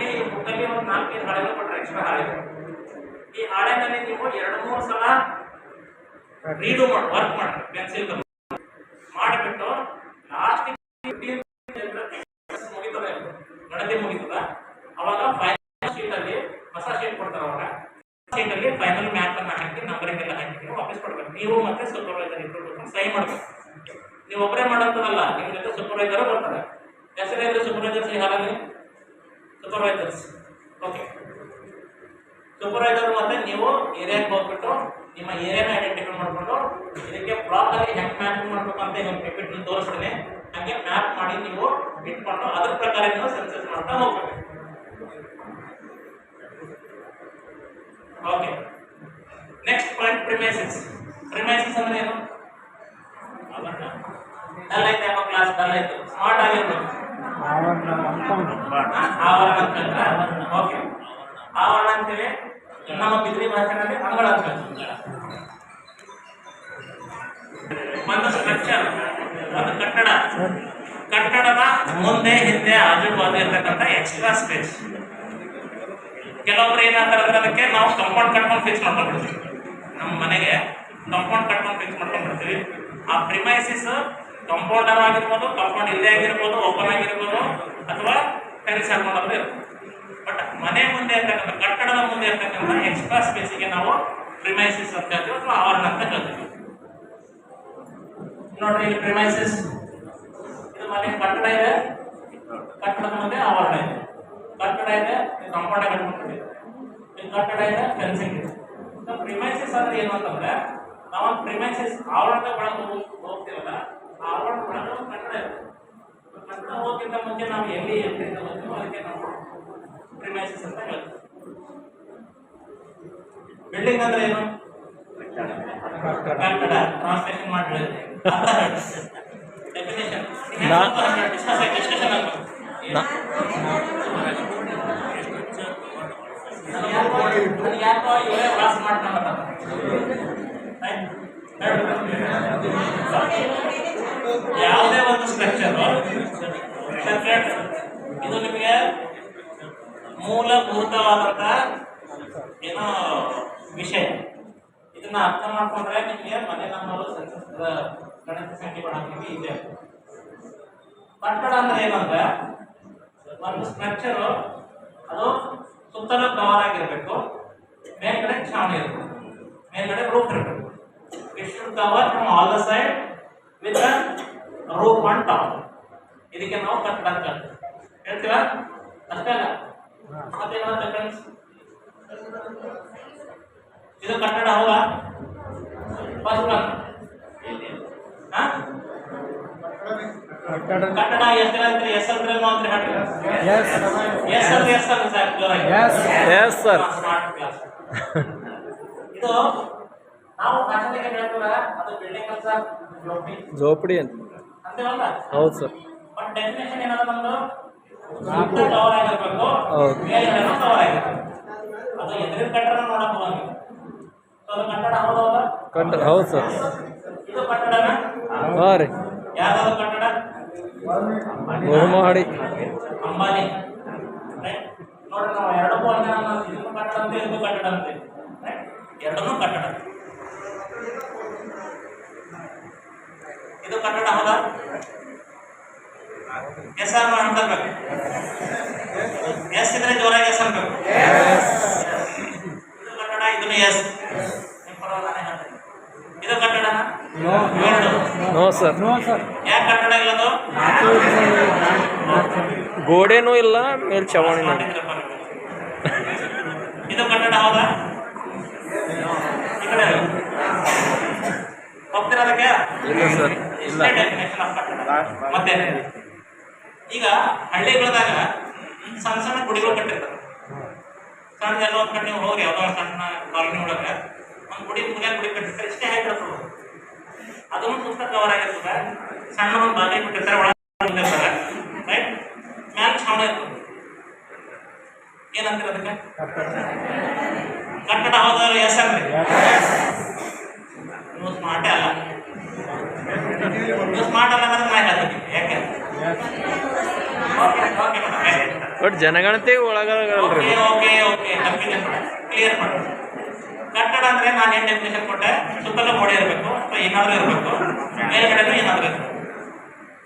ಈ ಬುಕ್ಕಲ್ಲಿ ಒಂದು 4-5 ಹಾಳೆಗಳು ಕೊಟ್ಟರೆ, ಎಕ್ಸ್ಟ್ರಾ ಹಾಳೆಗಳು. ಈ ಹಾಳೆನಲ್ಲಿ ನೀವು 2-3 ಸಲ ರೀಡು ಮಾಡಿ ವರ್ಕ್ ಮಾಡಿ ಪೆನ್ಸಿಲ್ ಮಾಡಿಬಿಟ್ಟು ಲಾಸ್ಟ್ ಮುಗಿತದೆ, ಗಣತಿ ಮುಗಿತದ, ಅವಾಗ ಫೈನಲ್ ಶೀಟ್ ಅಲ್ಲಿ ಹೊಸ ಶೀಟ್ ಕೊಡ್ತಾರೆ. ಅವಾಗ ಶೀಟ್ ಅಲ್ಲಿ ಫೈನಲ್ ಮ್ಯಾಪ್ ಅನ್ನ ಹಾಕಿ ನಂಬರಿಂಗ್ ಎಲ್ಲ ಹಾಕಿ ವಾಪಸ್ ಕೊಡ್ಬೇಕು. ನೀವು ಮತ್ತೆ ಸೂಪರ್ವೈಸರ್ ಇಬ್ಬರು ಸಹಿ ಮಾಡ್ಬೇಕು. ನೀವು ಒಬ್ಬರೇ ಮಾಡೋಂಥದ್ದಲ್ಲ, ನಿಮ್ಮ ಜೊತೆ ಸೂಪರ್ವೈಸರ್ ಬರ್ತಾರೆ. ಹೆಸರು ಸೂಪರ್ವೈಸರ್ ಸಹಿ ಹಾಕಿ ಸೂಪರ್ವೈಸರ್ಸ್. ಓಕೆ, ಸೂಪರ್ವೈಸರ್ ಮತ್ತೆ ನೀವು ಏರಿಯಾಗೆ ಹೋಗ್ಬಿಟ್ಟು ನಿಮ್ಮ ಏರಿಯಾನ ಐಡೆಂಟಿಫೈ ಮಾಡ್ಕೊಂಡು ಇದಕ್ಕೆ ಬ್ಲಾಕ್ ಅಲ್ಲಿ ಹೆಂಗ್ ಮ್ಯಾಪ್ ಮಾಡ್ಬೇಕು ಅಂತ ಒಂದು ಪಿಪಿಟಿ ತೋರಿಸ್ತೀನಿ. ಹಂಗೆ ಮ್ಯಾಪ್ ಮಾಡಿ ನೀವು ಇಟ್ಕೊಂಡು ಅದ್ರ ಪ್ರಕಾರ ನೀವು ಸೆನ್ಸಸ್ ಮಾಡ್ತಾ ಹೋಗ್ಬೇಕು. Okay, next point premises. Premises ಅಂದ್ರೆ ಏನು? ಡಲ್ ಐತೆ ಅನ್ನೋ ಕ್ಲಾಸ್, ಡಲ್ ಆಯ್ತು, ಸ್ಮಾರ್ಟ್ ಆಗಿರ್ಬೇಕು. ಆವರಣ ಅಂತಂದ್ರೆ ಓಕೆ, ಆವರಣ ಅಂತೇಳಿ ನಮ್ಮ ಬಿದ್ರಿ ಭಾಷೆನಲ್ಲಿ ಅಂಗಳ ಅಂತ. ಒಂದು ಸ್ಟ್ರಕ್ಚರ್, ಒಂದು ಕಟ್ಟಡ, ಕಟ್ಟಡದ ಮುಂದೆ ಹಿಂದೆ ಆಜು ಬಾಜು ಇರ್ತಕ್ಕಂಥ ಎಕ್ಸ್ಟ್ರಾ ಸ್ಪೇಸ್. ಕೆಲವೊಬ್ರು ಏನಾಗ್ತಾರೆ ಅದಕ್ಕೆ ನಾವು ಕಂಪೌಂಡ್ ಕಟ್ಕೊಂಡು ಫಿಕ್ಸ್ ಮಾಡ್ಕೊಂಡ್ಬಿಡ್ತೀವಿ. ನಮ್ಮ ಮನೆಗೆ ಕಂಪೌಂಡ್ ಕಟ್ಕೊಂಡು ಫಿಕ್ಸ್ ಮಾಡ್ಕೊಂಡ್ಬಿಡ್ತೀವಿ. ಆ ಪ್ರಿಮೈಸಿಸ್ ಕಂಪೌಂಡರ್ ಆಗಿರ್ಬೋದು, ಕಂಪೌಂಡ್ ಇಲ್ಲೇ ಆಗಿರ್ಬೋದು, ಓಪನ್ ಆಗಿರ್ಬೋದು, ಅಥವಾ ಟೆರೆಸ್ ಹಾಕೊಂಡಾದ್ರೂ ಇರ್ಬೋದು. ಬಟ್ ಮನೆ ಮುಂದೆ ಇರ್ತಕ್ಕಂಥ, ಕಟ್ಟಡದ ಮುಂದೆ ಇರ್ತಕ್ಕಂಥ ಎಕ್ಸ್ಟ್ರಾ ಸ್ಪೇಸಿಗೆ ನಾವು ಪ್ರಿಮೈಸಿಸ್ ಅಂತ ಹೇಳ್ತೀವಿ ಅಥವಾ ಆವರಣ ಅಂತ ಹೇಳ್ತೀವಿ. ನೋಡ್ರಿ, ಇಲ್ಲಿ ಪ್ರಿಮೈಸಿಸ್, ಇದು ಮನೆ ಕಟ್ಟಡ ಇದೆ, ಕಟ್ಟಡದ ಮುಂದೆ ಆವರಣ ಇದೆ. ಕಟ್ಟಡ ಇದೆ, ಕಾಂಪೌಂಡ್ ಕಟ್ಕೊಂಡಿದೆ, ಇಲ್ಲಿ ಕಟ್ಟಡ ಇದೆ, ಫೆನ್ಸಿಂಗ್ ಇದೆ. ಪ್ರಿಮೈಸಿಸ್ ಅಂದ್ರೆ ಏನು ಅಂತಂದ್ರೆ, ನಾವು ಪ್ರಿಮೈಸಿಸ್ ಆವರಣದ ಒಳಗೆ ಹೋಗ್ತೀವಲ್ಲ, ಆವರಣ ಒಳಗೆ ಒಂದು ಕಟ್ಟಡ ಇದೆ. ಕಟ್ಟಡ ಹೋಗೋಕ್ಕಿಂತ ಮುಂಚೆ ನಾವು ಎಲ್ಲಿ ಎಂಟ್ರಿಂದ ಹೋಗ್ತೀವೋ ಅದಕ್ಕೆ ನಾವು ಪ್ರಿಮೈಸಿಸ್ ಅಂತ ಹೇಳ್ತೀವಿ. ಬಿಲ್ಡಿಂಗ್ ಅಂದ್ರೆ ಏನು? ಕಟ್ಟಡ. ಟ್ರಾನ್ಸ್ಲೇಷನ್ ಮಾಡಿ ಡೆಫಿನೇಷನ್ ಡಿಸ್ಕಷನ್ ಆಗ್ಬೇಕು. ಯಾಕೋ ಇವರೇ ವಾಸ್ ಮಾಡ್ಕೊಂಡ ಯಾವುದೇ ಒಂದು ಸ್ಟ್ರಕ್ಚರ್ ಇದು ನಿಮಗೆ ಮೂಲಭೂತವಾದಂತ ಏನೋ ವಿಷಯ. ಇದನ್ನ ಅರ್ಥ ಮಾಡ್ಕೊಂಡ್ರೆ ನಿಮಗೆ ಮನೆ ನಂಬರು ಸೆನ್ಸಸ್ ಗಣತಿ ಸಂಖ್ಯೆ ಮಾಡೋಕೆ ಈಸಿ ಆಗ್ತದೆ. ಕಟ್ಟಡ ಅಂದ್ರೆ ಏನಂದ್ರೆ ಒಂದು ಸ್ಟ್ರಕ್ಚರು, ಅದು ಸುತ್ತಲೂ ಕವರ್ ಆಗಿರ್ಬೇಕು, ಮೇಲ್ಗಡೆ ಛಾವಣಿ ಇರಬೇಕು, ಮೇಲ್ಗಡೆ ರೂಫ್ ಇರಬೇಕು. It should cover from all the side with roof on top. ಇದಕ್ಕೆ ನಾವು ಕಟ್ಟಡ ಅಂತ ಹೇಳ್ತೀವ. ಅಷ್ಟೇ ಅಲ್ಲ, ಮತ್ತೇನಾದ್ರು ಡಿಫರೆನ್ಸ್? ಇದು ಕಟ್ಟಡ ಹೌದಾ? ಫಸ್ಟ್ ಒನ್ ಕಟ್ಟಡ ಎಷ್ಟು ಹೇಳ್ತೀರಿ? ಎಸ್ ಅಂದ್ರೆ ಅಂತ ಹೇಳ್ತೀರಿ. ಎಸ್ ಅಂದ್ರೆ ಎಸ್ ಅಂದ್ರೆ ಸರ್ ಜೋರಾಗಿ. Yes sir. ಇದು ನಾವು ಭಾಷೆಗೆ ಹೇಳ್ತೀವ, ಅದು ಬಿಲ್ಡಿಂಗ್ ಅಂತ ಜೋಪಡಿ ಅಂತ ಅಂತೀವಲ್ಲ. ಹೌದು ಸರ್. ಬಟ್ ಡೆಫಿನೇಷನ್ ಏನದ ನಮ್ದು? ಸುತ್ತ ಕವರ್ ಆಗಿರ್ಬೇಕು, ಮೇಲ್ಗಡೆ ಕವರ್ ಆಗಿರ್ಬೇಕು. ಅದು ಎದುರಿನ ಕಟ್ಟಡ ನೋಡಕ್ ಹೋಗಂಗಿಲ್ಲ. ಅದು ಕಟ್ಟಡ ಹೌದೌದ? ಕಟ್ಟಡ ಹೌದು ಸರ್. ಇದು ಕಟ್ಟಡನ? ಹಾಂ ರೀ. ಯಾವ್ದಾದ್ರು ಕಟ್ಟಡ? ಬಹುಮಹಡಿ ಅಂಬಾನಿ. ನೋಡ್ರಿ, ನಾವು ಎರಡಕ್ಕೂ ಇದನ್ನು ಕಟ್ಟಡ ಅಂತ, ಇದನ್ನು ಕಟ್ಟಡ ಅಂತ, ಎರಡನ್ನೂ ಕಟ್ಟಡ. ಇದು ಕಟ್ಟಡ ಹೌದಾ? S R ಅಂತಬೇಕು. ಎಸ್ ಇದ್ರೆ ಜೋರಾಗಿ ಎಸ್ ಅನ್ಬೇಕು. ಇದು ಕಟ್ಟಡ, ಇದನ್ನು ಎಸ್. ಇದು ಕಟ್ಟಡ? No sir. ಯಾಕೆ ಕಟ್ಟಡ ಇಲ್ಲದು? ಗೋಡೆನೂ ಇಲ್ಲ, ಮೇಲ್ ಛಾವಣಿ. ಇದು ಕಟ್ಟಡ ಹೌದಾ? ಈ ಕಡೆ ಹೋಗ್ತಿರೋದಕ್ಕೆ ಇಲ್ಲ ಸರ್. ಇಷ್ಟೇ ಡೆಫಿನೇಷನ್ ಆಫ್ ಕಟ್ಟಡ. ಮತ್ತೆ ಈಗ ಹಳ್ಳಿಗಳದಾಗ ಸಣ್ಣ ಸಣ್ಣ ಗುಡಿಗಳು ಕಟ್ಟಿರ್ತಾರೆ. ಸಣ್ಣ ಎಲ್ಲ ಒಂದು ಕಡೆ ನೀವು ಹೋಗಿ ಯಾವುದೋ ಸಣ್ಣ ಕಾಲೋನಿ ಒಳಗೆ ಒಂದು ಗುಡಿ ಮುಗಿಯಾಗ ಗುಡಿ ಕಟ್ಟಿರ್ತಾರೆ, ಇಷ್ಟೇ ಹಾಕಿರ್ತದೆ. ಅದನ್ನು ಸುತ್ತ ಕವರ್ ಆಗಿರ್ತದೆ. ಸಣ್ಣ ಒಂದು ಬಾಗಿಲು ಬಿಟ್ಟಿರ್ತಾರೆ, ಒಳಗಿರ್ತಾರೆ, ರೈಟ್? ಮ್ಯಾಲೆ ಛಾವಣಿ ಇರ್ತದೆ. ಏನಂತೀರ ಅದಕ್ಕೆ? ಕಟ್ಟಡ ಹೌದಾದ್ರೆ ಎಸ್ ಅಂದ್ರೆ ನೀವು ಸ್ಮಾರ್ಟ್ ಅಲ್ಲ ಅಂದ್ರೆ ನಾ ಹೇಳ್ತೀನಿ ಯಾಕೆ ಓಕೆ ಓಕೆ ಬಟ್ ಜನಗಣತಿ ಒಳಗಲ್ರಿ okay okay okay confusion clear ಮಾಡಿ ಕಟ್ಟಡ ಅಂದ್ರೆ ನಾನು ಏನು ಡೆಫಿನೇಷನ್ ಕೊಟ್ಟೆ ಸುತ್ತಲೂ ಗೋಡೆ ಇರಬೇಕು ಅಥವಾ ಏನಾದರೂ ಇರಬೇಕು ಮೇಲ್ಗಡೆನೂ ಏನಾದರೂ ಇರಬೇಕು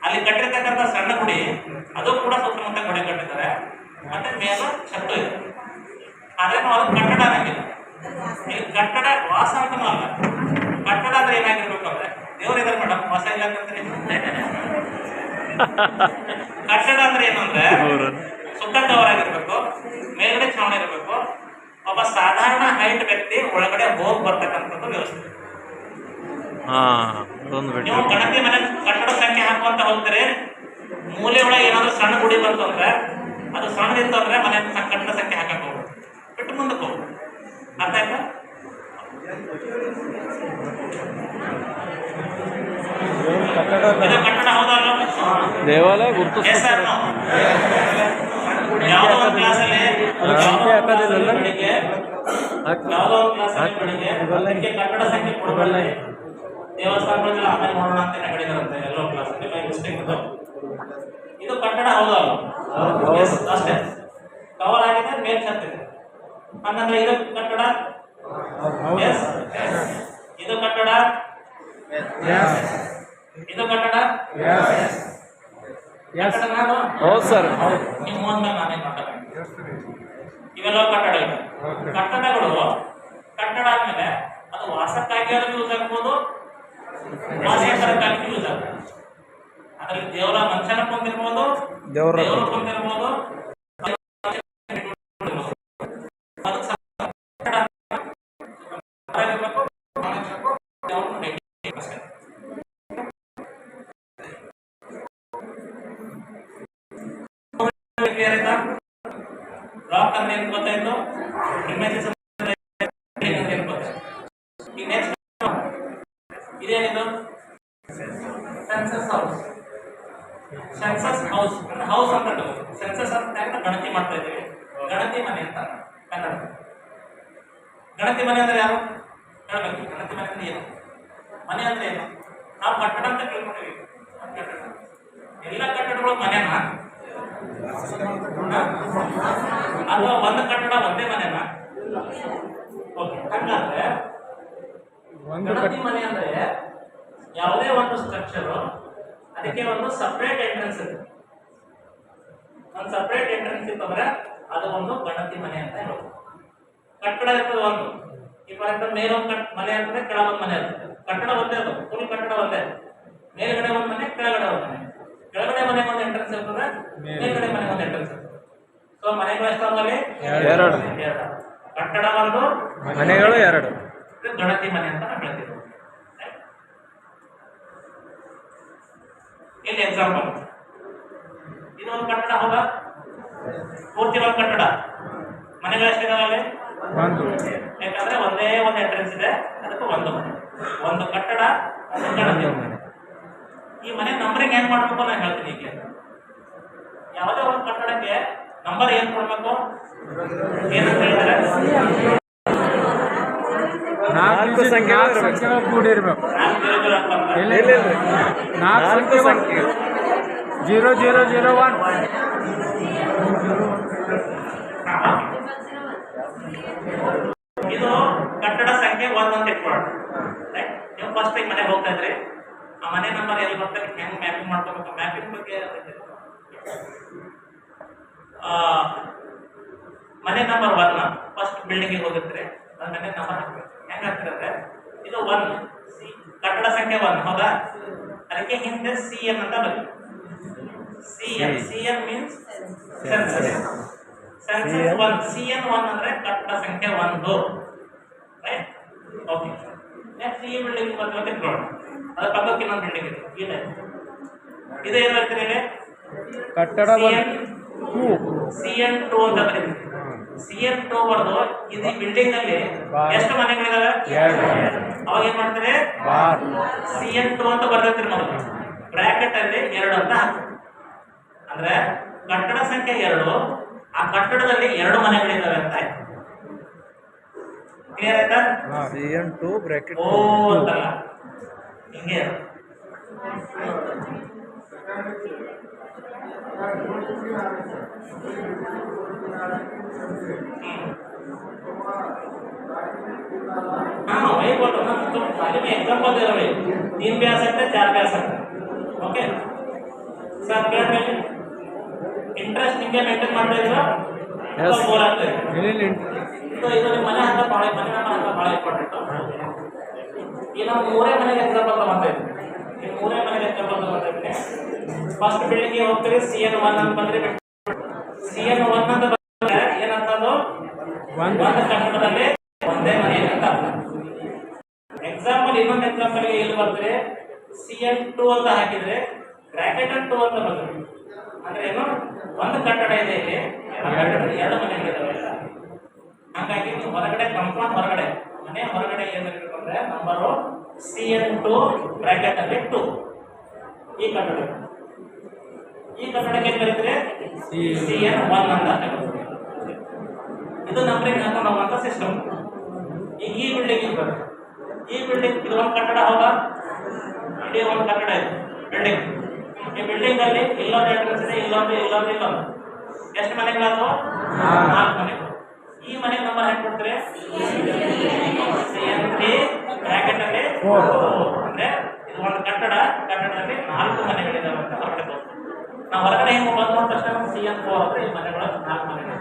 ಅಲ್ಲಿ ಕಟ್ಟಿರ್ತಕ್ಕಂಥ ಸಣ್ಣ ಗುಡಿ ಅದು ಕೂಡ ಸುತ್ತಮುತ್ತ ಗೋಡೆ ಕಟ್ಟಿದ್ದಾರೆ ಮತ್ತೆ ಮೇಲೂ ಛತ್ತು ಇದೆ ಆದ್ರೆ ನಾವು ಅದು ಕಟ್ಟಡ ಅನ್ನಂಗಿಲ್ಲ ಇಲ್ಲಿ ಕಟ್ಟಡ ವಾಸ ಅಂತನೂ ಅಲ್ಲ ಕಟ್ಟಡ ಅಂದ್ರೆ ಏನಾಗಿರ್ಬೇಕು ಅಂದ್ರೆ ದೇವ್ರು ಇದಾರೆ ಮೇಡಮ್ ವಾಸ ಇಲ್ಲ ಅಂತಂದ್ರೆ ಕಟ್ಟಡ ಅಂದ್ರೆ ಏನು ಅಂದ್ರೆ ಸುತ್ತ ಕವರ್ ಆಗಿರ್ಬೇಕು ಮೇಲ್ಗಡೆ ಛಾವಣಿ ಇರಬೇಕು ಒಬ್ಬ ಸಾಧಾರಣ ಹೈಟ್ ವ್ಯಕ್ತಿ ಒಳಗಡೆ ಹೋಗಿ ಬರ್ತಕ್ಕಂಥದ್ದು ವ್ಯವಸ್ಥೆ ನೀವು ಗಣತಿ ಮನೆ ಕಟ್ಟಡ ಸಂಖ್ಯೆ ಹಾಕುವಂತ ಹೋಗ್ತಾರೆ ಮೂಲೆ ಒಳಗೆ ಏನಾದ್ರು ಸಣ್ಣ ಗುಡಿ ಬಂತು ಅಂದ್ರೆ ಅದು ಸಣ್ಣದಿತ್ತು ಅಂದ್ರೆ ಮನೆ ಕಟ್ಟಡ ಸಂಖ್ಯೆ ಹಾಕಕ್ ಹೋಗ್ಬೋದು ಬಿಟ್ಟು ಮುಂದಕ್ಕೆ ಹೋಗ್ಬೋದು ಅರ್ಥ ಆಯ್ತಾ ಇದು ಕಟ್ಟಡ ಹೌದಲ್ಲ ದೇವಾಲಯ ಗುರುತು ಯಾವುದೋ ಒಂದು ಕ್ಲಾಸಲ್ಲಿ ಬೆಳಿಗ್ಗೆ ಯಾವುದೋ ಒಂದು ಕ್ಲಾಸಲ್ಲಿ ಬೆಳಿಗ್ಗೆ ಅದಕ್ಕೆ ಕಟ್ಟಡ ಸಂಖ್ಯೆ ಕೊಡಬಲ್ಲ ದೇವಸ್ಥಾನಗಳಲ್ಲಿ ಆಮೇಲೆ ನೋಡೋಣ ಅಂತ ಹೇಳಿದಾರಂತೆ ಎಲ್ಲೋ ಕ್ಲಾಸಲ್ಲಿ ಬೈ ಮಿಸ್ಟೇಕ್ ಇದು ಕಟ್ಟಡ ಹೌದಲ್ಲ ಅಷ್ಟೇ ಕವರ್ ಆಗಿದೆ ಮೇಲ್ ಛತ್ತಿದೆ ಹಂಗಂದ್ರೆ ಇದು ಕಟ್ಟಡ ಇದು ಕಟ್ಟಡ ಇದು ಕಟ್ಟಡ ಹೌದು ಸರ್ ನಿಮ್ಮ ಮುಂದೆ ನಾನೇ ಕಟ್ಟಡ ಇವೆಲ್ಲ ಕಟ್ಟಡಗಳು ಕಟ್ಟಡಗಳು ಕಟ್ಟಡ ಆದ್ಮೇಲೆ ಅದು ವಾಸಕ್ಕಾಗಿ ಯೂಸ್ ಆಗ್ಬೋದು ವಾಸೇತರಕ್ಕಾಗಿ ಯೂಸ್ ಆಗ್ಬೋದು ಅದರಲ್ಲಿ ದೇವರ ಮನುಷ್ಯನ ಕೊಂದಿರ್ಬೋದು ದೇವರು ಕೊಂದಿರ್ಬೋದು ರಾಕ್ ಅಂದ್ರೆ ಏನು ಗೊತ್ತಾಯ್ತು ಇಮೇಜಸ್ ಇದೇನಿದು census house census house house ಅಂತ ಸೆನ್ಸಸ್ ಅಂತ ಗಣತಿ ಮಾಡ್ತಾ ಇದ್ದೀವಿ ಗಣತಿ ಮನೆ ಅಂತ ಕನ್ನಡ ಗಣತಿ ಮನೆ ಅಂದ್ರೆ ಯಾರು ಹೇಳ್ಬೇಕು ಗಣತಿ ಮನೆ ಅಂದ್ರೆ ಏನು ಮನೆ ಅಂದ್ರೆ ಏನು ನಾವು ಕಟ್ಟಡ ಅಂತ ಕೇಳ್ಕೊಂಡಿವಿ ಎಲ್ಲ ಕಟ್ಟಡಗಳು ಮನೆನಾ ಅಥವಾ ಒಂದು ಕಟ್ಟಡ ಒಂದೇ ಮನೆನಾ ಓಕೆ ಹಂಗಂದ್ರೆ ಗಣತಿ ಮನೆ ಅಂದ್ರೆ ಯಾವುದೇ ಒಂದು ಸ್ಟ್ರಕ್ಚರ್ ಅದಕ್ಕೆ ಒಂದು ಸಪರೇಟ್ ಎಂಟ್ರೆನ್ಸ್ ಇದೆ ಒಂದು ಸಪರೇಟ್ ಎಂಟ್ರೆನ್ಸ್ ಇತ್ತಂದ್ರೆ ಅದು ಒಂದು ಗಣತಿ ಮನೆ ಅಂತ ಹೇಳೋದು ಕಟ್ಟಡ ಇರ್ತದೆ ಒಂದು ಈ ಫಾರ್ ಎಕ್ಸಾಂಪಲ್ ಮೇಲೊಂದು ಮನೆ ಅಂತಂದ್ರೆ ಕೆಳಗೊಂದು ಮನೆ ಇರ್ತದೆ ಕಟ್ಟಡ ಒಂದೇ ಅದು ಫುಲ್ ಕಟ್ಟಡ ಒಂದೇ ಮೇಲ್ಗಡೆ ಒಂದು ಮನೆ ಕೆಳಗಡೆ ಒಂದು ಮನೆ ಕೆಳಗಡೆ ಮನೆಗೆ ಒಂದು ಎಂಟ್ರೆನ್ಸ್ ಇರ್ತದೆ ಮೇಲ್ಗಡೆ ಮನೆಗೆ ಒಂದು ಎಂಟ್ರೆನ್ಸ್ ಇರ್ತದೆ ಸೊ ಮನೆಗಳು ಎಷ್ಟಾಗಲಿ ಎರಡು ಕಟ್ಟಡ ಒಂದು ಮನೆಗಳು ಎರಡು ಗಣತಿ ಮನೆ ಅಂತ ಹೇಳ್ತೀವಿ ಇಲ್ಲಿ ಎಕ್ಸಾಂಪಲ್ ಇದು ಒಂದು ಕಟ್ಟಡ ಹೌದಾ ಪೂರ್ತಿ ಒಂದು ಕಟ್ಟಡ ಮನೆಗಳು ಎಷ್ಟಿದಾವೆ ಯಾಕಂದ್ರೆ ಒಂದೇ ಒಂದು ಎಂಟ್ರೆನ್ಸ್ ಇದೆ ಅದಕ್ಕೆ ಒಂದು ಮನೆ ಒಂದು ಕಟ್ಟಡ ಒಂದು ಗಣತಿ ಮನೆ ಈ ಮನೆ ನಂಬರಿಂಗ್ ಏನ್ ಮಾಡ್ಬೇಕು ನಾನು ಹೇಳ್ತೀನಿ ಈಗ ಯಾವುದೇ ಒಂದು ಕಟ್ಟಡಕ್ಕೆ ನಂಬರ್ ಏನ್ ಕೊಡ್ಬೇಕು ಏನಂತ ಹೇಳಿದ್ರೆ ನಾಲ್ಕು ಸಂಖ್ಯೆ ಕೂಡಿರ್ಬೇಕು ನಾಲ್ಕು ಸಂಖ್ಯೆ 0001 ಇದು ಕಟ್ಟಡ ಸಂಖ್ಯೆ 1 ಅಂತ ಇಟ್ಕೊಳ್ಳೋಣ ನೀವು ಫಸ್ಟ್ ಟೈಮ್ ಮನೆಗೆ ಹೋಗ್ತಾ ಇದ್ರಿ ಆ ಮನೆ ನಂಬರ್ ಎಲ್ಲಿ ಬರ್ತಾರೆ ಹೆಂಗ್ ಮ್ಯಾಪಿಂಗ್ ಮಾಡ್ಕೋಬೇಕು ಮ್ಯಾಪಿಂಗ್ ಬಗ್ಗೆ ಮನೆ ನಂಬರ್ 1 ಫಸ್ಟ್ ಬಿಲ್ಡಿಂಗ್ ಹೋಗಿರ್ತೀರಿ ಅದು ಮನೆ ನಂಬರ್ ಹಾಕ್ಬೇಕು ಹೆಂಗ್ ಹಾಕ್ತಿರಂದ್ರೆ ಇದು 1 ಕಟ್ಟಡ ಸಂಖ್ಯೆ 1 ಹೌದಾ ಅದಕ್ಕೆ ಹಿಂದೆ CN ಅಂತ ಬರುತ್ತೆ CN means census census 1 CN 1 ಅಂದ್ರೆ ಕಟ್ಟಡ ಸಂಖ್ಯೆ 1 ರೈಟ್ ಓಕೆ ನೆಕ್ಸ್ಟ್ ಈ ಬಿಲ್ಡಿಂಗ್ ಬಂದ್ರೆ ತಿಳ್ಕೊಳ್ಳೋಣ ಅದರ ಪಕ್ಕಕ್ಕೆ ಇನ್ನೊಂದು ಬಿಲ್ಡಿಂಗ್ ಇದೆ ಇದು ಏನು ಹೇಳ್ತೀರಿ ಇಲ್ಲಿ ಕಟ್ಟಡ CN2 ಅಂತ ಬರೀತೀವಿ CN2 ಬರೆದು ಇದು ಬಿಲ್ಡಿಂಗ್ ಅಲ್ಲಿ ಎಷ್ಟು ಮನೆಗಳಿದಾವೆ ಅವಾಗ ಏನ್ ಮಾಡ್ತಾರೆ CN2 ಅಂತ ಬರ್ದಿರ್ತೀರಿ ಮೊದಲು ಬ್ರಾಕೆಟ್ ಅಲ್ಲಿ 2 ಅಂತ ಹಾಕ್ತೀವಿ ಅಂದ್ರೆ ಕಟ್ಟಡ ಸಂಖ್ಯೆ 2 ಆ ಕಟ್ಟಡದಲ್ಲಿ 2 ಮನೆಗಳಿದಾವೆ ಅಂತ ಆಯ್ತು ಕ್ಲಿಯರ್ ಆಯ್ತಾ CN2 ಬ್ರಾಕೆಟ್ ಓ ಅಂತಲ್ಲ ಹಿಂಗೆ हाँ वही बोल रहा हूँ ना, तो खाली मैं एग्जाम्पल दे रहा हूँ, 3 भी आ सकते हैं, 4 भी आ सकते हैं. ओके सर ಕೇಳಿ ಇಂಟ್ರೆಸ್ಟ್ ನಿಮಗೆ ಮೇಂಟೈನ್ ಮಾಡ್ತಾ ಇದ್ದೀರಾ ಬೋರ್ ಆಗ್ತಾ ಇದೆ. ಸೊ ಇದು ನಿಮ್ಮ ಮನೆ ಅಂತ ಭಾಳ ಇಂಪಾರ್ಟೆಂಟ್. ಈಗ ನಾವು ಮೂರೇ ಮನೆಗೆ ಎಕ್ಸಾಂಪಲ್ ತಗೊಂತಾ ಇದ್ದೀವಿ. ಈ ಮೂರೇ ಮನೆಗೆ ಎಕ್ಸಾಂಪಲ್ ತಗೊಂತಾ ಇದ್ದೀನಿ. ಫಸ್ಟ್ ಬಿಲ್ಡಿಂಗ್ಗೆ ಹೋಗ್ತೀರಿ, CN1 ಅಂತ ಬಂದ್ರೆ CN1 ಅಂತ ಬಂದ್ರೆ ಏನಂತದ್ದು, ಒಂದು ಕಟ್ಟಡದಲ್ಲಿ ಒಂದೇ ಮನೆ ಅಂತ ಅರ್ಥ. ಎಕ್ಸಾಂಪಲ್ ಇನ್ನೊಂದು ಎಕ್ಸಾಂಪಲ್ ಎಲ್ಲಿ ಬರ್ತಾರೆ, CN2 ಅಂತ ಹಾಕಿದ್ರೆ ಬ್ರಾಕೆಟ್ 2 ಅಂತ ಬರ್ತದೆ. ಅಂದ್ರೆ ಏನು, ಒಂದು ಕಟ್ಟಡ ಇದೆ ಇಲ್ಲಿ, ಎರಡು ಮನೆಗಳಿದಾವೆ. ಹಾಗಾಗಿ ನೀವು ಹೊರಗಡೆ ಕಂಪೌಂಡ್ ಹೊರಗಡೆ ಮನೆ ಹೊರಗಡೆ ಏನಿರಬೇಕು ಅಂದ್ರೆ ನಂಬರು CN2 ಬ್ರಾಕೆಟ್ ಅಲ್ಲಿ 2. ಈ ಕಟ್ಟಡಕ್ಕೆ ಕರೀತಾರೆ CN1 ಅಂತ ಹಾಕಬಹುದು. ಇದು ನಂಬರಿಂಗ್ ಹಾಕೊಂಡು ಹೋಗುವಂತ ಸಿಸ್ಟಮ್. ಈಗ ಈ ಬಿಲ್ಡಿಂಗ್ ಇರ್ತದೆ, ಈ ಬಿಲ್ಡಿಂಗ್ ಇದು ಒಂದು ಕಟ್ಟಡ ಹೌದಾ, ಇಡೀ ಒಂದು ಕಟ್ಟಡ ಇದೆ ಬಿಲ್ಡಿಂಗ್. ಈ ಬಿಲ್ಡಿಂಗ್ ಅಲ್ಲಿ ಇಲ್ಲೊಂದು ಎಂಟ್ರೆನ್ಸ್ ಇದೆ, ಇಲ್ಲೊಂದು ಎಷ್ಟು ಮನೆಗಳಾದವು, 4 ಮನೆಗಳು. ಈ ಮನೆ ನಂಬರ್ ಹೆಂಗ್ ಕೊಡ್ತಾರೆ, CN3 ಬ್ರಾಕೆಟ್ ಅಲ್ಲಿ 4. ಅಂದ್ರೆ ಇದು ಒಂದು ಕಟ್ಟಡದಲ್ಲಿ 4 ಮನೆಗಳಿದಾವೆ ಅಂತ ಹೊರಗಡೆ ತೋರಿಸ್ತೀವಿ. ನಾವು ಹೊರಗಡೆ ಹೆಂಗ್ ಬಂದ ನೋಡಿದ ತಕ್ಷಣ CN4 ಅಂದ್ರೆ ಈ ಮನೆಗಳು 4 ಮನೆಗಳು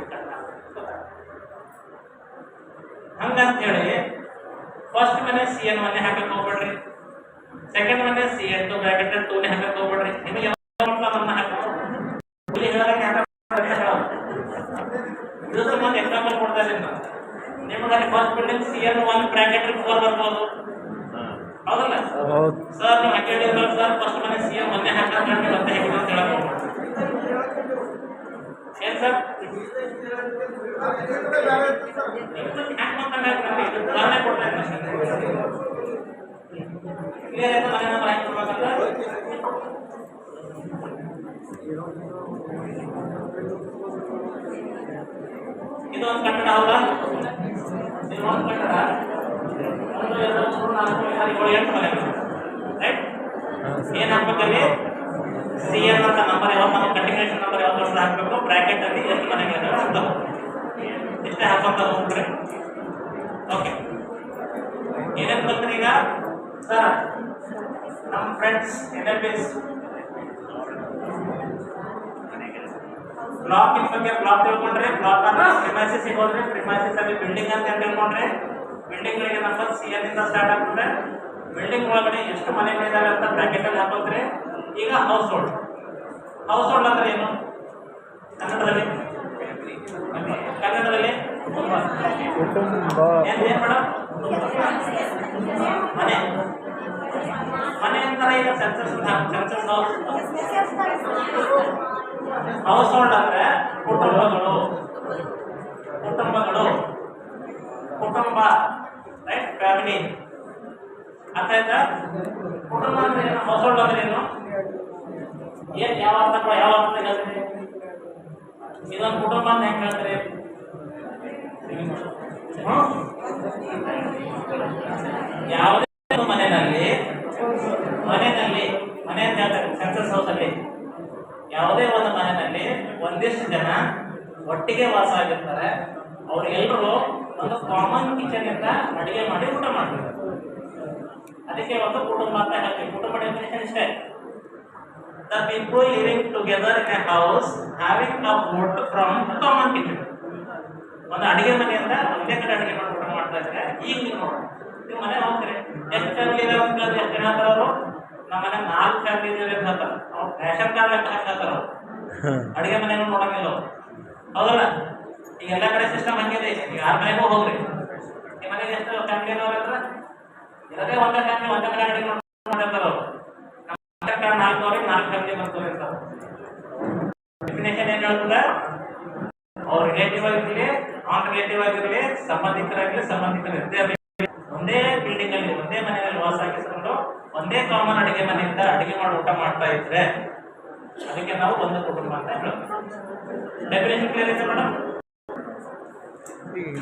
ಹಂಗಂತ ಹೇಳಿ ಫಸ್ಟ್ ಮನೆ CN1 ಹಾಕಕ್ ಹೋಗ್ಬೇಡ್ರಿ, ಸೆಕೆಂಡ್ ಮನೆ CN2 ಬ್ರಾಕೆಟ್ 2 ಹಾಕಕ್ ಹೋಗ್ಬೇಡ್ರಿ. ನಿಮಗೆ ಒಂದು ಎಕ್ಸಾಂಪಲ್ ಕೊಡ್ತಾ ಇದ್ದೀನಿ. ನಿಮಗೆ ಫಸ್ಟ್ ಬಿಲ್ಡಿಂಗ್ CN1 ಬ್ರಾಕೆಟ್ 4 ಬರ್ಬೋದು, ಹೌದಲ್ಲ ಸರ್? ನೀವು ಹಾಕಿದ್ರೆ ಸರ್ ಫಸ್ಟ್ ಮನೆ CN1 ಹಾಕಂತ ಹೇಳಿ ಅಂತ ಹೇಳಬಹುದು. ಏನ್ ಸರ್ ಉದಾಹರಣೆ ಕೊಡ್ತಾ ಇದ್ದೀನಿ. ಕ್ಲಿಯರ್ ಆಯ್ತು ಮನೆ ನಂಬರ್ ಹಾಕಿ ಕೊಡ್ಬೇಕಂತ. ಇದು ಒಂದು ಕಟ್ಟಡ ಹೌದಾ, ಇದು ಒಂದು ಕಟ್ಟಡ, 1 2 3 4 5 6 7 8 ಮನೆಗಳು ರೈಟ್. ಏನ್ ಹಾಕ್ಬೇಕಲ್ಲಿ, CN ಅಂತ ನಂಬರ್ ಯಾವಾಗ ನಾವು ಕಂಟಿನ್ಯೂಷನ್ ನಂಬರ್ ಯಾವಾಗ ಹಾಕಬೇಕು, ಬ್ರಾಕೆಟ್ ಅಲ್ಲಿ ಎಷ್ಟು ಮನೆಗಳಿದಾವೆ ಅಂತ ಇಷ್ಟೇ ಹಾಕೊಂತ ಹೋಗ್ಬಿಟ್ರೆ ಓಕೆ. ಏನೇನು ಬಂದ್ರೆ ಈಗ ಸರ್ ನಮ್ಮ ಫ್ರೆಂಡ್ಸ್ NLPs ಬ್ಲಾಕ್ ಬಗ್ಗೆ ಬ್ಲಾಕ್ ತಿಳ್ಕೊಂಡ್ರೆ, ಬ್ಲಾಕ್ ಅಂದ್ರೆ ಪ್ರಿಮೈಸಸ್ ಹೋದ್ರೆ ಪ್ರಿಮೈಸಸ್ ಅಲ್ಲಿ ಬಿಲ್ಡಿಂಗ್ ಅಂತ ತಿಳ್ಕೊಂಡ್ರೆ, ಬಿಲ್ಡಿಂಗ್ ಗಳಿಗೆ ನಂಬರ್ CN ಇಂದ ಸ್ಟಾರ್ಟ್ ಆಗ್ತದೆ. ಬಿಲ್ಡಿಂಗ್ ಒಳಗಡೆ ಎಷ್ಟು ಮನೆಗಳಿದಾವೆ ಅಂತ ಬ್ರಾಕೆಟ್ ಅಲ್ಲಿ ಹಾಕೋದ್ರೆ. ಈಗ ಹೌಸ್ ಹೋಲ್ಡ್ ಅಂದ್ರೆ ಏನು ಕನ್ನಡದಲ್ಲಿ ಏನ್ ಮೇಡಮ್, ಮನೆ ಅಂತಾರೆ. ಈಗ ಸೆನ್ಸಸ್ ಹೌಸ್ ಹೋಲ್ಡ್ ಅಂದ್ರೆ ಕುಟುಂಬ ರೈಟ್, ಫ್ಯಾಮಿಲಿ. ಅರ್ಥ ಆಯ್ತಾ? ಕುಟುಂಬ ಅಂದ್ರೆ ಏನು, ಹೌಸ್ ಹೋಲ್ಡ್ ಅಂದ್ರೆ ಏನು, ಯಾವ ಅರ್ಥ ಹೇಳ್ತೀರಿ? ಇದೊಂದು ಕುಟುಂಬ ಅಂತ ಹೆಂಗ್ ಹೇಳ್ತಾರೆ? ಯಾವುದೇ ಮನೆಯಲ್ಲಿ ಮನೆ ಅಂತ ಹೇಳ್ತಾರೆ ಸೆನ್ಸಸ್ ಹೌಸ್ ಅಲ್ಲಿ, ಯಾವುದೇ ಒಂದು ಮನೆಯಲ್ಲಿ ಒಂದಿಷ್ಟು ಜನ ಒಟ್ಟಿಗೆ ವಾಸ ಆಗಿರ್ತಾರೆ. ಅವ್ರಿಗೆಲ್ಲರೂ ಒಂದು ಕಾಮನ್ ಕಿಚನ್ ಇಂದ ಅಡಿಗೆ ಮಾಡಿ ಊಟ ಮಾಡ್ತಾರೆ. ಅದಕ್ಕೆ ಒಂದು ಕುಟುಂಬ ಅಂತ ಹೇಳ್ತೀವಿ. ಕುಟುಂಬ ಡೆಫಿನೇಷನ್ ಇಷ್ಟೇ, the people living together in a house having a food from the common kitchen. ಒಂದು ಅಡಿಗೆ ಮನೆಯಿಂದ ಒಂದೇ ಕಡೆ ಅಡಿಗೆ ಮಾಡಿ ಊಟ ಮಾಡ್ತಾ ಇದ್ರೆ. ಈಗ ನೀವು ಮನೆ ಹೋಗ್ತೀರಿ, ಎಷ್ಟು ಫ್ಯಾಮಿಲಿ ಇದಾವೆ ಅಂತ ಕೇಳಿದ್ರೆ ಎಷ್ಟು ಜನ ಹೇಳ್ತಾರೆ ಅವರು? ನಮ್ಮ ಮನೆ 4 ಫ್ಯಾಮಿಲಿ ಇದಾವೆ ಅಂತ ಹೇಳ್ತಾರೆ. ಅವ್ರು ರೇಷನ್ ಕಾರ್ಡ್ ಲೆಕ್ಕ ಹಾಕ್ತಾರೆ ಅವರು, ಅಡಿಗೆ ಮನೆಯನ್ನು ನೋಡಂಗಿಲ್ಲ ಅವರು, ಹೌದಲ್ಲ? ಈಗ ಎಲ್ಲ ಕಡೆ ಸಿಸ್ಟಮ್ ಹಂಗಿದೆ. ಈಗ ಯಾರ ಮನೆಗೂ ಹೋಗ್ರಿ, ನಿಮ್ಮ ಮನೆಗೆ ಎಷ್ಟು ಫ್ಯಾಮಿಲಿ ಇದಾವೆ ಅಂದ್ರೆ ಇರೋದೇ ಒಂದೇ ಫ್ಯಾಮಿಲಿ, ಒಂದೇ ಕಡೆ ಅಡಿಗೆ ಮಾಡಿರ್ತಾರೆ ಅವರು. 4 ಫ್ಯಾಮಿಲಿ ಬರ್ತವೆ ಅಂತ ಡೆಫಿನೇಷನ್ ಏನ್ ಹೇಳ್ತದೆ? ಅವ್ರ ರಿಲೇಟಿವ್ ಆಗಿರಲಿ, ನಾನ್ ರಿಲೇಟಿವ್ ಆಗಿರಲಿ, ಸಂಬಂಧಿಕರಿರಲಿ, ಒಂದೇ ಬಿಲ್ಡಿಂಗ್ ಅಲ್ಲಿ ಒಂದೇ ಮನೆಯಲ್ಲಿ ವಾಸ ಆಗಿಸ್ಕೊಂಡು ಒಂದೇ ಕಾಮನ್ ಅಡಿಗೆ ಮನೆಯಿಂದ ಅಡಿಗೆ ಮಾಡಿ ಊಟ ಮಾಡ್ತಾ ಇದ್ರೆ ಅದಕ್ಕೆ ನಾವು ಒಂದು ಕುಟುಂಬ ಅಂತ ಹೇಳ್ತೀವಿ. ಡೆಫಿನೇಷನ್ ಕ್ಲಿಯರ್ ಇದೆ ಮೇಡಮ್?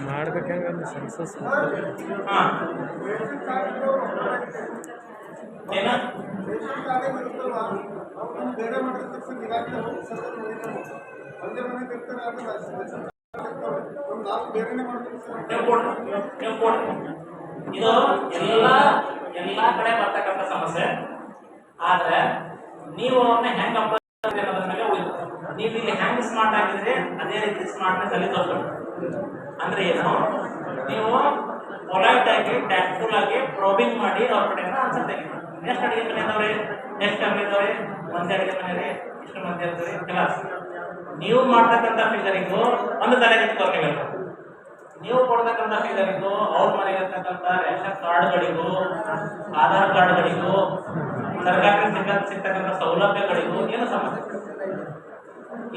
ಮಾಡ್ಬೇಕಂದ್ರೆ ಸೆನ್ಸಸ್ ಏನ ಬೇರೆ ಮಾಡಿದ ತಕ್ಷಣ ಈಗಾಗಲೇ ಒಂದೇ ಮನೆ ಇರ್ತಾರೆ ನಾವು ಬೇರೆನೇ ಮಾಡ್ತೀವಿ ಸರ್. ನೀವು ಕೊಡ್ರಿ. ಇದು ಎಲ್ಲಾ ಕಡೆ ಬರ್ತಕ್ಕಂಥ ಸಮಸ್ಯೆ. ಆದ್ರೆ ನೀವು ಅವ್ರನ್ನ ಹೆಂಗ್ ಅಪ್ರೋಚ್ ಅನ್ನೋದ್ರ ಮೇಲೆ ಉಳಿದು ನೀವು ಇಲ್ಲಿ ಹೆಂಗ್ ಸ್ಮಾರ್ಟ್ ಆಗಿದ್ರೆ ಅದೇ ರೀತಿ ಸ್ಮಾರ್ಟ್ನೆಸ್ ಅಲ್ಲಿ ತೋರಿಸ್ಬೇಕು. ಅಂದ್ರೆ ಏನು, ನೀವು ಪೊಲೈಟ್ ಆಗಿ ಟ್ಯಾಕ್ಟ್ಫುಲ್ ಆಗಿ ಪ್ರೋಬಿಂಗ್ ಮಾಡಿ ಅವ್ರ ಕಡೆಯಿಂದ ಆನ್ಸರ್ ತೆಗಿಬೇಕು. ಎಷ್ಟು ಅಡಿಗೆ ಮನೆ ಅದಾವ್ರಿ, ಎಷ್ಟು ಫ್ಯಾಮಿಲಿ ಇದಾವ್ರಿ, ಒಂದೇ ಅಡಿಗೆ ಮನೆ ರೀ, ಇಷ್ಟು ಮಂದಿ ಇರ್ತೀರಿ ಕ್ಲಾಸ್. ನೀವು ಮಾಡ್ತಕ್ಕಂಥ ಫಿಗರಿಂಗು ಒಂದು ತಲೆಗೆ ಇಟ್ಕೊಂಡು ನೀವು ಕೊಡ್ತಕ್ಕಂಥ ಫಿಗರಿಂಗು ಅವ್ರ ಮನೆಗೆ ಇರ್ತಕ್ಕಂಥ ರೇಷನ್ ಕಾರ್ಡ್ಗಳಿಗೂ ಆಧಾರ್ ಕಾರ್ಡ್ಗಳಿಗೂ ಸರ್ಕಾರದಿಂದ ಸಿಗ್ತಕ್ಕಂಥ ಸೌಲಭ್ಯಗಳಿಗೂ ಏನು ಸಮಸ್ಯೆ.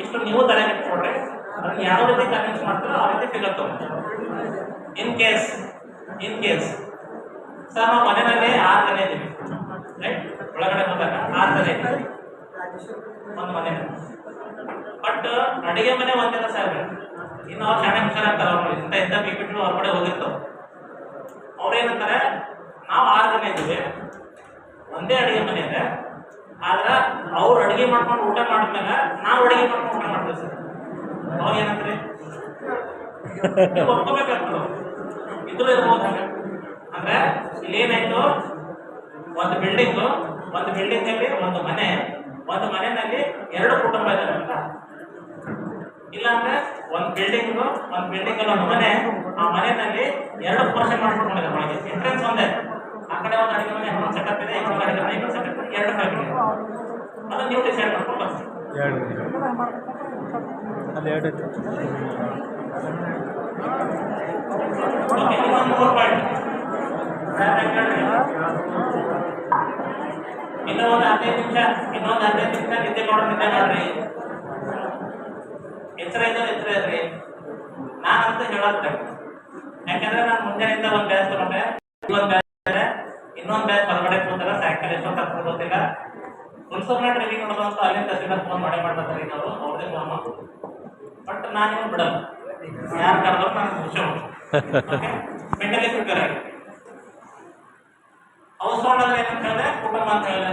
ಇಷ್ಟು ನೀವು ತಲೆಗೆ ಇಟ್ಕೊಡ್ರಿ. ಅದನ್ನ ಯಾವ ರೀತಿ ಕನ್ವಿನ್ಸ್ ಮಾಡ್ತಾರೋ ಆ ರೀತಿ ಫಿಗರ್ ತಗೊಂಡು ಇನ್ ಕೇಸ್ ಸರ್ ನಾವು ಮನೆಯಲ್ಲಿ 6 ಜನ ಇದ್ದೀವಿ, ರೈಟ್? ಒಳಗಡೆ ಹೋದಾಗ 6 ಜನ ಇದ್ದೀವಿ ಒಂದು ಮನೆ. ಬಟ್ ಅಡಿಗೆ ಮನೆ ಒಂದಿನ ಸಾಹೇಬ್ರೆ, ಇನ್ನು ಅವ್ರು ಚೆನ್ನಾಗಿ ಹುಷಾರಾಗ್ತಾರೆ. ಅವ್ರು ಇಂಥ ಬಿಟ್ಬಿಟ್ಟು ಅವ್ರ ಕಡೆ ಹೋಗಿರ್ತಾವೆ. ಅವ್ರೇನಂತಾರೆ, ನಾವು 6 ಜನ ಇದ್ದೀವಿ, ಒಂದೇ ಅಡಿಗೆ ಮನೆ ಇದೆ, ಆದ್ರೆ ಅವ್ರು ಅಡಿಗೆ ಮಾಡ್ಕೊಂಡು ಊಟ ಮಾಡಿದ್ಮೇಲೆ ನಾವು ಅಡಿಗೆ ಮಾಡ್ಕೊಂಡು ಊಟ ಮಾಡ್ತೀವಿ ಸರ್. ಅವಾಗ ಏನಂದ್ರೆ ಒಪ್ಕೋಬೇಕಾಗ್ತದೆ. ಇದ್ರೂ ಇರ್ಬೋದು. ಅಂದ್ರೆ ಇಲ್ಲಿ ಏನಾಯ್ತು, ಒಂದು ಬಿಲ್ಡಿಂಗಲ್ಲಿ ಒಂದು ಮನೆಯಲ್ಲಿ 2 ಕುಟುಂಬ ಇದ್ದಾರೆ ಅಂತ. ಇಲ್ಲಾಂದ್ರೆ ಒಂದು ಬಿಲ್ಡಿಂಗ್ ಅಲ್ಲಿ ಒಂದು ಮನೆ, ಆ ಮನೆಯಲ್ಲಿ 2 ಪೋರ್ಷನ್ ಮಾಡ್ಕೊಂಡಿದ್ದಾರೆ. ಒಳಗೆ ಎಂಟ್ರೆನ್ಸ್ ಒಂದೇ, ಆ ಕಡೆ ಒಂದು ಅಡಿಗೆ ಮನೆ ಒಂದು ಸೆಟಪ್ ಇದೆ, ಈ ಕಡೆ ಅಡಿಗೆ ಮನೆ ಇನ್ನೊಂದು ಸೆಟಪ್ ಇದೆ, 2 ಫ್ಯಾಮಿಲಿ. ಅದನ್ನ ನೀವು ಡಿಸೈಡ್ ಮಾಡ್ಕೊಂಡು ಬರ್ತೀವಿ. ಇನ್ನೊಂದು ಪಾಯಿಂಟ್ ಇನ್ನೊಂದು 15 ನಿಮಿಷ ನಿದ್ದೆ ಮಾಡ್ರಿ. ಎಚ್ಚರ ಇರ್ರಿ. ನಾನಂತೂ ಹೇಳೋದು, ಯಾಕಂದ್ರೆ ನಾನು ಮುಂಜಾನೆಯಿಂದ ಒಂದು ಬ್ಯಾಚ್ ತಗೊಂಡೆ, ಇನ್ನೊಂದು ಬ್ಯಾಚ್ ಹೊರಗಡೆ ಕೂತಾರ, ಸಾಯಂಕಾಲ ಎಷ್ಟೊಂದು ಕರ್ಕೊಂಡು ಹೋಗ್ತಿಲ್ಲ. ಹುಲ್ಸೋರ್ನ ಟ್ರೈನಿಂಗ್ ನೋಡೋದಂತ ಅಲ್ಲಿಂದ ತಹಸೀಲ್ದಾರ್ ಫೋನ್ ಮಾಡ್ತಾರೆ ಅವರು, ಅವ್ರದೇ ಫೋನ್ ಮಾಡಿ. ಬಟ್ ನಾನು ಬಿಡಲ್ಲ, ಯಾರು ಕರೆದ್ರು ನಾನು ಖುಷಿ ಮೆಂಟಲಿ ಪ್ರಿಪೇರ್ ಆಗಿ. ಹೌಸ್ ಹೋಲ್ಡ್ ಅಂದ್ರೆ ಏನಂತ ಹೇಳಿದ್ರೆ ಕುಟುಂಬ ಅಂತ ಹೇಳಿದ್ರೆ,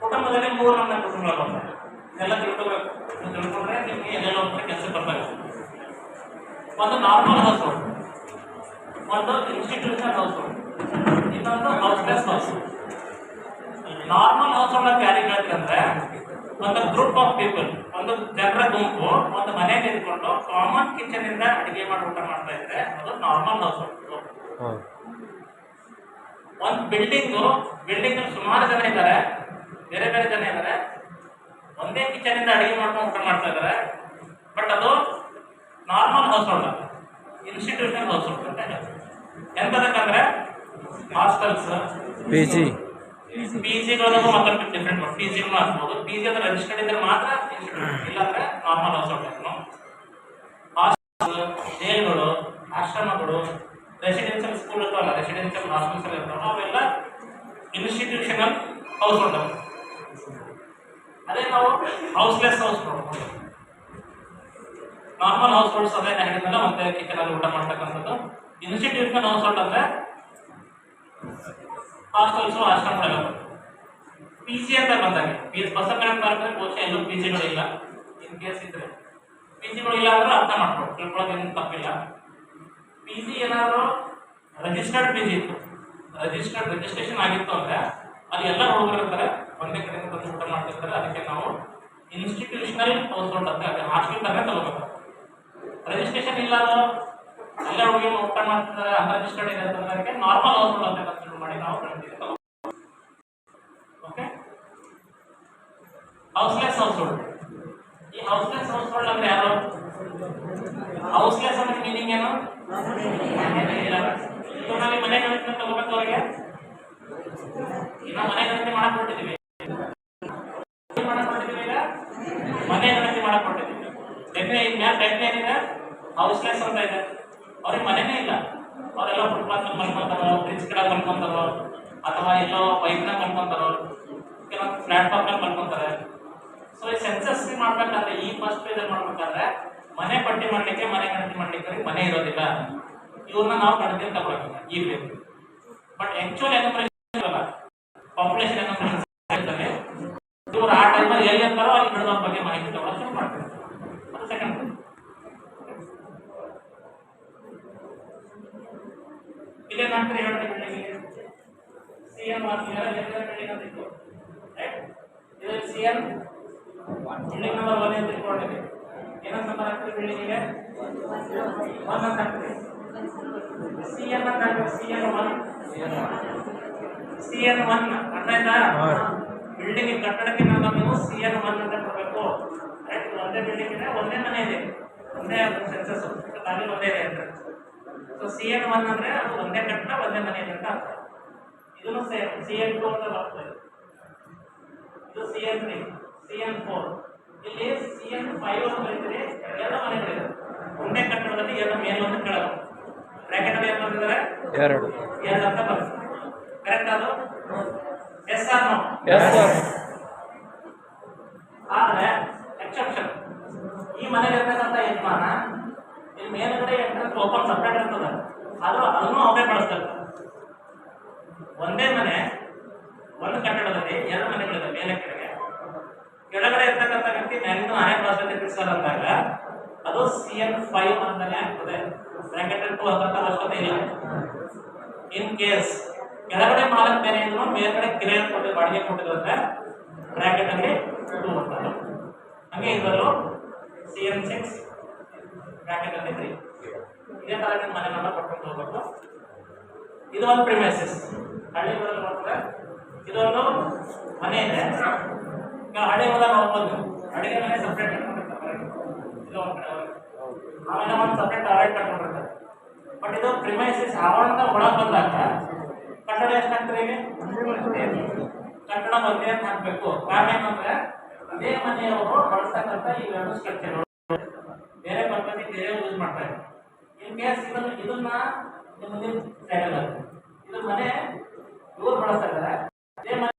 ಕುಟುಂಬದಲ್ಲಿ 3 ನಮೂನೆ ಕುಟುಂಬ ಬರ್ತಾರೆ. ಇದೆಲ್ಲ ತಿಳ್ಕೊಬೇಕು. ತಿಳ್ಕೊಂಡ್ರೆ ನಿಮಗೆ ಎಲ್ಲೆಲ್ಲ ಹೋಗ್ತಾರೆ ಕೆಲಸ ಬರ್ಬೇಕು. ಒಂದು ನಾರ್ಮಲ್ ಹೌಸ್ ಹೋಲ್ಡ್, ಒಂದು ಇನ್ಸ್ಟಿಟ್ಯೂಷನ್ ಹೌಸ್ ಹೋಲ್ಡ್, ಇನ್ನೊಂದು houseless household. Normal household ಅಂತ ಯಾರಿಗೆ ಹೇಳ್ತಂದ್ರೆ, ಒಂದು ಗ್ರೂಪ್ ಆಫ್ ಪೀಪಲ್, ಒಂದು ಜನರ ಗುಂಪು ಒಂದು ಮನೆಯಲ್ಲಿ ಇದ್ಕೊಂಡು ಕಾಮನ್ ಕಿಚನ್ ಇಂದ ಅಡಿಗೆ ಮಾಡಿ ಊಟ ಮಾಡ್ತಾ ಇದ್ರೆ ಅದು ನಾರ್ಮಲ್ ಹೌಸ್ ಹೋಲ್ಡ್. ಒಂದು ಬಿಲ್ಡಿಂಗ್ ಅಲ್ಲಿ ಸುಮಾರು ಜನ ಇದ್ದಾರೆ, ಬೇರೆ ಬೇರೆ ಜನ ಇದ್ದಾರೆ, ಒಂದೇ ಕಿಚನ್ ಇಂದ ಅಡಿಗೆ ಮಾಡ್ಕೊಂಡು ಊಟ ಮಾಡ್ತಾ ಇದ್ದಾರೆ. ಬಟ್ ಅದು ನಾರ್ಮಲ್ ಹೌಸ್ ಹೋಲ್ಡ್ ಅಲ್ಲ, ಇನ್ಸ್ಟಿಟ್ಯೂಷನ್ ಹೌಸ್ ಹೋಲ್ಡ್ ಅಂತ ಹೇಳ್ತಾರೆ. ಎಂತದಕ್ಕಂದ್ರೆ ಹಾಸ್ಟೆಲ್ಸ್, ಪಿಜಿಗಳಲ್ಲೂ ಮತ್ತೊಂದು ಡಿಫ್ರೆಂಟ್ ಮಾಡಿ ಪಿಜಿಗಳು ಆಗ್ಬೋದು. ಪಿಜಿ ಅಂದ್ರೆ ರಿಜಿಸ್ಟರ್ಡ್ ಇದ್ರೆ ಮಾತ್ರ, ಇಲ್ಲಾಂದ್ರೆ ನಾರ್ಮಲ್ ಹೌಸ್ ಹೋಲ್ಡ್. ಹಾಸ್ಟೆಲ್, ಜೈಲ್ಗಳು, ಆಶ್ರಮಗಳು, ರೆಸಿಡೆನ್ಷಿಯಲ್ ಸ್ಕೂಲ್ ಇರ್ತಾವಲ್ಲ, ರೆಸಿಡೆನ್ಷಿಯಲ್ ಹಾಸ್ಟೆಲ್ಸ್ ಇರ್ತಾವ, ಅವೆಲ್ಲ ಇನ್ಸ್ಟಿಟ್ಯೂಷನಲ್ ಹೌಸ್ ಹೋಲ್ಡ್. ಅದೇ ನಾವು houseless household, normal households ಅದೇ ಹೇಳಿದ್ಮೇಲೆ ಒಂದೇ ಕಿಚನ್ ಅಲ್ಲಿ ಊಟ ಮಾಡ್ತಕ್ಕಂಥದ್ದು. ಇನ್ಸ್ಟಿಟ್ಯೂಷನಲ್ ಹೌಸ್ ಹೋಲ್ಡ್ ಅಂದ್ರೆ ಹಾಸ್ಟೆಲ್ಸು, ಆಶ್ರಮಗಳೆಲ್ಲ. ಪಿಜಿ ಅಂತ ಬಂದಾಗ ಬಸ್ ಕನೆಕ್ಟ್ ಮಾಡಿದ್ರೆ ಬಹುಶಃ ಎಲ್ಲೂ ಪಿಜಿಗಳಿಲ್ಲ. ಇನ್ ಕೇಸ್ ಇದ್ರೆ ಪಿಜಿಗಳಿಲ್ಲ ಅಂದ್ರೆ ಅರ್ಥ ಮಾಡ್ಕೊಂಡು ತಿಳ್ಕೊಳ್ಳೋದೇನು ತಪ್ಪಿಲ್ಲ. ಪಿಜಿ ಏನಾದ್ರು ರಿಜಿಸ್ಟರ್ಡ್ ಪಿಜಿ ಇತ್ತು, ರಿಜಿಸ್ಟ್ರೇಷನ್ ಆಗಿತ್ತು ಅಂದ್ರೆ ಅಲ್ಲಿ ಎಲ್ಲ ಹುಡುಗರು ಇರ್ತಾರೆ, ಒಂದೇ ಕಡೆಯಿಂದ ಬಂದು ಊಟ ಮಾಡ್ತಿರ್ತಾರೆ. ಅದಕ್ಕೆ ನಾವು ಇನ್ಸ್ಟಿಟ್ಯೂಷನಲ್ ಹೌಸ್ ಹೋಲ್ಡ್ ಅಂತ, ಅದೇ ಹಾಸ್ಟೆಲ್ ತರ ತಗೋಬೇಕು. ರಿಜಿಸ್ಟ್ರೇಷನ್ ಇಲ್ಲ, ಎಲ್ಲ ಹುಡುಗಿಗಳು ಊಟ ಮಾಡ್ತಾರೆ, ಅನ್ರಿಜಿಸ್ಟರ್ಡ್ ಇದೆ ಅಂತಂದ್ರೆ ನಾರ್ಮಲ್ ಹೌಸ್ ಹೋಲ್ಡ್ ಅಂತ ಕನ್ಸಿಡರ್ ಮಾಡಿ ನಾವು ಕಳಿಸ್ತೀವಿ. Okay, houseless household. ಈ ಹೌಸ್ಲೆಸ್ ಹೌಸ್ ಹೋಲ್ಡ್ ಅಂದ್ರೆ ಯಾರು? ಹೌಸ್ಲೆಸ್ ಅಂದ್ರೆ ಮೀನಿಂಗ್ ಏನು? ನಾವು ಮನೆ ಗಣತಿ ತಗೋಬೇಕು ಅವರಿಗೆ. ನಾವು ಮನೆ ಗಣತಿ ಮಾಡಕ್ ಕೊಟ್ಟಿದ್ದೀವಿ, ಈಗ ಮನೆ ಗಣತಿ ಮಾಡಕ್ ಕೊಟ್ಟಿದ್ದೀವಿ. ಟೆಕ್ನಿ ಏನಿದೆ? ಹೌಸ್ಲೆಸ್ ಅಂತ ಇದೆ. ಅವ್ರಿಗೆ ಮನೆನೇ ಇಲ್ಲ, ಅವರೆಲ್ಲ ಫುಟ್ಪಾತ್ ಮಲ್ಕೊಂತಾರೋ, ಬ್ರಿಡ್ಜ್ ಕಡೆ ಮಲ್ಕೊಂತಾರೋ, ಅಥವಾ ಎಲ್ಲೋ ಬೈಕ್ನ ಮಲ್ಕೊಂತಾರೋ, ಕೆಲವೊಂದು ಪ್ಲಾಟ್ಫಾರ್ಮ್ ಮೇಲೆ ಮಲ್ಕೊಂತಾರೆ. ಸೊ ಈ ಸೆನ್ಸಸ್ ಮಾಡ್ಬೇಕಾದ್ರೆ, ಈ ಫಸ್ಟ್ ಪೇಜ್ ಮಾಡ್ಬೇಕಾದ್ರೆ ಮನೆ ಪಟ್ಟಿ ಮಾಡ್ಲಿಕ್ಕೆ, ಮನೆ ಗಣತಿ ಮಾಡ್ಲಿಕ್ಕೆ ಮನೆ ಇರೋದಿಲ್ಲ. ಇವ್ರನ್ನ ನಾವು ಗಣತಿ ತಗೊಳಕಿಲ್ಲ ಈ ಪೇಜ್. ಬಟ್ ಆಕ್ಚುಲ್ ಎನ್ಯುಮರೇಷನ್ ಇರಲ್ಲ. ಪಾಪ್ಯುಲೇಷನ್ ಇರ್ತಾರೆ ಇವರು ಆ ಟೈಮಲ್ಲಿ ಎಲ್ಲಿ ಇರ್ತಾರೋ ಅಲ್ಲಿ ಬಿಡೋದ್ರ ಬಗ್ಗೆ ಮಾಹಿತಿ ತಗೊಳ್ಳೋಕೆ ಶುರು ಮಾಡ್ತಾರೆ. ಅದು ಸೆಕೆಂಡ್. ಇಲ್ಲೇನಾಗ್ತದೆ ಹೇಳ್ತೀನಿ, CN ಬಿಲ್ಡಿಂಗ್ ಇದು CN ಬಿಲ್ಡಿಂಗ್ ನಂಬರ್ 1 ಅಂತ ಇಟ್ಕೊಂಡಿದೆ. ಏನಂತ ನಂಬರ್ ಆಗ್ತದೆ ಬಿಲ್ಡಿಂಗಿಗೆ 1 ಅಂತ ಆಗ್ತದೆ. CN ಅಂತ ಆಗ್ತದೆ, CN1 ಅರ್ಥ ಆಯ್ತಾ? ಬಿಲ್ಡಿಂಗ್ ಕಟ್ಟಡಕ್ಕೆ ನಂಬರ್ ನೀವು CN1 ಅಂತ ಕೊಡಬೇಕು. ರೈಟ್, ಒಂದೇ ಬಿಲ್ಡಿಂಗ್ ಇದೆ, ಒಂದೇ ಮನೆ ಇದೆ, ಒಂದೇ ಸೆನ್ಸಸ್ ಅಲ್ಲಿ ಒಂದೇ ಇದೆ ಅಂತ. ಸೊ CN1 ಅಂದ್ರೆ ಅದು ಒಂದೇ ಕಟ್ಟಡ ಒಂದೇ ಮನೆ ಇದೆ ಅಂತ ಅರ್ಥ. ಇದನ್ನು ಸೇಮ್ CN2 ಅಂತ ಬರ್ತದೆ. ಇದು CN3, CN4. ಇಲ್ಲಿ CN5 ಅಂತ ಬರೀತಾರೆ. ಎಲ್ಲ ಮನೆಗಳಿದೆ, ಒಂದೇ ಕಟ್ಟಡದಲ್ಲಿ ಎಲ್ಲ ಮೇಲೊಂದು ಕೆಳಗೆ ಬ್ರಾಕೆಟ್ ಅಲ್ಲಿ ಏನು ಬರ್ತಿದ್ದಾರೆ, ಎರಡು ಅಂತ ಬರ್ತದೆ. ಕರೆಕ್ಟ್? ಅದು yes or no? Yes sir. ಆದ್ರೆ ಎಕ್ಸೆಪ್ಷನ್, ಈ ಮನೆಗೆ ಇರ್ತಕ್ಕಂಥ ಯಜಮಾನ ಇಲ್ಲಿ ಮೇಲ್ಗಡೆ ಎಂಟ್ರೆನ್ಸ್ ಓಪನ್ ಸಪ್ರೇಟ್ ಇರ್ತದೆ, ಆದ್ರೂ ಅದನ್ನು ಅವೇ ಬಳಸ್ತಾರೆ. ಒಂದೇ ಮನೆ ಒಂದು ಕಟ್ಟಡದಲ್ಲಿ ಎರಡು ಮನೆಗಳಿದೆ, ಮೇಲೆ ಕೆಳಗೆ. ಕೆಳಗಡೆ ಇರ್ತಕ್ಕಂಥ ವ್ಯಕ್ತಿ ಮೇಲಿಂದ ನಾನೇ ಬಳಸ್ತಾರೆ ಫಿಕ್ಸರ್ ಅಂದಾಗ ಅದು CN5 ಅಂತಾನೆ ಆಗ್ತದೆ. ಬ್ರಾಕೆಟ್ 2 ಅಂತ ಅವಶ್ಯಕತೆ ಇಲ್ಲ. ಇನ್ ಕೇಸ್ ಕೆಳಗಡೆ ಮಾಲಕ್ ಬೇರೆ ಇದ್ರು, ಮೇಲ್ಗಡೆ ಕಿರಾಯ ಕೊಟ್ಟು ಬಾಡಿಗೆ ಕೊಟ್ಟಿದ್ರೆ ಬ್ರಾಕೆಟ್ ಅಲ್ಲಿ 2 ಅಂತ. ಹಂಗೆ ಇದರಲ್ಲೂ CN6 ಬ್ರಾಕೆಟ್ ಅಲ್ಲಿ 3. ಇದೇ ತರ ಮನೆ ನಂಬರ್ ಕೊಟ್ಕೊಂಡು ಹೋಗ್ಬೇಕು. ಇದು ಒಂದು ಪ್ರಿಮೈಸಸ್, ಹಳ್ಳಿಗಳಲ್ಲಿ ನೋಡ್ತಾರೆ. ಇದೊಂದು ಮನೆ ಇದೆ. ಈಗ ಹಳ್ಳಿ ಹೊಲ ನೋಡ್ಬೋದು, ಅಡಿಗೆ ಮನೆ ಸಪ್ರೇಟ್ ಕಟ್ಕೊಂಡಿರ್ತಾರೆ. ಇದು ಒಂದು ಕಡೆ ಆಮೇಲೆ ಒಂದು ಸಪ್ರೇಟ್ ಟಾಯ್ಲೆಟ್ ಕಟ್ಕೊಂಡಿರ್ತಾರೆ. ಬಟ್ ಇದು ಪ್ರಿಮೈಸಸ್ ಆವರಣದ ಒಳಗೆ ಬಂದಾಗ ಕಟ್ಟಡ ಎಷ್ಟಾಗ್ತದೆ? ಇಲ್ಲಿ ಕಟ್ಟಡ ಒಂದೇ ಅಂತ ಹಾಕ್ಬೇಕು. ಕಾರಣ ಏನಂದ್ರೆ ಇದೇ ಮನೆಯವರು ಬಳಸ್ತಕ್ಕಂಥ ಈ ಎರಡು ಸ್ಟ್ರಕ್ಚರ್ ಬೇರೆ ಪದ್ಧತಿ ಬೇರೆ ಯೂಸ್ ಮಾಡ್ತಾರೆ. ಇನ್ ಕೇಸ್ ಇದನ್ನ ಮುಂದಿನ ಸೈಡಲ್ಲಿ ಇದು ಮನೆ ಇವ್ರು ಬಳಸ್ತಾ ಇದ್ದಾರೆ, ಇದೇ ಮನೆ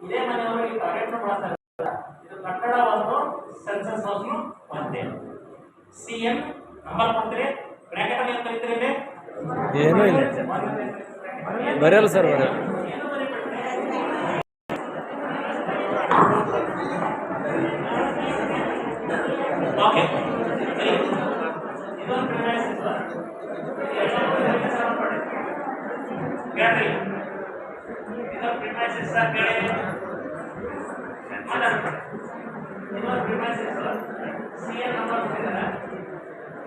ಇದೇ ಮನೆಯವರು ಈ ಟಾಯ್ಲೆಟ್ ಬಳಸ್ತಾ ಇದ್ದಾರೆ. ಇದು ಕಟ್ಟಡ ಒಂದು, ಸೆನ್ಸಸ್ ಹೌಸ್ನು ಒಂದೇ. CN ನಂಬರ್ ಕೊಡ್ತೀರಿ, ಬ್ರಾಕೆಟ್ ಅಲ್ಲಿ ಏನು ಕರಿತೀರಿ? ಏನೂ ಇಲ್ಲ ಬರೆಯಲ್ಲ ಸರ್, ಬರೆಯಲ್ಲ. ಓಕೆ, ಇದೊಂದು ಪ್ರಿಮೈಸಸ್. ಕೇಳಿ, ಇದೊಂದು ಪ್ರಿಮೈಸಸ್ ಕೇಳಿ ಮಾತಾಡ್ತಾರೆ. ಇದೊಂದು ಪ್ರಿಮೈಸಸ್ CN ನಂಬರ್ ಕೊಟ್ಟಿದ್ದಾರೆ.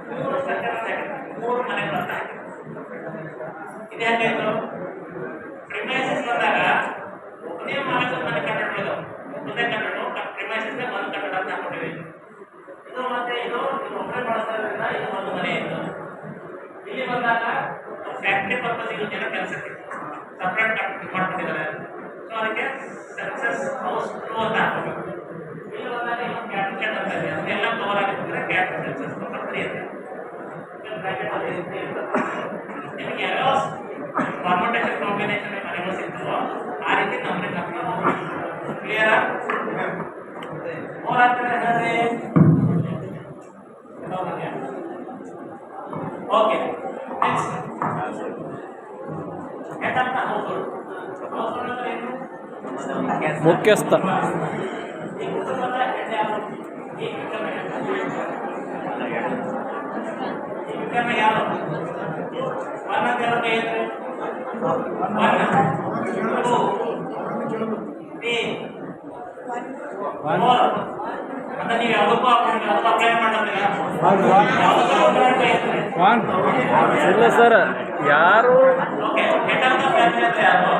3 ಸ್ಟ್ರಕ್ಚರ್ ಅಂತ ಇದೆ, 3 ಮನೆಗಳನ್ನ. ಇದು ಯಾಕೆ ಇದು ಪ್ರಿಮೈಸಸ್ ಬಂದಾಗ ಒಬ್ಬನೇ ಮಾಲಕ ಮನೆ ಕಟ್ಟಡಗಳು ಒಂದೇ ಕಟ್ಟಡ, ಪ್ರಿಮೈಸಸ್ಗೆ ಒಂದು ಕಟ್ಟಡ ಅಂತ ಹಾಕೊಂಡಿದ್ದೀವಿ. ಇದು ಮತ್ತೆ ಇದು ಒಬ್ಬರೇ ಬಳಸ್ತಾ ಇರೋದ್ರಿಂದ ಇದು ಒಂದು ಮನೆ ಇತ್ತು. ಇಲ್ಲಿ ಬಂದಾಗ ಫ್ಯಾಕ್ಟ್ರಿ ಪರ್ಪಸ್ ಯೂಸ್ ಏನೋ ಕೆಲಸಕ್ಕೆ ಸಪ್ರೇಟ್ ಮಾಡ್ಕೊಂಡಿದ್ದಾರೆ. ಸೊ ಅದಕ್ಕೆ ಸಕ್ಸಸ್ ಹೌಸ್ 2 ಅಂತ ಹಾಕಬೇಕು. ಇಲ್ಲಿ ಬಂದಾಗ ಇನ್ನೊಂದು ಕ್ಯಾಪಿಟಲ್ ಅಂತ ಇದೆ, ಅದೆಲ್ಲ ಕವರ್ ಆಗಿರ್ತದೆ. ಕ್ಯಾಪಿಟಲ್ ಸಕ್ಸಸ್ ನಂಬರ್ 3 ಅಂತ ನಿಮಗೆ ಯಾವ ಫಾರ್ಮೆಟೇಷನ್ ಕಾಂಬಿನೇಷನ್ ಮನೆಗಳು ಸಿಗ್ತವೋ ಆ ರೀತಿ ನಂಬರಿಂಗ್ ಹಾಕ್ತಾರೆ. ಕ್ಲಿಯರಾ? ಮೋರ್ ಆಗ್ತದೆ ಹೇಳ್ರಿ. Okay, next head of the house hold. House hold ಅಂದ್ರೆ ಏನು? ಮುಖ್ಯಸ್ಥ. ಈ ಕುಟುಂಬದ ಹೆಡ್ ಯಾರು? ಈ ಕುಟುಂಬ ಯಾರು? ಒನ್ ಅಂತ ಹೇಳೋಕೆ ಏನ್ರಿ? 1 2 3 4 ಅಂತ ನೀವು ಯಾವುದಕ್ಕೂ ಅಪ್ಲೈ ಮಾಡ್ತೀರಾ? ಇಲ್ಲ ಸರ್, ಯಾರು okay, head of the family ಅಂತ ಯಾರು?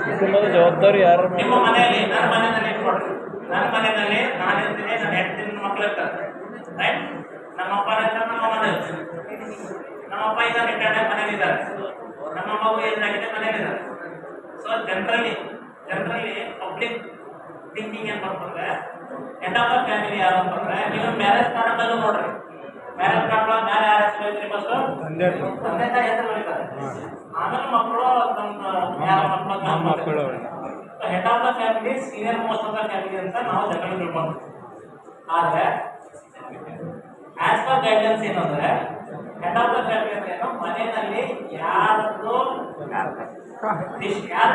ಕುಟುಂಬದ ಜವಾಬ್ದಾರಿ ಯಾರು? ನಿಮ್ಮ ಮನೆಯಲ್ಲಿ, ನನ್ನ ಮನೆಯಲ್ಲಿ ಇಟ್ಕೊಡ್ರಿ. ನನ್ನ ಮನೆಯಲ್ಲಿ ನಾನು ಇರ್ತೀನಿ, ನನ್ನ ಹೆಂಡತಿನ ಮಕ್ಕಳು ಇರ್ತಾರೆ. ರೈಟ್, ನಮ್ಮ ಅಪ್ಪ ಇರ್ತಾರೆ, ನಮ್ಮ ಅಮ್ಮ ಇರ್ತಾರೆ. ನಮ್ಮ ಅಪ್ಪ ಈಗ ರಿಟೈರ್ಡ್ ಮನೇಲಿ ಇದ್ದಾರೆ, ನಮ್ಮ ಮಗು ಏನಾಗಿದೆ ಮನೇಲಿ ಇದ್ದಾರೆ. ಸೊ ಜನರಲಿ ಪಬ್ಲಿಕ್ ಥಿಂಕಿಂಗ್ ಏನು ಬರ್ತಂದ್ರೆ ಹೆಡ್ ಆಫ್ ದ ಫ್ಯಾಮಿಲಿ ಯಾರು ಅಂತಂದ್ರೆ, ನೀವು ಮ್ಯಾರೇಜ್ ಕಾರ್ಡಲ್ಲೂ ನೋಡ್ರಿ, ಮ್ಯಾರೇಜ್ ಕಾರ್ಡ್ ಮೇಲೆ ಯಾರು ಹೆಸರು ಹೇಳ್ತೀರಿ? ಫಸ್ಟ್ ತಂದೆ ತಾಯಿ ಹೆಸರು ಬರೀತಾರೆ. ಆಮೇಲೆ ಮಕ್ಕಳು ನಮ್ಮ ಮಕ್ಕಳು head of the family senior most of the family ಅಂತ ನಾವು ಜಗಳ ತಿಳ್ಕೊಂಡು. ಆದರೆ ಆಸ್ ಪರ್ ಗೈಡ್ಲೈನ್ಸ್ ಏನಂದ್ರೆ ಹೆಡ್ ಆಫ್ ದ ಫ್ಯಾಮಿಲಿ ಅಂದ್ರೆ ಏನು, ಮನೆಯಲ್ಲಿ ಯಾರು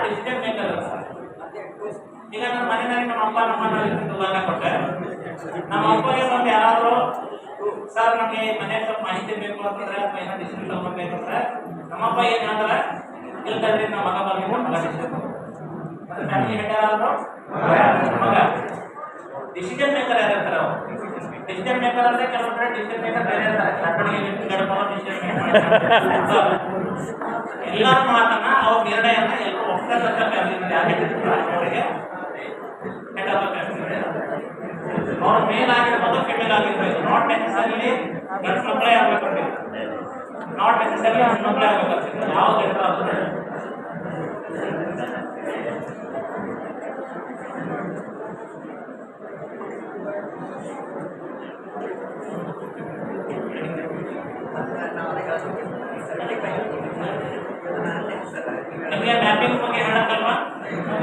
ಡಿಸಿಷನ್ ಮೇಕರ್ ಇರ್ತಾರೆ. ಈಗ ನಮ್ಮ ಮನೆಯಲ್ಲಿ ನಮ್ಮ ಅಪ್ಪ ನಮ್ಮನ್ನ ಉದಾಹರಣೆ ಕೊಟ್ಟೆ, ನಮ್ಮ ಅಪ್ಪಗೆ ಬಂದು ಯಾರಾದರೂ ಸರ್ ನಮಗೆ ಮನೆ ಸ್ವಲ್ಪ ಮಾಹಿತಿ ಬೇಕು ಅಂತಂದ್ರೆ ಅಥವಾ ಏನೋ ಡಿಸಿಷನ್ ತಗೊಳ್ಬೇಕಂದ್ರೆ ನಮ್ಮಪ್ಪ ಏನು ಹೇಳ್ತಾರೆ, ಇಲ್ಲ ಕಲ್ರಿ ನಮ್ಮ ಮಗ ಬಂದು ಮಗ ಡಿಸಿಷನ್ ಅಂದ್ರೆ ಫ್ಯಾಮಿಲಿ ಹೆಡ್ ಯಾರಾದ್ರು ಮಗ. ಡಿಸಿಷನ್ ಮೇಕರ್ ಯಾರಿರ್ತಾರೆ ಅವರು, ಡಿಸಿಷನ್ ಮೇಕರ್ ಅಂದ್ರೆ ಕೆಲವೊಂದ್ರೆ ಡಿಸಿಷನ್ ಮೇಕರ್ ಬೇರೆ ಇರ್ತಾರೆ. ಎಲ್ಲರ ಮಾತನ್ನ ಅವ್ರ ನಿರ್ಣಯನ ಎಲ್ಲರೂ ಒಪ್ಪಿಕೊಂಡಂತ ಫ್ಯಾಮಿಲಿ ಯಾರು ಅವರಿಗೆ ಹೆಡ್ ಆಫ್ ದ ಫ್ಯಾಮಿಲಿ. ಅವ್ರ ಮೇಲ್ ಆಗಿರ್ಬೋದು ಫಿಮೇಲ್ ಆಗಿರ್ಬೋದು, ನಾಟ್ ನೆಸೆಸರಿಲಿ ಗಂಡು ಮಕ್ಕಳೇ ಆಗ್ಬೇಕು, ನಾಟ್ ನೆಸೆಸರಿಲಿ ಹೆಣ್ಣು ಮಕ್ಕಳೇ ಆಗ್ಬೇಕಾಗ್ತದೆ. ಯಾವ ಗಂಡ ಆದ್ರೆ ನಿಮಗೆ ಮ್ಯಾಪಿಂಗ್ ಬಗ್ಗೆ ಹೇಳಕ್ಕಲ್ವಾ?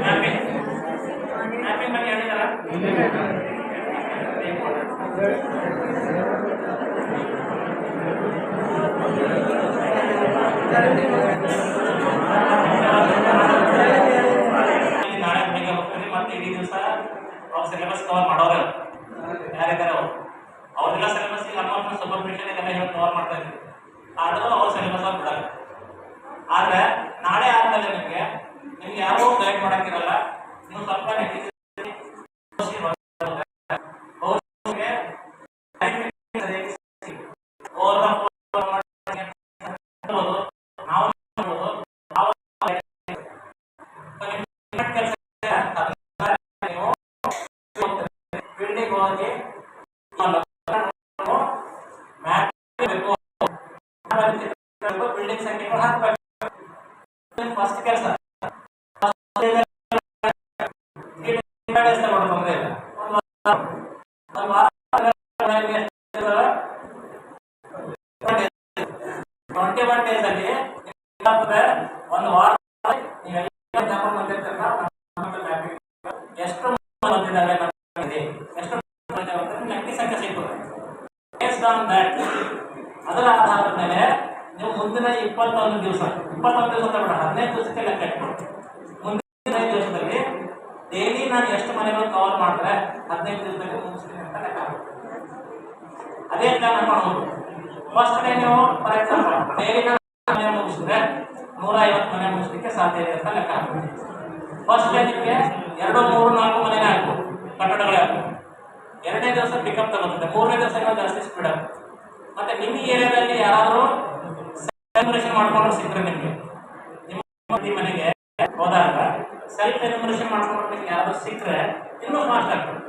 ಮ್ಯಾಪಿಂಗ್ ಬಗ್ಗೆ ಹೇಳಿದಾರ? ನಾಳೆ ಬೆಳಿಗ್ಗೆ ಹೋಗ್ತೀನಿ, ಮತ್ತೆ ಇಡೀ ದಿವಸ ಅವ್ರ ಸಿಲೆಬಸ್ ಕವರ್ ಮಾಡೋರು ಯಾರಿದ್ದಾರೆ ಅವ್ರೆಲ್ಲ ಸಿಲೆಬಸ್ ನಮ್ಮ ಸೂಪರ್ವಿಷನ್ ಇದೆಲ್ಲ ಹೇಳಿ ಕವರ್ ಮಾಡ್ತಾ ಇದ್ವಿ. ಆದರೂ ಅವ್ರ ಸಿಲೆಬಸ್ ಅವ್ರು ಬಿಡಲ್ಲ. ಆದರೆ ನಾಳೆ ಆದ್ಮೇಲೆ ನಿಮಗೆ ಯಾರೂ ಗೈಡ್ ಮಾಡೋಕ್ಕಿರಲ್ಲ. ನೀವು ಸ್ವಲ್ಪ ಬಿಲ್ಡಿಂಗ್ ಹೋಗಿ ಬಿಲ್ಡಿಂಗ್ ಸಂಖ್ಯೆಗಳು ಹಾಕಬೇಕು. ಫಸ್ಟ್ ಕೆಲಸ ಒಂದು ವಾರ ಎಷ್ಟು ಬಂದಿದ್ದಾರೆ, ಎಷ್ಟು ವ್ಯಕ್ತಿ ಸಂಖ್ಯೆ ಸಿಗ್ತದೆ. ಬೇಸ್ಡ್ ಆನ್ ದಟ್ ಅದರ ಆಧಾರದ ಮೇಲೆ ನೀವು ಮುಂದಿನ 21 ದಿವಸ ಅಂತ ಬೇಡ, 15 ದಿವಸಕ್ಕೆ ಲೆಕ್ಕ ಇಟ್ಕೊಂಡು ಮುಂದಿನ 5 ದಿವಸದಲ್ಲಿ ಡೈಲಿ ನಾನು ಎಷ್ಟು ಮನೆಗಳು ಕವರ್ ಮಾಡಿದ್ರೆ 15 ದಿವಸದಲ್ಲಿ ಮುಗಿಸ್ತೀನಿ ಅಂತ ಲೆಕ್ಕ ಹಾಕಿ ಅದೇ ಪ್ಲಾನ್ ಹಾಕೊಂಡು ಫಸ್ಟ್ ಡೇ ನೀವು ಫಾರ್ ಎಕ್ಸಾಂಪಲ್ ಡೈಲಿ ಮನೆ ಮುಗಿಸಿದ್ರೆ 150 ಮನೆ ಮುಗಿಸ್ಲಿಕ್ಕೆ ಸಾಧ್ಯ ಇದೆ ಅಂತ ಲೆಕ್ಕ ಹಾಕಿ. ಫಸ್ಟ್ ಡೇ ನಿಮಗೆ 2, 3, 4 ಮನೆನೇ ಆಗ್ಬೋದು, ಕಟ್ಟಡಗಳೇ ಆಗ್ಬೋದು. 2ನೇ ದಿವಸ ಪಿಕಪ್ ತಗೊಳ್ತದೆ, 3ನೇ ದಿವಸ ಜಾಸ್ತಿ ಸ್ಪೀಡ್ ಆಗುತ್ತೆ. ಮತ್ತೆ ನಿಮ್ಮ ಏರಿಯಾದಲ್ಲಿ ಯಾರಾದರೂ ಸೆಲೆಬ್ರೇಷನ್ ಮಾಡ್ಕೊಂಡು ಸಿಕ್ಕರೆ ನಿಮಗೆ ನಿಮ್ಮ ಮನೆಗೆ ಹೋದಾಗ ಸೆಲ್ಫ್ ಎನ್ಯುಮರೇಷನ್ ಮಾಡ್ಕೊಂಡು ನಿಮ್ಗೆ ಯಾರಾದರೂ ಸಿಕ್ಕರೆ ಇನ್ನೂ ಫಾಸ್ಟ್ ಆಗ್ತದೆ.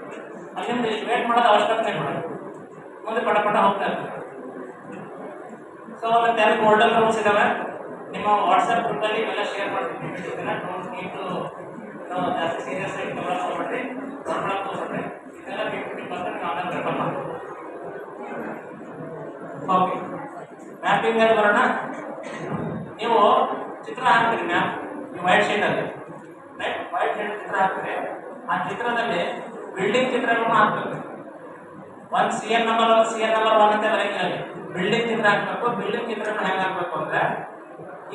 ಅಲ್ಲಿಂದ ವೇಟ್ ಮಾಡೋದು ಅವಶ್ಯಕತೆ ಬೇಡ, ಮುಂದೆ ಪಟ ಹೋಗ್ತಾ ಇರ್ತದೆ. ಸೊ ಮತ್ತೆ ಅಲ್ಲಿ ಗೋಲ್ಡನ್ ರೂಲ್ಸ್ ಇದಾವೆ, ನಿಮ್ಮ ವಾಟ್ಸಪ್ ಗ್ರೂಪಲ್ಲಿ ಇವೆಲ್ಲ ಶೇರ್ ಮಾಡ್ತೀನಿ. ಡೋಂಟ್ ನೀಡ್ ಟು ಜಾಸ್ತಿ ಸೀರಿಯಸ್ ಆಗಿ ತಗೊಳ್ಕೊಬೇಡ್ರಿ, ತಗೊಳ್ಕೊಬೇಡ್ರಿ. ಇದೆಲ್ಲ 50% ನೀವು ಆಮೇಲೆ ರೆಫರ್ ಮಾಡಿ. ಓಕೆ, ಮ್ಯಾಪಿಂಗ್ ಅಲ್ಲಿ ಬರೋಣ. ನೀವು ಚಿತ್ರ ಹಾಕ್ತೀರಿ, ಮ್ಯಾಪ್ ವೈಟ್ ಶೀಟಲ್ಲಿ ರೈಟ್, ವೈಟ್ ಶೀಟ್ ಚಿತ್ರ ಹಾಕ್ತೀರಿ. ಆ ಚಿತ್ರದಲ್ಲಿ ಬಿಲ್ಡಿಂಗ್ ಚಿತ್ರಗಳನ್ನು ಹಾಕ್ಬೇಕು. ಒಂದು CN ನಂಬರ್ 1 ಅಂತ ಬರೆಯಂಗಿಲ್ಲ, ಬಿಲ್ಡಿಂಗ್ ಚಿತ್ರ ಹಾಕ್ಬೇಕು. ಬಿಲ್ಡಿಂಗ್ ಚಿತ್ರನ ಹೆಂಗೆ ಹಾಕ್ಬೇಕು ಅಂದ್ರೆ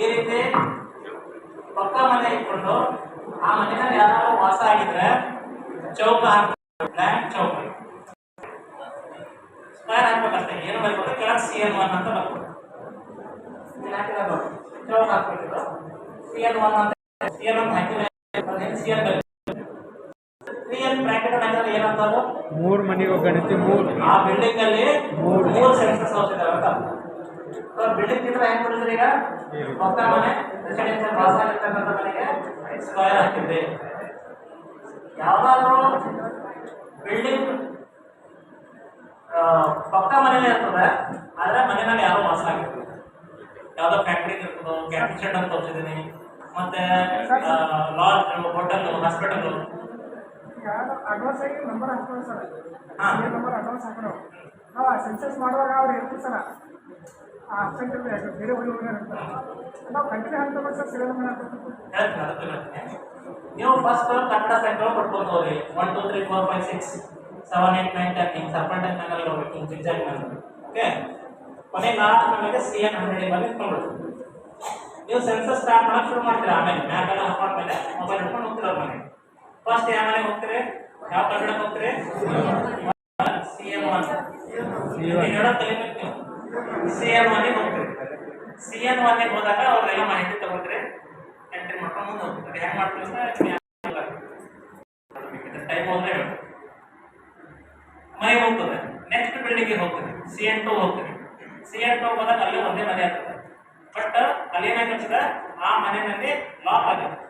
ಈ ರೀತಿ ಪಕ್ಕ ಮನೆ ಇಟ್ಕೊಂಡು ಆ ಮನೆಯಲ್ಲಿ ಯಾರು ವಾಸ ಆಗಿದ್ರೆ ಚೌಕ ಹಾಕ್ಬೇಕು, ಬ್ಲ್ಯಾಂಕ್ ಚೌಕ ಸ್ಕ್ವೇರ್ ಹಾಕ್ಬೇಕಷ್ಟೇ. ಏನು ಬರ್ಬೋದು ಕೆಳಗೆ CN1 ಅಂತ ಬರ್ಬೋದು, ಚೌಕ ಹಾಕ್ಬೇಕಿದ್ರು CN1 ಅಂತ. CN1 ಹಾಕಿದ್ರೆ CN ಬರುತ್ತೆ. 3 ಬ್ರಾಕೆಟ್ ಹಾಕಿದ್ರೆ ಏನಂತದ್ದು 3 ಮನೆಗೆ ಗಣಿತಿ 3 ಆ ಬಿಲ್ಡಿಂಗ್ ಅಲ್ಲಿ 3 ಸೆನ್ಸಸ್ ಹೌಸ್ ಇದಾವೆ ಅಂತ. ಬಿಲ್ಡಿಂಗ್ ಚಿತ್ರ ಹೆಂಗ್ ಬಿಡಿದ್ರಿ? ಈಗ ಪಕ್ಕ ಮನೆ ರೆಸಿಡೆನ್ಷಿಯಲ್ ವಾಸ ಆಗಿರ್ತಕ್ಕಂಥ ಮನೆಗೆ ಸ್ಕ್ವೇರ್ ಹಾಕಿದ್ರಿ. ಯಾವ್ದಾದ್ರು ಬಿಲ್ಡಿಂಗ್ ಪಕ್ಕ ಮನೇಲಿ ಇರ್ತದೆ, ಆದ್ರೆ ಮನೆಯಲ್ಲಿ ಯಾರೋ ವಾಸ ಆಗಿರ್ತದೆ. ಯಾವ್ದೋ ಫ್ಯಾಕ್ಟ್ರಿ ಇರ್ತದೋ, ಕ್ಯಾಟರಿಂಗ್ ಶೆಡ್ ಅಂತ ತೋರಿಸಿದ್ದೀನಿ, ಮತ್ತೆ ಲಾಡ್ಜ್, ಹೋಟೆಲ್, ಹಾಸ್ಪಿಟಲ್. ಅಡ್ವಾನ್ಸ್ ಆಗಿ ನಂಬರ್ ಹಾಕ್ತಾರೆ ಸರ್, ಹಾಂ ನಂಬರ್ ಅಡ್ವಾನ್ಸ್ ಹಾಕೋಣ. ಸೆನ್ಸಸ್ ಮಾಡುವಾಗ ಅವ್ರು ಹೇಳ್ತಾರೆ ಸರ್, ಅಬ್ಸೆಂಟ್ ಎಲ್ಲ ಯಾಕೆ ಬೇರೆ ಹುಡುಗರು ನಾವು ಕಂಟಿನ್ಯೂ ಹಂತ ಸರ್ ಸಿಗೋದು ಹೇಳ್ತೀನಿ ಅದಕ್ಕೆ ಹೇಳ್ತೀನಿ. ನೀವು ಫಸ್ಟ್ ಕನ್ನಡ ಸಂಖ್ಯೆ ಕೊಟ್ಕೊಂಡು ಹೋಗಿ 1 2 3 4 5 6 7 8 9 10 ಹಿಂಗೆ ಸರ್ಪಂಟನ್ ಮ್ಯಾನಲ್ಲಿ ಹೋಗ್ಬೇಕು, ಹಿಂಗೆ ಜಿಗ್ಜಾಗ್ ಮ್ಯಾನ್. ಓಕೆ, ಕೊನೆ ಲಾಸ್ಟ್ ನಮಗೆ CN 100 ಮೇಲೆ ಇಟ್ಕೊಂಡ್ಬಿಡ್ತೀವಿ. ನೀವು ಸೆನ್ಸಸ್ ಸ್ಟಾರ್ಟ್ ಮಾಡಕ್ಕೆ ಶುರು ಮಾಡ್ತೀರಾ. ಆಮೇಲೆ ಮ್ಯಾಪೆಲ್ಲ ಹಾಕೊಂಡ್ಮೇಲೆ ಮೊಬೈಲ್ ಹಿಡ್ಕೊಂಡು ಹೋಗ್ತೀರ ಮನೆಗೆ. ಫಸ್ಟ್ ಯಾವ ಮನೆಗೆ ಹೋಗ್ತೀರಿ, ಯಾವ ಕನ್ನಡಕ್ಕೆ ಹೋಗ್ತೀರಿ? CN1 ಹೇಳೋ ತಲೆಬೇಕು ನೀವು. CN1 ಹೋಗ್ತೀರಿ. CN1 ಹೋದಾಗ ಅವ್ರೆಲ್ಲ ಮಾಹಿತಿ ತಗೋತೀರಿ, ಎಂಟ್ರಿ ಮಾಡ್ಕೊಂಡು ಮುಂದೆ ಹೋಗ್ತೀರಿ. ಹೆಂಗೆ ಮಾಡ್ತೀವಿ ಅಂತ ಟೈಮ್ ಹೋದ್ರೆ ಹೇಳಿ ಮನೆಗೆ ಹೋಗ್ತದೆ. ನೆಕ್ಸ್ಟ್ ಬಿಲ್ಡಿಂಗಿಗೆ ಹೋಗ್ತೀರಿ, CN2 ಹೋಗ್ತೀರಿ. CN2 ಹೋದಾಗ ಅಲ್ಲಿ ಒಂದೇ ಮನೆ ಆಗ್ತದೆ. ಬಟ್ ಅಲ್ಲಿ ಏನಾಗ್ತದೆ, ಆ ಮನೆಯಲ್ಲಿ ಲಾಕ್ ಆಗಿರುತ್ತೆ.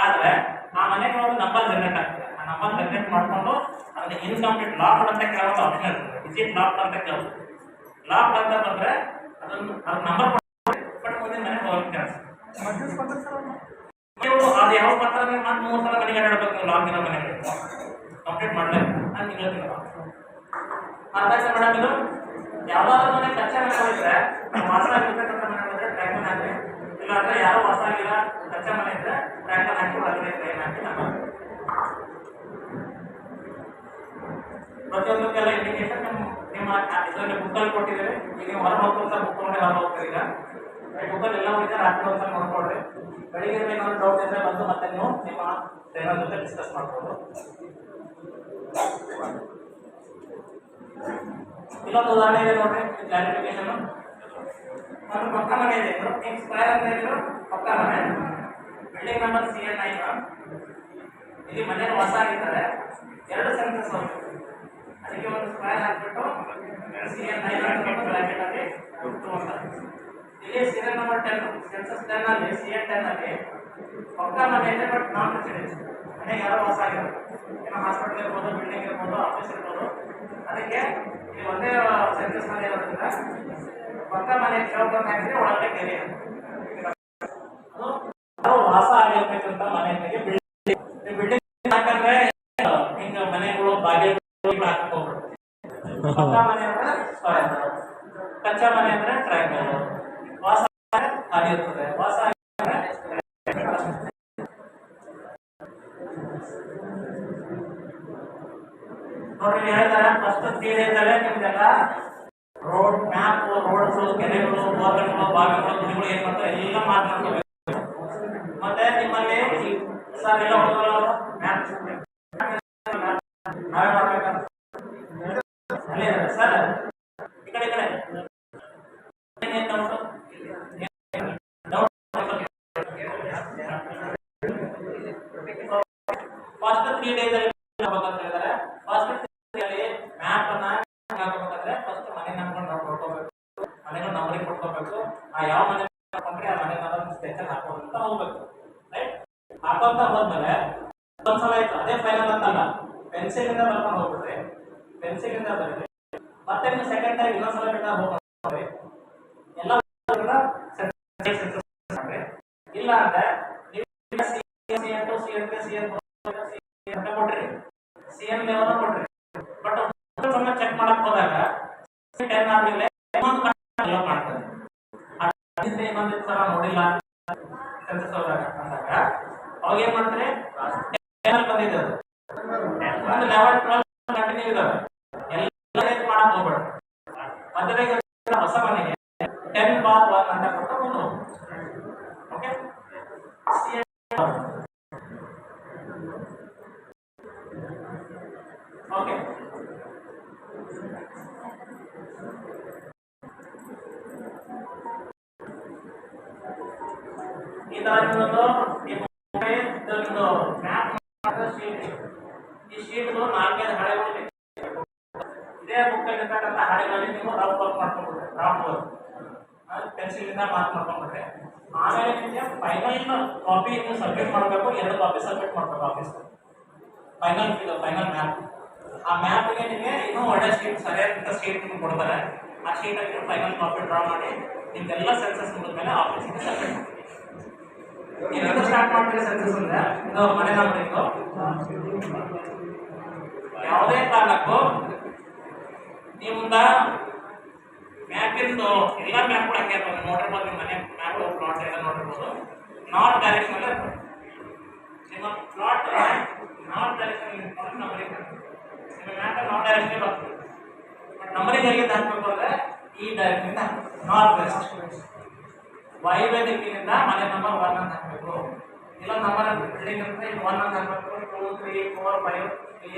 ಆದ್ರೆ ಆ ಮನೆಗೆ ಒಂದು ನಂಬರ್ ಜನರೇಟ್ ಆಗ್ತದೆ. ಆ ನಂಬರ್ ಜನರೇಟ್ ಮಾಡಿಕೊಂಡು ಅದನ್ನ ಇನ್ಕಂಪ್ಲೀಟ್ ಲಾಕ್ಡ್ ಅಂತ ಕೇಳೋದು ಆಪ್ಷನ್ ಇರ್ತದೆ. ವಿಸಿಟ್ ಲಾಕ್ಡ್ ಅಂತ ಕೇಳೋದು. ಲಾಕ್ಡ್ ಅಂತ ಬಂದ್ರೆ ಅದನ್ನ ಅದ್ರ ನಂಬರ್ ಬಟ್ ಮುಂದಿನ ಮನೆಗೆ ಹೋಗಕ್ಕೆ ಕೆಲಸ ನೀವು ಅದು ಯಾವ ಪತ್ರ ಮತ್ತೆ 3 ಸಲ ಮನೆಗೆ ಅಡ್ಡಾಡ್ಬೇಕು. ನೀವು ಲಾಕ್ ಇರೋ ಮನೆಗೆ ಕಂಪ್ಲೀಟ್ ಮಾಡಬೇಕು ಅಂತ ಹೇಳ್ತೀನಿ. ಅರ್ಥ ಆಯ್ತಾ ಮೇಡಮ್? ಇದು ಯಾವ್ದಾದ್ರು ಮನೆ ಕಚ್ಚಾ ಮನೆ ಹೋಗಿದ್ರೆ ವಾಸ ಆಗಿರ್ತಕ್ಕಂಥ ಮನೆ ಹೋದ್ರೆ ಟ್ರ್ಯಾಕ್ಟರ್ ಹಾಕಿ, ಇಲ್ಲ ಅಂದ್ರೆ ಯಾರೋ ವಾಸ ಆಗಿಲ್ಲ ಕಚ್ಚಾ ಮನೆ ಇದ್ರೆ ಟ್ರ್ಯಾಕ್ಟರ್ ಹಾಕಿ ಒಳಗಡೆ ಟ್ರೈನ್ ಹಾಕಿ ನಮ್ಮ ಪ್ರತಿಯೊಂದಕ್ಕೆಲ್ಲ ಇಂಡಿಕೇಶನ್ ನಿಮ್ಮ ಇದರಲ್ಲಿ ಬುಕ್ಕಲ್ಲಿ ಕೊಟ್ಟಿದ್ದೇವೆ. ಈಗ ನೀವು ಹೊರ ಹೋಗ್ಕೊಂತ ಬುಕ್ ನೋಡಿ ಹೊರ ಹೋಗ್ತೀರಿ. ಈಗ ಬುಕ್ಕಲ್ಲಿ ಎಲ್ಲ ಹೋಗಿದ್ರೆ ರಾತ್ರಿ ಒಂದ್ಸಲ ನೋಡ್ಕೊಳ್ರಿ. ಬೆಳಿಗ್ಗೆ ಏನಾದ್ರು ಡೌಟ್ ಇದ್ರೆ ಬಂದು ಮತ್ತೆ ನೀವು ನಿಮ್ಮ ಟ್ರೈನರ್ ಜೊತೆ ಡಿಸ್ಕಸ್ ಮಾಡ್ಬೋದು. ಇಲ್ಲೊಂದು ಉದಾಹರಣೆ ಇದೆ ನೋಡ್ರಿ, ಕ್ಲಾರಿಫಿಕೇಶನ್. ಒಂದು ಪಕ್ಕ ಮನೆ ಇದೆ, ಸ್ಕ್ವೇರ್ ಅಂತ ಹೇಳಿದ್ರು ಪಕ್ಕ ಮನೆ, ಬಿಲ್ಡಿಂಗ್ ನಂಬರ್ CN9. ಇಲ್ಲಿ ಮನೆ ಹೊಸ ಆಗಿದ್ದಾರೆ, 2 ಸೆನ್ಸಸ್ ಹೋಗ್ತದೆ. ಅದಕ್ಕೆ ಒಂದು ಸ್ಕ್ವೇರ್ ಹಾಕ್ಬಿಟ್ಟು CN9 ಬ್ರಾಕೆಟ್ ಅಲ್ಲಿ ಇಲ್ಲಿ ಸೀರಿಯಲ್ ನಂಬರ್ 10 ಸೆನ್ಸಸ್ 10 ಅಲ್ಲಿ CN10 ಅಲ್ಲಿ ಪಕ್ಕ ಮನೆ ಇದೆ, ಬಟ್ ನಾನ್ ರೆಸಿಡೆನ್ಸ್ ಮನೆ ಯಾರೋ ಹೊಸ ಆಗಿರೋದು. ಏನೋ ಹಾಸ್ಪಿಟಲ್ ಇರ್ಬೋದು, ಬಿಲ್ಡಿಂಗ್ ಇರ್ಬೋದು, ಆಫೀಸ್ ಇರ್ಬೋದು. ಅದಕ್ಕೆ ಇಲ್ಲಿ ಒಂದೇ ಸೆನ್ಸಸ್ ಮನೆ ಇರೋದ್ರಿಂದ ಪಕ್ಕ ಮನೆ ಚೌಕಟ್ಟು ಹಾಕಿದ್ರೆ ಒಳಗಡೆ ಕೆರೆ ಅದು ವಾಸ ಆಗಿರ್ತಕ್ಕಂಥ ಮನೆಗೆ ಬಿಲ್ಡಿಂಗ್ ಹಾಕಂದ್ರೆ ಹಿಂಗ ಮನೆಗಳು ಬಾಗಿಲು ಹಾಕೋಗ್ಬಿಡುತ್ತೆ. ಪಕ್ಕ ಮನೆ ಅಂದ್ರೆ ಸ್ಕ್ವೇರ್, ಕಚ್ಚಾ ಮನೆ ಅಂದ್ರೆ ಟ್ರಯಾಂಗಲ್, ವಾಸ ಖಾಲಿ ಇರ್ತದೆ. ವಾಸ ನೋಡ್ರಿ ಹೇಳ್ತಾರೆ ಫಸ್ಟ್ 3 ಡೇಸಲ್ಲೇ ನಿಮ್ದೆಲ್ಲ ರೋಡ್ ಮ್ಯಾಪ್, ರೋಡ್ಸ್, ಕೆರೆಗಳು, ಬೋರ್ಗಳು, ಬಾವಿಗಳು, ಗುಡಿಗಳು ಏನ್ ಮಾಡ್ತಾರೆ ಎಲ್ಲ ಮಾತನಾಡ್ಕೋಬೇಕು. ಮತ್ತೆ ನಿಮ್ಮಲ್ಲಿ ಸರ್ ಎಲ್ಲ ಹುಡುಗರು ಮ್ಯಾಪ್ ನಾವೇ ಮಾಡ್ಬೇಕಂತ ಅಲ್ಲೇ ಸರ್ ಈ ಕಡೆ ಫಸ್ಟ್ 3 ಡೇಸಲ್ಲಿ ಹೇಳ್ಬೇಕಂತ ಹೇಳಿದ್ರೆ ಫಸ್ಟ್ 3 ಡೇಸಲ್ಲಿ ಮ್ಯಾಪ್ ಅನ್ನ ಹಾಕಬೇಕಾದ್ರೆ ಫಸ್ಟ್ ಮನೆ ನಂಬರ್ ನೋಡ್ಕೊಳ್ಬೇಕು, ಮನೆಗಳು ನಂಬರಿಗೆ ಕೊಡ್ಕೋಬೇಕು. ಆ ಯಾವ ಮನೆ ಹಾಕೊಂಡ್ರೆ ಆ ಮನೆ ನಂಬರ್ ಸ್ಕೆಚ್ ಹಾಕೋದಂತ ಹೋಗ್ಬೇಕು. ರೈಟ್, ಹಾಕೋಂತ ಹೋದ್ಮೇಲೆ ಒಂದ್ಸಲ ಆಯ್ತು ಅದೇ ಫೈನಲ್ ಅಂತಲ್ಲ, ಪೆನ್ಸಿಲ್ ಇಂದ ಬರ್ಕೊಂಡು ಹೋಗ್ಬಿಟ್ರಿ, ಪೆನ್ಸಿಲ್ ಇಂದ ಬರೀರಿ. ಮತ್ತೆ ನೀವು ಸೆಕೆಂಡ್ ಟೈಮ್ ಇನ್ನೊಂದ್ಸಲ ಬೇಕಾದ್ರೆ ಹೋಗ್ರಿ. ಎಲ್ಲ ಇಲ್ಲ ಅಂದ್ರೆ ನೀವು CN2 CN3 CN4 ಕೊಟ್ರಿ, CN ಲೆವೆಲ್ ಕೊಟ್ರಿ. ಬಟ್ ಚೆಕ್ ಮಾಡಕ್ ಹೋದಾಗ 10 ಆದ್ಮೇಲೆ ಇನ್ನೊಂದು ಮಾಡ್ತಾರೆ. ಇನ್ನೊಂದು ಸಲ ನೋಡಿಲ್ಲ ಸೆನ್ಸಸ್ ಹೋದಾಗ ಅಂದಾಗ ಅವಾಗ ಏನ್ ಮಾಡ್ತಾರೆ, 10 ಬಂದಿದೆ ಅದು ಒಂದು 11 12 ಕಂಟಿನ್ಯೂ ಇದಾವೆ. ಎಲ್ಲ ಮಾಡಕ್ ಹೋಗ್ಬೇಡ. ಮಧ್ಯದಾಗ ಹೊಸ ಮನೆಗೆ 10/1 ಅಂತ ಕೊಟ್ಟು ಮುಂದೆ ಹೋಗ್ಬೇಕು. ಓಕೆ, ಓಕೆ ಇದೊಂದು ಮ್ಯಾಪ್ ಶೀಟ್. ಈ ಶೀಟ್ಗಳು 4 ಹಾಳೆಗಳು ಇದೇ ಬುಕ್ ಇರ್ತಕ್ಕಂಥ ಹಾಳೆಗಳಲ್ಲಿ ನೀವು ರಫ್ ವರ್ಕ್ ಮಾಡ್ಕೊಂಡ್ಬಿಡ್ರಿ, ರಫ್ ವರ್ಕ್ ಪೆನ್ಸಿಲ್ ಇಂದ ಮಾರ್ಕ್ ಮಾಡ್ಕೊಂಡ್ಬಿಟ್ರೆ ಆಮೇಲೆ ನಿಮಗೆ ಫೈನಲ್ ಕಾಪಿ ನೀವು ಸಬ್ಮಿಟ್ ಮಾಡಬೇಕು. 2 ಕಾಪಿ ಸಬ್ಮಿಟ್ ಮಾಡಬೇಕು ಆಫೀಸ್. Final map. ಆ ಮ್ಯಾಪ್ಗೆ ನಿಮಗೆ ಇನ್ನೂ ಒಳ್ಳೆ ಶೀಟ್, ಸರಿಯಾದ ಶೀಟ್ ನಿಮ್ಗೆ ಕೊಡ್ತಾರೆ. ಆ ಶೀಟಲ್ಲಿ ಫೈನಲ್ ಕಾಪಿ ಡ್ರಾ ಮಾಡಿ ನಿಮ್ಗೆಲ್ಲ ಸೆನ್ಸಸ್ ಮುಗಿದ್ಮೇಲೆ ಆಫೀಸಿಗೆ ಸಬ್ಮಿಟ್ ಮಾಡಿ. ಇನ್ನೊಂದು ಸ್ಟಾರ್ಟ್ ಮಾಡ್ತೀವಿ ಸೆನ್ಸಸ್ ಅಂದ್ರೆ ಇದು ಮನೆ ನಂಬರಿಂಗು. ಯಾವುದೇ ಕಾರಣಕ್ಕೂ ನಿಮ್ದ ಮ್ಯಾಪಿಂದು ಎಲ್ಲ ಮ್ಯಾಪ್ಗಳು ಹಂಗೆ ಇರ್ತವೆ, ನೋಡಿರ್ಬೋದು ನಿಮ್ಮ ಮನೆ ಮ್ಯಾಪ್ ಪ್ಲಾಟ್ ಎಲ್ಲ ನೋಡಿರ್ಬೋದು. ನಾರ್ತ್ ಡೈರೆಕ್ಷನ್ ಇರ್ತದೆ ನಿಮ್ಮ ಪ್ಲಾಟ್, ನಾರ್ತ್ ಡೈರೆಕ್ಷನ್ ನಂಬರಿಂಗ್ ನಿಮ್ಮ ಮ್ಯಾಪ್ ನಾರ್ತ್ ಡೈರೆಕ್ಷನ್ ಬರ್ತದೆ. ಬಟ್ ನಂಬರಿಂಗ್ ಎಲ್ಲಿಂದ ಹಾಕಬೇಕು ಅಂದರೆ ಈ ಡೈರೆಕ್ಷನ್ ನಾರ್ತ್ ವೆಸ್ಟ್, ವಾಯುವ್ಯ ದಿಕ್ಕಿನಿಂದ ಮನೆ ನಂಬರ್ 1 ಅಂತ ಹಾಕಬೇಕು. ಇಲ್ಲ ನಂಬರ್ ಬಿಲ್ಡಿಂಗ್ ಇರುತ್ತೆ, ಇದು 1 ಅಂತ ಹಾಕಬೇಕು, 2 3 4 5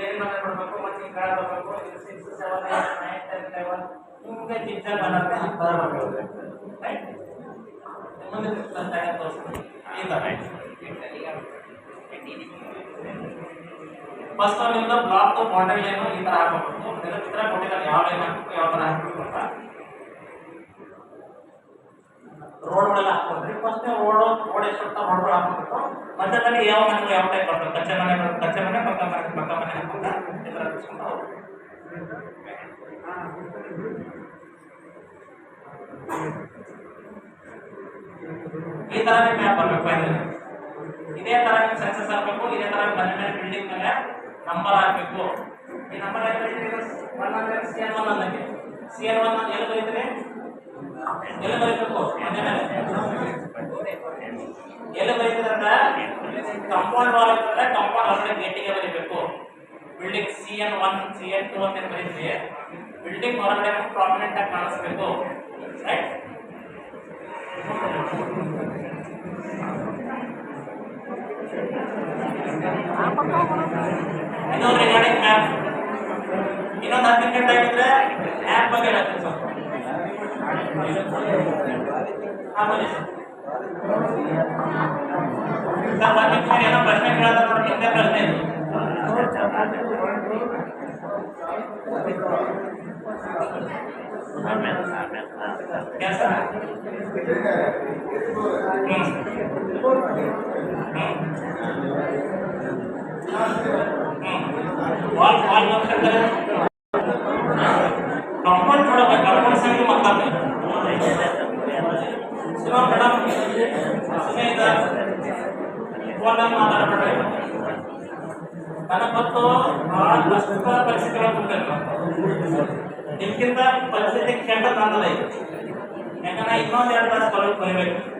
ಏರಿ ಮನೆ ಬಿಡಬೇಕು, ಮತ್ತೆ ಈ ಕಡೆ ಬರಬೇಕು, 6 7 8 9 10 11 ಹಿಂಗೆ ಚಿತ್ರ ಬರುತ್ತೆ ಅಂತ ಬರಬೇಕು. ರೈಟ್ ಮುಂದೆ ತೋರಿಸ್ತೀನಿ ಈ ಥರ. ಫಸ್ಟ್ ನಿಮ್ದು ಬ್ಲಾಕ್ ಬೌಂಡರಿ ಲೈನು ಈ ಥರ ಹಾಕಬೇಕು. ಚಿತ್ರ ಕೊಟ್ಟಿದ್ದಾರೆ ಯಾವ ಲೈನ್ ಹಾಕಬೇಕು, ಯಾವ ಥರ ಹಾಕಬೇಕು ಅಂತ. ರೋಡ್ಗಳೆಲ್ಲ ಹಾಕೊಂಡ್ರಿ. ಫಸ್ಟ್ ರೋಡ್ ಎಷ್ಟು ರೋಡ್ಗಳು ಹಾಕಬೇಕು. ಮಧ್ಯದಲ್ಲಿ ಯಾವ ಮನೆಗಳು ಯಾವ ಟೈಪ್ ಬರ್ತವೆ, ಕಚ್ಚೆ ಮನೆ ಪಕ್ಕ ಮನೆ ಹಾಕೊಂಡ ಈ ಥರ ಬಿಡಿಸ್ಕೊಂಡು ಈ ಥರ ಮ್ಯಾಪ್ ಬರಬೇಕು. ಇದೇ ಥರ ನಿಮ್ಗೆ ಸಕ್ಸಸ್ ಆಗಬೇಕು. ಇದೇ ಥರ ಮನೆ ಮೇಲೆ ಬಿಲ್ಡಿಂಗ್ ಮೇಲೆ ನಂಬರ್ ಹಾಕಬೇಕು. ಈ ನಂಬರ್ CN1 ಅನ್ನೋಕ್ಕೆ CN1 ಎಲ್ಲಿ ಬರೀತೀರಿ, ಎಲ್ಲಿ ಬರೀಬೇಕು, ಮನೆ ಮೇಲೆ ಎಲ್ಲಿ ಬರೀತಿದ್ರೆ ಕಂಪೌಂಡ್ ವಾಲ್ ಇರ್ತದೆ, ಕಂಪೌಂಡ್ ಹೊರಗಡೆ ಗೇಟಿಗೆ ಬರೀಬೇಕು. ಬಿಲ್ಡಿಂಗ್ CN1 CN2 ಅಂತ ಬರೀತೀವಿ. ಬಿಲ್ಡಿಂಗ್ ಹೊರಗಡೆ ಪ್ರಾಮಿನೆಂಟ್ ಆಗಿ ಕಾಣಿಸ್ಬೇಕು. ರೈಟ್ ಇನ್ನೊಂದು ರಿಗಾರ್ಡಿಂಗ್ ಮ್ಯಾಪ್, ಇನ್ನೊಂದು 10 ನಿಮಿಷ ಟೈಮ್ ಇದ್ರೆ ಆ್ಯಪ್ ಬಗ್ಗೆ ಹೇಳ್ತೀನಿ ಸ್ವಲ್ಪ. ಬನ್ನಿ ಸರ್, 1 ನಿಮಿಷ ಏನೋ ಪ್ರಶ್ನೆ ಕೇಳೋದು ನೋಡಿ, ಹಿಂದೆ ಪ್ರಶ್ನೆ ಇದು. कंपाउंड थोड़ा कंपाउंड से भी मतलब नहीं सुनो मैडम, सुने इधर फोन माताडबेड्री ನನಗೊತ್ತು ಬಹಳ ಕಷ್ಟದ ಪರಿಸ್ಥಿತಿಗಳು ನಿಮ್ಗಿಂತ ಪರಿಸ್ಥಿತಿ ಕೆಟ್ಟ ತಂದದ ಇದು. ಯಾಕಂದ್ರೆ ಇನ್ನೊಂದು 2 ತಾಸು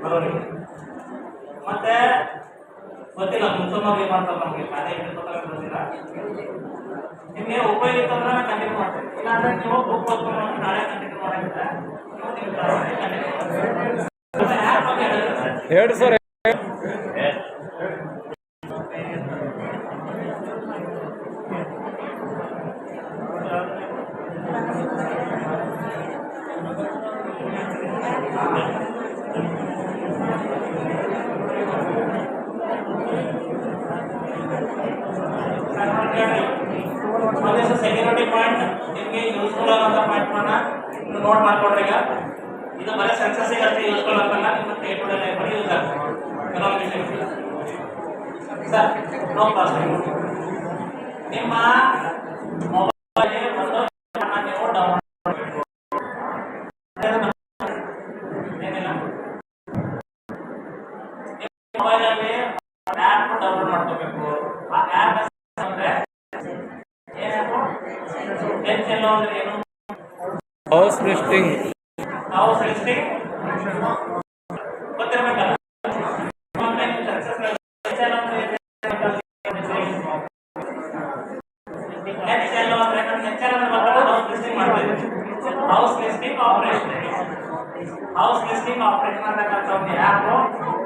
ಬರೋರಿಗೆ ಮತ್ತೆ ಗೊತ್ತಿಲ್ಲ ಮುನ್ಸೂನ್ ಏನ್ ಮಾಡ್ತಾರೆ ನಮಗೆ ಅದೇ ಗೊತ್ತಿಲ್ಲ. ನಿಮಗೆ ಉಪಯೋಗ ಇತ್ತು ಅಂದ್ರೆ ನಾನು ಕಂಟಿನ್ಯೂ ಮಾಡ್ತೀನಿ, ಇಲ್ಲಾಂದ್ರೆ ನೀವು ಬುಕ್ ಓದ್ಕೊಂಡು ನಾಳೆ ಕಂಟಿನ್ಯೂ ಮಾಡಿದ್ರೆ ಹೇಳಿ ಸರ್. ಸೆಕ್ಯೂರಿಟಿ ಪಾಯಿಂಟ್ ನಿಮಗೆ ಯೂಸ್ಫುಲ್ ಆಗುವಂಥ ಪಾಯಿಂಟ್ನ ನೋಟ್ ಮಾಡ್ಕೊಡ್ರಿ. ಈಗ ಇದು ಬರೀ ಸೆನ್ಸಸ್ಸಿಗೆ ಅಷ್ಟೇ ಯೂಸ್ಫುಲ್ ಆಗಲ್ಲ, ನಿಮ್ಮ ಡೇ ಟು ಡೇ ಲೈಫಲ್ಲಿ ಯೂಸ್ ಆಗ್ತದೆ ಕೆಲವೊಂದು ವಿಷಯ. ಸರ್ ನೋ ಪ್ರಾಬ್ಲಮ್, ನಿಮ್ಮ ಮೊಬೈಲ್ಗೆ ಒಂದು ನೀವು ಡೌನ್ಲೋಡ್ ಮಾಡಬೇಕು. ಏನಿಲ್ಲ, ನಿಮ್ಮ ಮೊಬೈಲಲ್ಲಿ ಆ್ಯಪ್ ಡೌನ್ಲೋಡ್ ಮಾಡ್ಕೋಬೇಕು. ಆ ಆ್ಯಪ್ ಅಂದರೆ ಹೌಸ್ ಲಿಸ್ಟಿಂಗ್ ಗೊತ್ತಿರಬೇಕಲ್ಲ. ಹೌಸ್ ಲಿಸ್ಟಿಂಗ್ ಆಪರೇಷನ್ ಅಂತಕ್ಕಂಥ ಒಂದು ಆ್ಯಪ್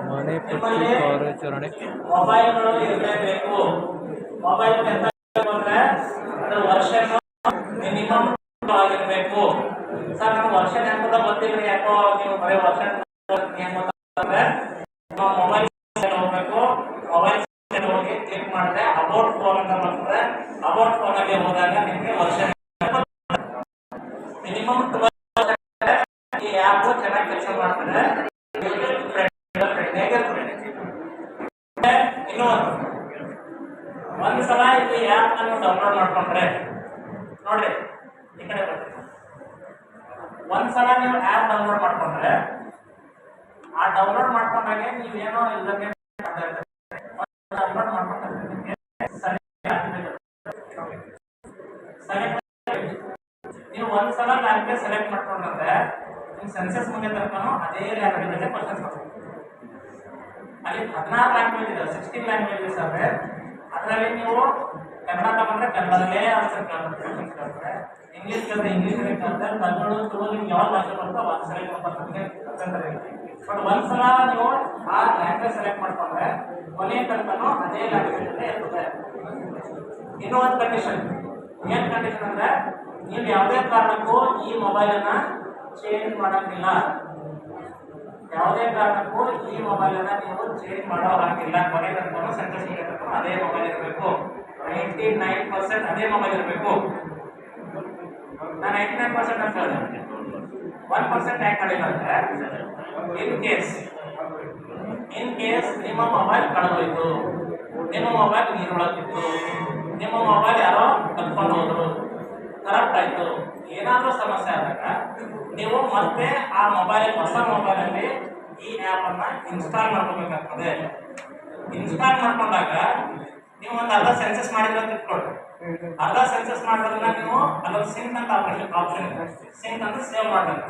ಮನೆ ಪಟ್ಟಿ ಕಾರ್ಯಾಚರಣೆ ಮೊಬೈಲ್ಗಳು ಇರಲೇಬೇಕು. ಮೊಬೈಲ್ ಎಂತ ಅಂದ್ರೆ ಅದರ ವರ್ಷನ್ ಮಿನಿಮಮ್ ಆಗಿರಬೇಕು. ಸರ್ ನಮ್ಗೆ ವರ್ಷ ಎಂತ ಗೊತ್ತಿಲ್ಲ, ಯಾಕೋ ನೀವು ಬರೀ ವರ್ಷ ಅಂದ್ರೆ ಮೊಬೈಲ್ ಹೋಗ್ಬೇಕು. ಮೊಬೈಲ್ ಹೋಗಿ ಕ್ಲಿಕ್ ಮಾಡಿದ್ರೆ ಅಬೌಟ್ ಫೋನ್ ಅಂತ ಬರ್ತದೆ. ಅಬೌಟ್ ಫೋನ್ ಅಲ್ಲಿ ಹೋದಾಗ ನಿಮಗೆ ವರ್ಷ ಮಿನಿಮಮ್ 12 ಈ ಆ್ಯಪ್ ಚೆನ್ನಾಗಿ ಕೆಲಸ ಮಾಡ್ತದೆ. ಇನ್ನೂ ಒಂದು ಸಲ ಈ ಆ್ಯಪ್ ಅನ್ನು ಡೌನ್ಲೋಡ್ ಮಾಡ್ಕೊಂಡ್ರೆ ನೋಡ್ರಿ, ಈ ಕಡೆ ಬರ್ತೀವಿ. ಒಂದ್ಸಲ ನೀವು ಆ್ಯಪ್ ಡೌನ್ಲೋಡ್ ಮಾಡ್ಕೊಂಡ್ರೆ ಆ ಡೌನ್ಲೋಡ್ ಮಾಡ್ಕೊಂಡಾಗೆ ನೀವೇನೋ ಇಲ್ಲದೆ ಡೌನ್ಲೋಡ್ ಮಾಡ್ಕೊಂಡ್ರೆ ನೀವು ಒಂದ್ಸಲ ಲ್ಯಾಂಗ್ವೇಜ್ ಸೆಲೆಕ್ಟ್ ಮಾಡ್ಕೊಂಡ್ರೆ ನಿಮ್ಮ ಸೆನ್ಸಸ್ ಮುಗಿದ ತನಕನೂ ಅದೇ ಲ್ಯಾಂಗ್ವೇಜ್ ಕ್ವಶನ್ಸ್ ಮಾಡ್ತೀವಿ. ಅಲ್ಲಿ 16 ಲ್ಯಾಂಗ್ವೇಜ್ ಇದೆ, 16 ಲ್ಯಾಂಗ್ವೇಜಸ್ ಆದರೆ ಅದರಲ್ಲಿ ನೀವು ಕನ್ನಡ ತಗೊಂಡ್ರೆ ಕನ್ನಡದಲ್ಲೇ ಆನ್ಸರ್ ಕೇಳ್ತಾರೆ, ಇಂಗ್ಲೀಷ್ ಕೇಳಿದ್ರೆ ಇಂಗ್ಲೀಷಲ್ಲಿ ಕೇಳ್ತಾರೆ, ತಮಿಳು ತುಳು ನಿಮ್ಗೆ ಯಾವ ಭಾಷೆ ಬರುತ್ತೋ ಒಂದು ಸೆಲೆಕ್ಟ್ ಮಾಡ್ಕೊಂಡು ಬಟ್ ಒಂದ್ಸಲ ನೀವು ಆ ಲ್ಯಾಂಗ್ವೇಜ್ ಸೆಲೆಕ್ಟ್ ಮಾಡ್ಕೊಂಡ್ರೆ ಕೊನೆಯ ತನಕನೂ ಅದೇ ಲ್ಯಾಂಗ್ವೇಜ್ ಅಲ್ಲೇ ಇರ್ತದೆ. ಇನ್ನೂ ಒಂದು ಕಂಡೀಷನ್, ಏನು ಕಂಡೀಷನ್ ಅಂದರೆ ನೀವು ಯಾವುದೇ ಕಾರಣಕ್ಕೂ ಈ ಮೊಬೈಲನ್ನ ಚೇಂಜ್ ಮಾಡೋಂಗಿಲ್ಲ. ಯಾವುದೇ ಕಾರಣಕ್ಕೂ ಈ ಮೊಬೈಲನ್ನ ನೀವು ಚೇಂಜ್ ಮಾಡೋ ಹಾಗಿಲ್ಲ. ಕೊನೆ ತನಕ ಸೆನ್ಸಸ್ ಅದೇ ಮೊಬೈಲ್ ಇರಬೇಕು. 99% ಅದೇ ಮೊಬೈಲ್ ಇರಬೇಕು. ನಾನು 99% ಅಂತ ಹೇಳಿದೆ, 1% ಯಾಕೆ ಮಾಡಿಲ್ಲ ಅಂದರೆ ಇನ್ ಕೇಸ್ ನಿಮ್ಮ ಮೊಬೈಲ್ ಕಳೆದೋಯ್ತು, ನಿಮ್ಮ ಮೊಬೈಲ್ ನೀರೊಳಗಿತ್ತು, ನಿಮ್ಮ ಮೊಬೈಲ್ ಯಾರೋ ಕಲ್ತ್ಕೊಂಡು ಹೋದ್ರು, ಕರಪ್ಟ್ ಆಯಿತು, ಏನಾದರೂ ಸಮಸ್ಯೆ ಆದಾಗ ನೀವು ಮತ್ತೆ ಆ ಮೊಬೈಲ್ ಹೊಸ ಮೊಬೈಲಲ್ಲಿ ಈ ಆ್ಯಪನ್ನು ಇನ್ಸ್ಟಾಲ್ ಮಾಡ್ಕೋಬೇಕಾಗ್ತದೆ. ಇನ್ಸ್ಟಾಲ್ ಮಾಡ್ಕೊಂಡಾಗ ನೀವು ಒಂದು ಅರ್ಧ ಸೆನ್ಸಸ್ ಮಾಡಿದ್ರೆ ಅಂತ ಇಟ್ಕೊಳ್ರಿ. ಅರ್ಧ ಸೆನ್ಸಸ್ ಮಾಡೋದ್ರಿಂದ ನೀವು ಅಲ್ಲೊಂದು ಸಿಂಕ್ ಅಂತ ಆಪ್ಷನ್ ಇದೆ. ಸಿಂಕ್ ಅಂತ ಸೇವ್ ಮಾಡಬೇಕು.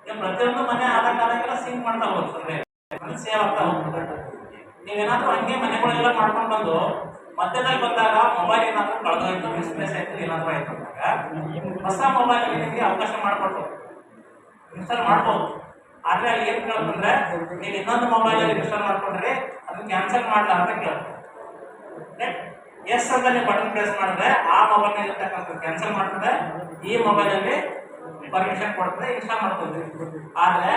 ನೀವು ಪ್ರತಿಯೊಂದು ಮನೆ ಆದಂಗೆಲ್ಲ ಸಿಂಕ್ ಮಾಡ್ತಾ ಹೋಗ್ತದೆ, ಸೇವ್ ಆಗ್ತಾ ಹೋಗ್ತದೆ. ನೀವೇನಾದ್ರೂ ಹಂಗೆ ಮನೆಗಳೆಲ್ಲ ಮಾಡ್ಕೊಂಡು ಬಂದು ಮಧ್ಯದಲ್ಲಿ ಬಂದಾಗ ಮೊಬೈಲ್ ಏನಾದರೂ ಕಳೆದೋಯ್ತು, ಮಿಸ್ಪ್ಲೇಸ್ ಆಯಿತು, ಏನಾದರೂ ಆಯಿತು ಅಂದಾಗ ಹೊಸ ಮೊಬೈಲ್ ನಿಮಗೆ ಅವಕಾಶ ಮಾಡಿಕೊಟ್ಟು ಇನ್ಸ್ಟಾಲ್ ಮಾಡ್ಬೋದು. ಆದರೆ ಅಲ್ಲಿ ಏನು ಕೇಳ್ತಂದ್ರೆ ನೀವು ಇನ್ನೊಂದು ಮೊಬೈಲಲ್ಲಿ ಇನ್ಸ್ಟಾಲ್ ಮಾಡ್ಕೊಂಡ್ರೆ ಅದನ್ನ ಕ್ಯಾನ್ಸಲ್ ಮಾಡಲ್ಲ ಅಂತ ಕೇಳ್ತಾರೆ. ಎಸ್ ಅಂತ ನೀವು ಬಟನ್ ಪ್ರೆಸ್ ಮಾಡಿದ್ರೆ ಆ ಮೊಬೈಲ್ ಇರ್ತಕ್ಕಂಥ ಕ್ಯಾನ್ಸಲ್ ಮಾಡ್ತದೆ, ಈ ಮೊಬೈಲಲ್ಲಿ ಪರ್ಮಿಷನ್ ಕೊಡ್ತದೆ, ಇನ್ಸ್ಟಾಲ್ ಮಾಡ್ಕೊಳ್ತೀವಿ. ಆದರೆ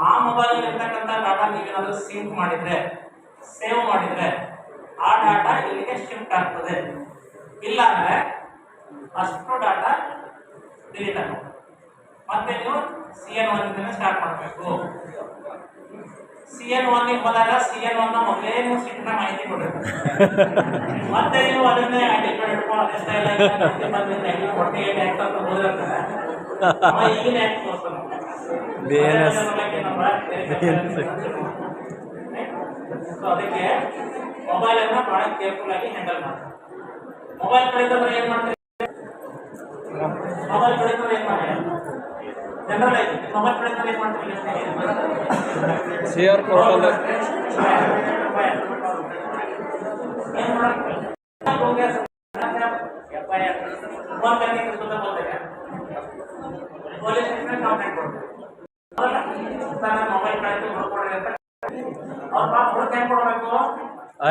ಆ ಮೊಬೈಲಲ್ಲಿ ಇರ್ತಕ್ಕಂಥ ಡಾಟಾ ನೀವೇನಾದರೂ ಸಿಂಕ್ ಮಾಡಿದ್ರೆ, ಸೇವ್ ಮಾಡಿದ್ರೆ ಆ ಡಾಟಾ ಇಲ್ಲಿಗೆ ಶಿಫ್ಟ್ ಆಗ್ತದೆ. ಇಲ್ಲ ಅಂದರೆ ಅಷ್ಟು ಡಾಟಾ ಡಿಲೀಟ್ ಆಗ್ತದೆ. ಮತ್ತೆ ನೀವು CN1 ಸ್ಟಾರ್ಟ್ ಮಾಡಬೇಕು. CN1 ಹೋದಾಗ CN1 ಮೊದಲೇ ನೀವು ಸಿಟ್ಟಿನ ಮಾಹಿತಿ ಕೊಡಬೇಕು. ಮತ್ತೆ ನೀವು ಅದನ್ನೇ ಐಡಿ ಕಾರ್ಡ್ ಇಟ್ಕೊಂಡು ಅದೇ ಸ್ಟೈಲ್ ಆಗಿ ಹೊಟ್ಟೆ ಟ್ಯಾಕ್ಸ್ ಅಂತ ಹೋದಿರ್ತಾರೆ. ಈಗಿನ ಆ್ಯಕ್ಟ್ ತೋರಿಸ್ತಾನೆ ಸೊ ಅದಕ್ಕೆ ಮೊಬೈಲನ್ನು ಭಾಳ ಕೇರ್ಫುಲ್ ಆಗಿ ಹ್ಯಾಂಡಲ್ ಮಾಡ್ತಾರೆ. ಮೊಬೈಲ್ ಕಳಿತಂದ್ರೆ ಏನು ಮಾಡ್ತಾರೆ? ಮೊಬೈಲ್ ಕಳಿತಂದ್ರೆ ಏನು ಮಾಡಿ ಜನರಲ್ ಆಯ್ತು. ಮೊಬೈಲ್ ಕಳಿತಂದ್ರೆ ಏನು ಮಾಡ್ತೀವಿ? ಶೇರ್ ಕೊಡೋದು ಏನು ಮಾಡೋದು? ಫೋನ್ ಕರೆಕ್ಟ್ ಸುತ್ತ ಬಂದಾಗ ಪೊಲೀಸ್ ಸ್ಟೇಷನ್ ಕಂಪ್ಲೇಂಟ್ ಕೊಡ್ತಾರೆ. ಮೊಬೈಲ್ ಕಳಿತು ಹುಡುಕೊಡ್ರಿ ಅಂತ ಅವ್ರ ಪಾಪ ಹುಡುಕ್ ಹೆಂಗೆ ಕೊಡಬೇಕು?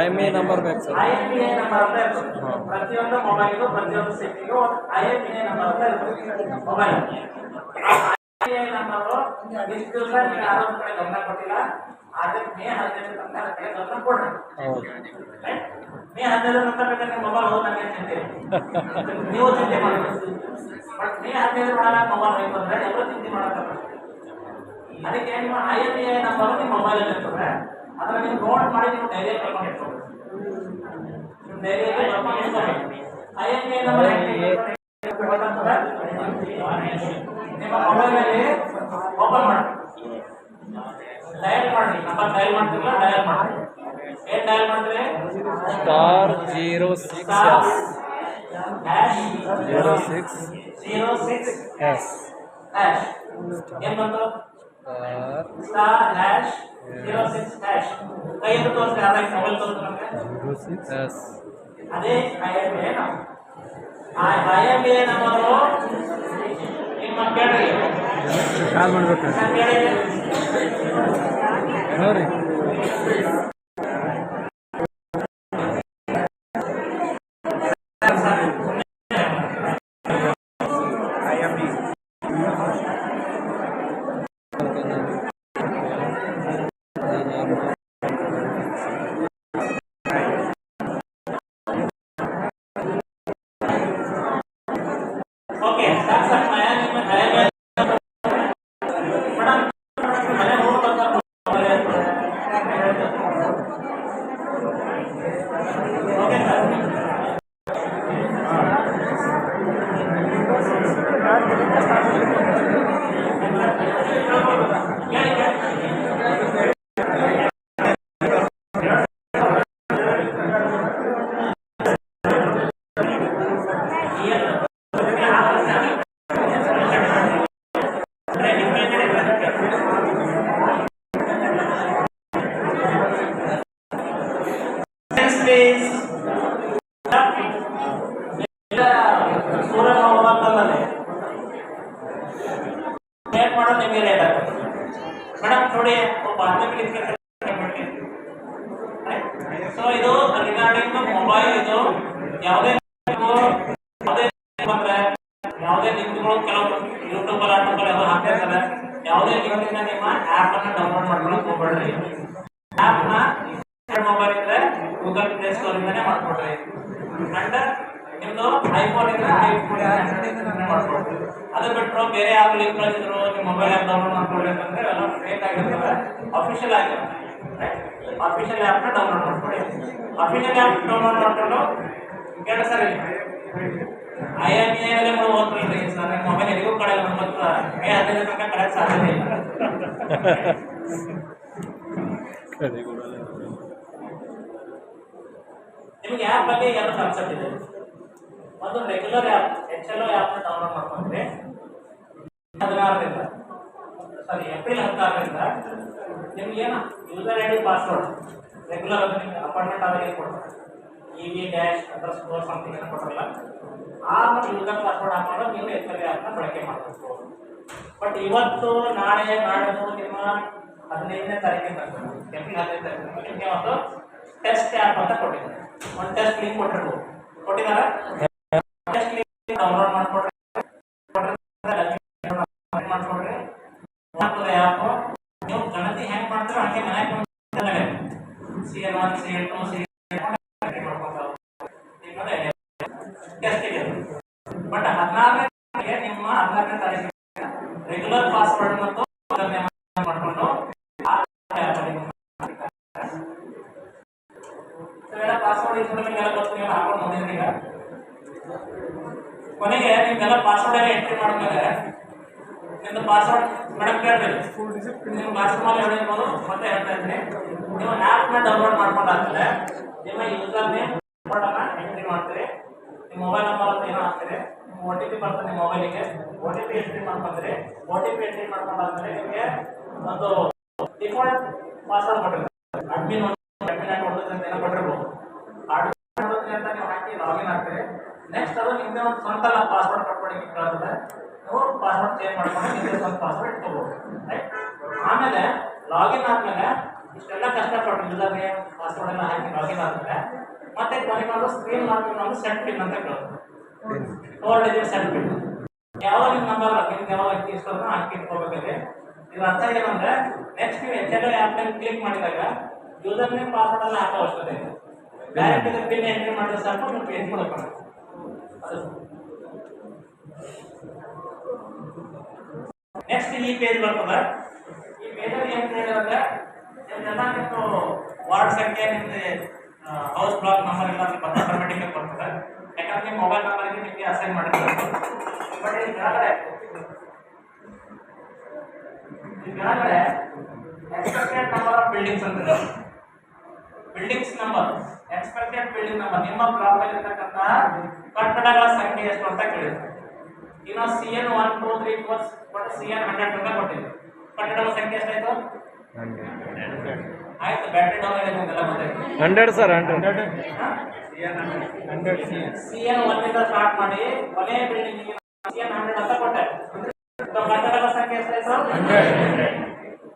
IMEI ನಂಬರ್ ಬೇಕು ಸರ್. IMEI ನಂಬರ್ ಅಂತ ಇರ್ತದೆ. ಪ್ರತಿಯೊಂದು ಮೊಬೈಲ್ಗೂ ಪ್ರತಿಯೊಂದು ಸಿಟಿಗೂ IMEI ನಂಬರ್ ಅಂತ ಇರ್ತದೆ. ಮೊಬೈಲ್ IMEI ನಂಬರು ಇಷ್ಟು ದಿವಸ ನೀವು ಯಾರೋ ಒಂದು ಕಡೆ ಗಮನ ಕೊಟ್ಟಿಲ್ಲ, ಆದರೆ ಮೇ 15 ತನಕ ಅದರ ಕಡೆ ಗಮನ ಕೊಡ್ರಿ. ಮೇ 15 ನಂತರ ಬೇಕಾದ್ರೆ ನಿಮ್ಮ ಮೊಬೈಲ್ ಹೋಗಿ ನನಗೆ ಚಿಂತೆ ನೀವು ಚಿಂತೆ ಮಾಡಬೇಕು. ಬಟ್ ಮೇ 15 ಒಳಗೆ ಮೊಬೈಲ್ ಹೋಯ್ತು ಅಂದರೆ ಎಲ್ಲರೂ ಚಿಂತೆ ಮಾಡೋಕ್ಕಲ್ಲ. ಅದಕ್ಕೆ ನಿಮ್ಮ IMEI ನಂಬರು ನಿಮ್ಮ ಮೊಬೈಲಲ್ಲಿ ಇರ್ತದೆ. ಅದನ್ನ ನೀವು ನೋಟ್ ಮಾಡಿ ನೀವು ಡೈರಿಯಲ್ಲಿ ಬರ್ಕೊಂಡು ಇಟ್ಕೋಬೇಕು. ನಿಮ್ಮ ಡೈರಿಯಲ್ಲಿ ಬರ್ಕೊಂಡು ಇಟ್ಕೋಬೇಕು. IMEI ನಂಬರ್ ನಿಮ್ಮ ಮೊಬೈಲಲ್ಲಿ ಓಪನ್ ಮಾಡಿ ಡಯಲ್ ಮಾಡಿ. ನಂಬರ್ ಡಯಲ್ ಮಾಡ್ತಿರಲ್ಲ, ಡಯಲ್ ಮಾಡಿ. ಏನು ಡಯಲ್ ಮಾಡಿದ್ರೆ *06#06# ಏನು ಬಂತು? *#06# ಕೈಯಲ್ಲಿ ತೋರಿಸ್ತಾರೆ. ಅದಾಗಿ ಮೊಬೈಲ್ ತೋರಿಸ್ತಾರೆ. ಅದೇ IMEI ನಂಬರ್. ಆ IMEI ನಂಬರು ನಿಮ್ಮ ಕೇಳಿ ಕಾಲ್ ಮಾಡ್ಬೇಕು ನೋಡಿ. ಓಕೆ ಸರ್ ಸರ್ ಮೇಡಮ್ ಮನೆ ಹೋಗ್ಬೇಕು ಸೂರ್ಯ ಹೋಗ್ಬೇಕಂದ್ರೆ ಏನ್ ಮಾಡೋದು ನಿಮಗೆ ಲೇಟ್ ಆಗುತ್ತೆ ಮೇಡಮ್ ನೋಡಿ ಸೊ ಇದು ರಿಗಾರ್ಡಿಂಗ್ ಮೊಬೈಲ್ ಇದು ಯಾವುದೇ ಬಂದ್ರೆ ಯಾವುದೇ ಲಿಂಕ್ಗಳು ಕೆಲವು ಯೂಟ್ಯೂಬ್ ಆರ್ಟಿಕಲ್ ಎಲ್ಲ ಹಾಕಿರ್ತಾರೆ ಯಾವುದೇ ಲಿಂಕಿಂದ ನಿಮ್ಮ ಆಪ್ ಅನ್ನ ಡೌನ್ಲೋಡ್ ಮಾಡ್ಕೊಳಕ್ ಹೋಗ್ಬೇಡ್ರಿ ಆಪ್ ನ ಮೊಬೈಲ್ ಇದ್ರೆ ಗೂಗಲ್ ಪ್ಲೇ ಸ್ಟೋರ್ ಇಂದಾನೆ ಮಾಡ್ಕೊಡ್ರಿ ಅಂಡ್ ನಿಮ್ದು ಐಫೋನ್ ಇದ್ರೆ ಐಫೋನ್ ಮಾಡ್ಕೊಡ್ರಿ ಅದು ಬಿಟ್ಟರು ಬೇರೆ ಯಾವ ಲಿಂಕ್ ಕಳಿಸಿದ್ರು ನಿಮ್ಮ ಮೊಬೈಲ್ ಆಪ್ ಡೌನ್ಲೋಡ್ ಮಾಡ್ಕೊಳ್ಳಿ ಅಂತಂದ್ರೆ ಎಲ್ಲ ಫೇಕ್ ಆಗಿರ್ತದೆ ಅಫಿಷಿಯಲ್ ಆಗಿರುತ್ತೆ ಅಫಿಷಿಯಲ್ ಆಪ್ ನ ಡೌನ್ಲೋಡ್ ಮಾಡ್ಕೊಳ್ಳಿ ಅಫಿಷಿಯಲ್ ಆಪ್ ಡೌನ್ಲೋಡ್ ಮಾಡ್ಕೊಂಡು ಎರಡು ಸರಿ IMEI ಹೋಗ್ರಿ ಸರ್ ನಿಮ್ಮ ಮೊಬೈಲ್ ಎಲ್ಲಿಗೂ ಕಡೆ ಮತ್ತು ಮೇ 15 ತನಕ ಕಳೆಯಕ್ಕೆ ಸಾಧ್ಯತೆ ಇಲ್ಲ ನಿಮಗೆ ಆ್ಯಪ್ ಬಗ್ಗೆ ಎರಡು ಕಾನ್ಸೆಪ್ಟ್ ಇದೆ ಒಂದು ರೆಗ್ಯುಲರ್ ಆ್ಯಪ್ HLO ಆ್ಯಪ್ನ ಡೌನ್ಲೋಡ್ ಮಾಡ್ಕೊಂಡ್ರೆ 16ರಿಂದ ಏಪ್ರಿಲ್ 16ರಿಂದ ನಿಮ್ಗೇನು user I D password regular ಅದು ನಿಮ್ಗೆ ಅಪಾಯಿಂಟ್ಮೆಂಟ್ ಆದಾಗ ಕೊಡ್ತಾರೆ EV_ ಸಮಥಿಂಗ್ ಏನೋ ಕೊಟ್ಟರಲ್ಲ ಆ ಯೂಸರ್ ಪಾಸ್ವರ್ಡ್ ಹಾಕೊಂಡು ನೀವು HLO ಆ್ಯಪ್ನ ಬಳಕೆ ಮಾಡಬೇಕು ಬಟ್ ಇವತ್ತು ನಾಳೆ ನಾಡಿದ್ದು ನಿಮ್ಮ 15ನೇ ತಾರೀಕಿನ ಏಪ್ರಿಲ್ 15 ತಾರೀಕು ನಿಮಗೆ ಒಂದು ಟೆಸ್ಟ್ ಆ್ಯಪ್ ಅಂತ ಕೊಟ್ಟಿದ್ದಾರೆ ಒಂದು ಟೆಸ್ಟ್ ಲಿಂಕ್ ಕೊಟ್ಟಿದ್ದಾರೆ ಟೆಸ್ಟ್ ಲಿಂಕ್ ಡೌನ್ಲೋಡ್ ಮಾಡ್ಕೊಡ್ರಿ ಆ್ಯಪ್ ನೀವು ಗಣತಿ ಹೆಂಗೆ ಮಾಡ್ತೀರೋ ಹಂಗೆ ಮನೆಗೆ CN1 CN2 CN ಟೆಸ್ಟಿಗೆ ಬಟ್ 16ನೇ ನಿಮ್ಮ 16ನೇ ತಾರೀಕಿಗೆ ರೆಗ್ಯುಲರ್ ಪಾಸ್ವರ್ಡ್ ಮತ್ತು ಮಾಡಿಕೊಂಡು ಪಾಸ್ವರ್ಡ್ ನಿಮಗೆಲ್ಲ ಗೊತ್ತು ನೀವು ಹಾಕೊಂಡು ನೋಡಿದ್ರಿ ಈಗ ಕೊನೆಗೆ ನಿಮ್ಗೆಲ್ಲ ಪಾಸ್ವರ್ಡ್ ಎಲ್ಲ ಎಂಟ್ರಿ ಮಾಡಿದ್ಮೇಲೆ ನಿಮ್ದು ಪಾಸ್ವರ್ಡ್ ಮೇಡಮ್ ಕೇಳಬೇಕು ನೀವು ಕ್ಲಾಸ್ರೂಮಲ್ಲಿ ಹೇಳಿರ್ಬೋದು ಮತ್ತೆ ಹೇಳ್ತಾ ಇದ್ದೀನಿ ನೀವು ಆ್ಯಪ್ನ ಡೌನ್ಲೋಡ್ ಮಾಡ್ಕೊಂಡಾದ್ಮೇಲೆ ನಿಮ್ಮ ಯೂಸರ್ ನೇಮ್ ಎಂಟ್ರಿ ಮಾಡ್ತೀರಿ ನಿಮ್ಮ ಮೊಬೈಲ್ ನಂಬರ್ ಅಂತ ಏನೋ ಹಾಕ್ತೀರಿ ನಿಮ್ಮ OTP ಬರ್ತದೆ ನಿಮ್ಮ ಮೊಬೈಲಿಗೆ OTP ಎಂಟ್ರಿ ಮಾಡ್ಕೊಂಡ್ರಿ OTP ಎಂಟ್ರಿ ಮಾಡ್ಕೊಂಡಾದ್ಮೇಲೆ ನಿಮಗೆ ಒಂದು ಡಿಫಾಲ್ಟ್ ಪಾಸ್ವರ್ಡ್ ಕೊಟ್ಟಿರ್ತಾರೆ ಅಡ್ಮಿನ್ ಆಗಿ ಕೊಡ್ತದೆ ಅಂತ ಏನೋ ಕೊಟ್ಟಿರ್ಬೋದು ಅಡ್ಮಿನ್ ಅಂತ ನೀವು ಹಾಕಿ ಲಾಗಿನ್ ಆಗ್ತೀರಿ ನೆಕ್ಸ್ಟ್ ಅದು ನಿಮ್ಮದೇ ಒಂದು ಸ್ವಂತ ಪಾಸ್ವರ್ಡ್ ಕಟ್ಕೊಳಿಕ್ಕೆ ಕೇಳ್ತದೆ ನೀವು ಪಾಸ್ವರ್ಡ್ ಚೇಂಜ್ ಮಾಡ್ಕೊಂಡು ನಿಮ್ಮದೇ ಸ್ವಂತ ಪಾಸ್ವರ್ಡ್ ಇಟ್ಕೋಬೋದು ರೈಟ್ ಆಮೇಲೆ ಲಾಗಿನ್ ಆದಮೇಲೆ ಇಷ್ಟೆಲ್ಲ ಕಷ್ಟಪಟ್ಟು ಯೂಸರ್ ನೇಮ್ ಪಾಸ್ವರ್ಡ್ ಎಲ್ಲ ಹಾಕಿ ಲಾಗಿನ್ ಆದಮೇಲೆ ಮತ್ತೆ ಕೊನೆಗೊಂದು ಸ್ಕ್ರೀನ್ ಲಾಗಿನ್ ಒಂದು ಸೆಟ್ ಪಿನ್ ಅಂತ ಕೇಳ್ತದೆ 4 ಡಿಜಿಟ್ ಸೆಟ್ ಪಿನ್ ಯಾವ ನಿಮ್ಮ ನಂಬರ್ ನಿಮ್ಗೆ ಯಾವ ಇಷ್ಟನ್ನು ಹಾಕಿ ಇಟ್ಕೋಬೇಕಾದ್ರೆ ಇದ್ರ ಅರ್ಥ ಏನಂದ್ರೆ ನೆಕ್ಸ್ಟ್ ನೀವು HLO ಆ್ಯಪ್ ಮೇಲೆ ಕ್ಲಿಕ್ ಮಾಡಿದಾಗ ಯೂಸರ್ ನೇಮ್ ಪಾಸ್ವರ್ಡ್ ಎಲ್ಲ ಹಾಕೋ ಅವಶ್ಯಕತೆ ಇದೆ ಡೈರೆಕ್ಟ್ ಇದು ಪಿನ್ ಎಂಟ್ರಿ ಮಾಡಿದ್ರೆ ಸಾಕು ನೀವು ಪೇಜ್ ಮಾಡ್ಕೊಳ್ಳಿ ನೆಕ್ಸ್ಟ್ ಈ ಪೇಜ್ ಬರ್ತದೆ ಈ ಪೇಜಲ್ಲಿ ಏನು ಹೇಳಿದ್ರೆ ನಿಮ್ದೆಲ್ಲ ನಿಮ್ಮದು ವಾರ್ಡ್ ಸಂಖ್ಯೆ ನಿಮ್ಮದು ಹೌಸ್ ಬ್ಲಾಕ್ ನಂಬರ್ ಎಲ್ಲ ಆಟೋಮೆಟಿಕ್ ಬರ್ತದೆ ಯಾಕಂದ್ರೆ ನಿಮ್ಮ ಮೊಬೈಲ್ ನಂಬರ್ಗೆ ನಿಮಗೆ ಅಸೈನ್ ಮಾಡಿರ್ತಾರೆ ಬಟ್ ಈ ಕೆಳಗಡೆ ಎಕ್ಸ್ಪೆಕ್ಟೆಡ್ ನಂಬರ್ ಆಫ್ ಬಿಲ್ಡಿಂಗ್ಸ್ ಅಂತ buildings number expected building number ನಿಮ್ಮ ಬ್ಲಾಕ್ ಅಲ್ಲಿ ಇರ್ತಕ್ಕಂಥ ಕಟ್ಟಡಗಳ ಸಂಖ್ಯೆ ಎಷ್ಟು ಅಂತ ಕೇಳಿದ್ರು ಇನ್ನು CN 1 2 3 4 ಬಟ್ CN 100 ಅಂತ ಕೊಟ್ಟಿದೆ ಕಟ್ಟಡಗಳ ಸಂಖ್ಯೆ ಎಷ್ಟಾಯ್ತು ಆಯ್ತು ಬ್ಯಾಟ್ರಿ ಡೌನ್ ಆಗಿದೆ ಅಂತೆಲ್ಲ ಗೊತ್ತಾಯ್ತು 100 ಸರ್ 100 CN 1 ಇಂದ ಸ್ಟಾರ್ಟ್ ಮಾಡಿ ಕೊನೆ ಬಿಲ್ಡಿಂಗ್ ಗೆ CN 100 ಅಂತ ಕೊಟ್ಟೆ ಕಟ್ಟಡಗಳ ಸಂಖ್ಯೆ ಎಷ್ಟಾಯ್ತು 100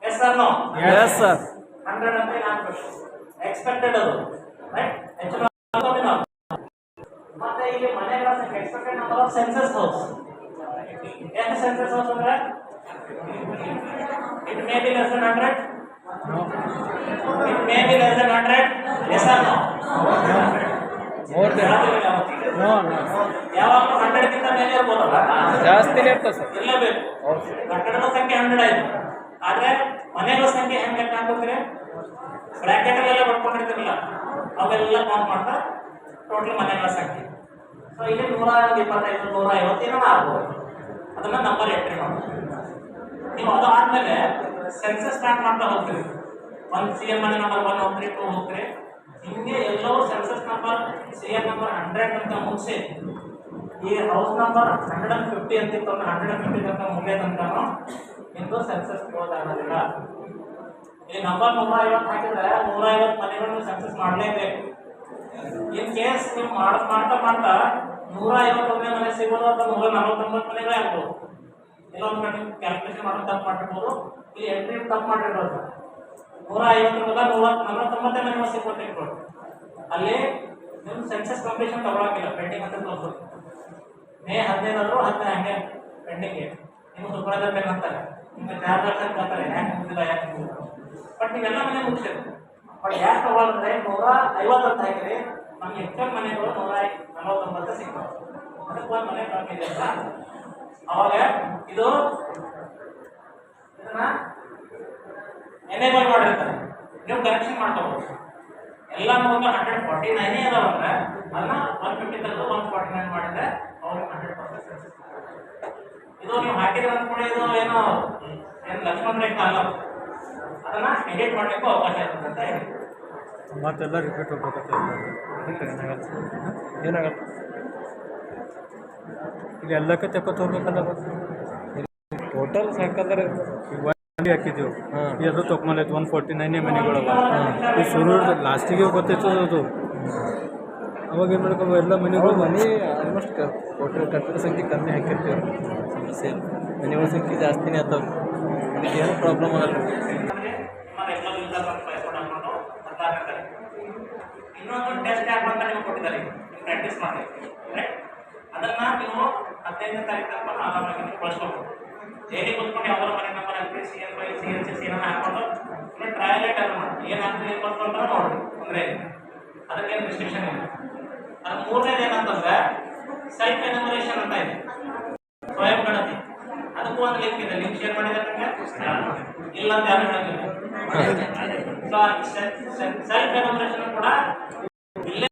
yes sir no yes sir 100 ಅಂತ ಹಾಕಬೇಕು ಎಕ್ಸ್ಪೆಕ್ಟೆಡ್ ಅದು ರೈಟ್ ಮತ್ತೆ ಇಲ್ಲಿ ಮನೆಗಳ ಸಂಖ್ಯೆ expected number of census house ಎಷ್ಟು ಸೆನ್ಸಸ್ ಹೌಸ್ ಅಂದ್ರೆ it may be less than 100 it may be less than 100 yes or no more than no ಯಾವಾಗಲೂ 100 ಗಿಂತ ಮೇಲೆ ಇರಬಹುದಲ್ಲ ಜಾಸ್ತಿನೇ ಇರ್ತದೆ ಸರ್ ಇರಲೇಬೇಕು ಕಟ್ಟಡದ ಸಂಖ್ಯೆ 100 ಆಯ್ತು ಆದ್ರೆ ಮನೆಗಳ ಸಂಖ್ಯೆ ಹೆಂಗೆ ಲೆಕ್ಕ ಹಾಕೋತೀರಿ ಬ್ರಾಕೆಟ್ ಅಲ್ಲೆಲ್ಲ ಬರ್ಕೊಂಡಿರ್ತಿರಲ್ಲ ಅವೆಲ್ಲ ಕೌಂಟ್ ಮಾಡ್ತಾ ಟೋಟಲ್ ಮನೆಗಳ ಸಂಖ್ಯೆ ಸೊ ಇಲ್ಲಿ 125 150 ಏನೋ ಆಗ್ಬೋದು ಅದನ್ನ ನಂಬರ್ ಎಂಟ್ರಿ ಮಾಡ್ಬೋದು ನೀವು ಅದು ಆದ್ಮೇಲೆ ಸೆನ್ಸಸ್ ಸ್ಟಾರ್ಟ್ ಮಾಡ್ತಾ ಹೋಗ್ತೀರಿ ಒಂದು CN ಮನೆ ನಂಬರ್ 1 ಹೋಗ್ತೀರಿ 2 ಹೋಗ್ತೀರಿ ಹಿಂಗೆ ಎಲ್ಲವೂ ಸೆನ್ಸಸ್ ನಂಬರ್ CN ನಂಬರ್ 100 ಅಂತ ಮುಗಿಸಿ ಈ ಹೌಸ್ ನಂಬರ್ 150 ಅಂತಿತ್ತು 150 ತನಕ ಮುಗಿಯೋ ತನಕ ನಿಮ್ಮದು ಸೆನ್ಸಸ್ ಕ್ಲೋಸ್ ಆಗೋದಿಲ್ಲ ಈ ನಂಬರ್ 150 ಹಾಕಿದ್ರೆ 150 ಮನೆಗಳನ್ನು ಸಕ್ಸಸ್ ಮಾಡಲೇಬೇಕು ಇನ್ ಕೇಸ್ ನೀವು ಮಾಡ್ತಾ 151 ಮನೆ ಸಿಗೋದು ಅಥವಾ 149 ಮನೆಗಳೇ ಆಗ್ಬೋದು. ಕೆಲವೊಂದು ಕಡೆ ಕ್ಯಾಲ್ಕುಲೇಷನ್ ಮಾಡೋದು ತಪ್ಪು ಮಾಡಿರ್ಬೋದು, ಇಲ್ಲಿ ಎಂಟ್ರಿ ತಪ್ಪು ಮಾಡಿರ್ಬೋದು. 150 ಮನೆ ಸಿಗ್ಬೋದು. ಅಲ್ಲಿ ನಿಮ್ಮ ಸೆನ್ಸಸ್ ಕಂಪ್ಲೀಷನ್ ತಗೊಳಕಿಲ್ಲ, ಪೆಂಡಿಂಗ್ ಅಂತ ತೋರಿಸೋದು. ಮೇ 15 ಹಂಗೆ ಪೆಂಡಿಂಗ್ ನಿಮ್ಗೆ ಸುಪ್ರಭಾತ ಪೆನ್ ಅಂತಾರೆ, ನಿಮ್ಗೆ ಚಾರ್ಜರ್ಸ್ ಅಂತ ಅಂತಾರೆ, ಯಾಕೆ ಮುಗಿದಿಲ್ಲ ಯಾಕೆ ಮುಗಿದಿಲ್ಲ. ಬಟ್ ನೀವೆಲ್ಲ ಮನೆ ಮುಗಿಸಿದ್ರು. ಬಟ್ ಯಾಕೆ ತಗೊಳ್ಳಂದ್ರೆ 150 ಅಂತ ಹಾಕಿರಿ, ನಮ್ಗೆ ಎಕ್ಸ್ಟ್ರಾ ಮನೆಗಳು 149 ಸಿಗ್ತವೆ. ಅದಕ್ಕೆ ಒಂದು ಮನೆ ಕಮ್ಮಿ ಇದೆ ಅಂತ ಅವಾಗ ಇದು ಇದನ್ನ ಎನೇಬಲ್ ಮಾಡಿರ್ತಾರೆ. ನೀವು ಕರೆಕ್ಷನ್ ಮಾಡ್ಕೋಬಹುದು. ಎಲ್ಲ ನಮಗೆ 149 ಅದಾವಂದ್ರೆ ಅದನ್ನ 150 ತೆಗೆದು 149 ಮಾಡಿದ್ರೆ ಅವ್ರಿಗೆ 100% ಇದು ನೀವು ಹಾಕಿದ್ರೆ ಅಂದ್ಕೊಂಡು ಇದು ಏನು ಲಕ್ಷ್ಮಣ ರೇಖೆ ಅಲ್ಲ, ಅದನ್ನ ಎಡಿಟ್ ಮಾಡಲಿಕ್ಕೂ ಅವಕಾಶ ಇರುತ್ತೆ ಅಂತ ಹೇಳಿ. ಮತ್ತೆಲ್ಲ ರಿಪೀಟ್ ಹೋಗ್ಬೇಕಂತ ಏನಾಗಲ್ಲ. ಇಲ್ಲಿ ಎಲ್ಲಕ್ಕೆ ತೆಕ್ಕೊತ ಹೋಗ್ಬೇಕಲ್ಲ. ಟೋಟಲ್ ಸಾಕಂದ್ರೆ ಹಾಕಿದ್ದೀವಿ ಅದು ತೊಗೊಂಬಲ್ಲೈತೆ 149 ಮನೆಗಳವ. ಈ ಶುರು ಲಾಸ್ಟಿಗೆ ಗೊತ್ತಾಯ್ತು ಅದು. ಅವಾಗ ಏನು ಮಾಡ್ಕೊ ಎಲ್ಲ ಮನೆಗಳು ಮನೆ ಆಲ್ಮೋಸ್ಟ್ ಟೋಟಲ್ ಕಟ್ಟಡ ಸಂಖ್ಯೆ ಕಮ್ಮಿ ಹಾಕಿರ್ತೀವಿ. ಸಮಸ್ಯೆ ಇಲ್ಲ, ಮನೆಗಳ ಸಂಖ್ಯೆ ಜಾಸ್ತಿನೇ ಆಗ್ತಾವೆ. ಅದಕ್ಕೆ ಏನು ಪ್ರಾಬ್ಲಮ್ ಆಗಲ್ಲ. ಇನ್ನೊಂದು ಟೆಸ್ಟ್ ಆ್ಯಪ್ ಅಂತ ನೀವು ಕೊಟ್ಟಿದ್ದಾರೆ, ಪ್ರಾಕ್ಟೀಸ್ ಮಾಡಿ. ಅದನ್ನ ನೀವು 15ನೇ ತಾರೀಕು ತನಕ ಆರಾಮಾಗಿ ಬಳಸ್ಕೋಬಹುದು. ಡೈಲಿ ಕೂತ್ಕೊಂಡು ಯಾವ್ದಾರ ಮನೆ ನಂಬರ್ ಹಾಕಿ CL5 CL6 ಏನನ್ನ ಹಾಕೊಂಡು ಟ್ರಯಲ್ ಅಟೆಂಡ್ ಮಾಡಿ ಏನಾಗ್ತದೆ ಏನು ಬರ್ತು ಅಂತ ನೋಡ್ರಿ. ಅಂದರೆ ಅದಕ್ಕೇನು ರಿಸ್ಟ್ರಿಕ್ಷನ್ ಇಲ್ಲ. ಅದು ಮೂರನೇದು ಏನಂತಂದ್ರೆ ಸೆಲ್ಫ್ ಎನ್ಯುಮರೇಷನ್ ಅಂತ ಇದೆ, ಸ್ವಯಂ ಗಣತಿ. ಅದಕ್ಕೂ ಒಂದು ಲಿಂಕ್ ಇದೆ, ಲಿಂಕ್ ಶೇರ್ ಮಾಡಿದ್ರೆ ನಿಮಗೆ ಇಲ್ಲ ಅಂತ ಯಾರು ಹೇಳೋದಿಲ್ಲ. ಸೆಲ್ಫ್ ಎನ್ಯುಮರೇಷನ್ ಕೂಡ ಇಲ್ಲೇ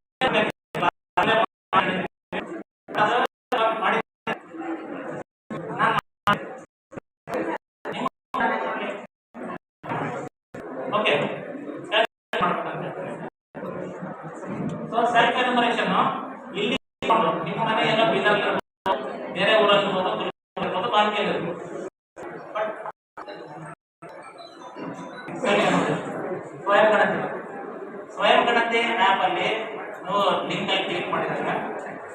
ಸೆಲ್ಫ್ ಎನ್ಯುಮರೇಷನ್ ಇಲ್ಲಿ ನಿಮ್ಮ ಮನೆ ಎಲ್ಲ ಬಿಲ್ಲಲ್ಲಿ ಬೇರೆ ಊರಲ್ಲಿ ಇರ್ಬೋದು, ಬಾಕಿಯಲ್ಲಿ ಇರ್ಬೋದು. ಬಟ್ ಸ್ವಯಂ ಗಣತಿ ಆ್ಯಪ್ ಅಲ್ಲಿ ನೀವು ಲಿಂಕ್ ಅಲ್ಲಿ ಕ್ಲಿಕ್ ಮಾಡಿದಾಗ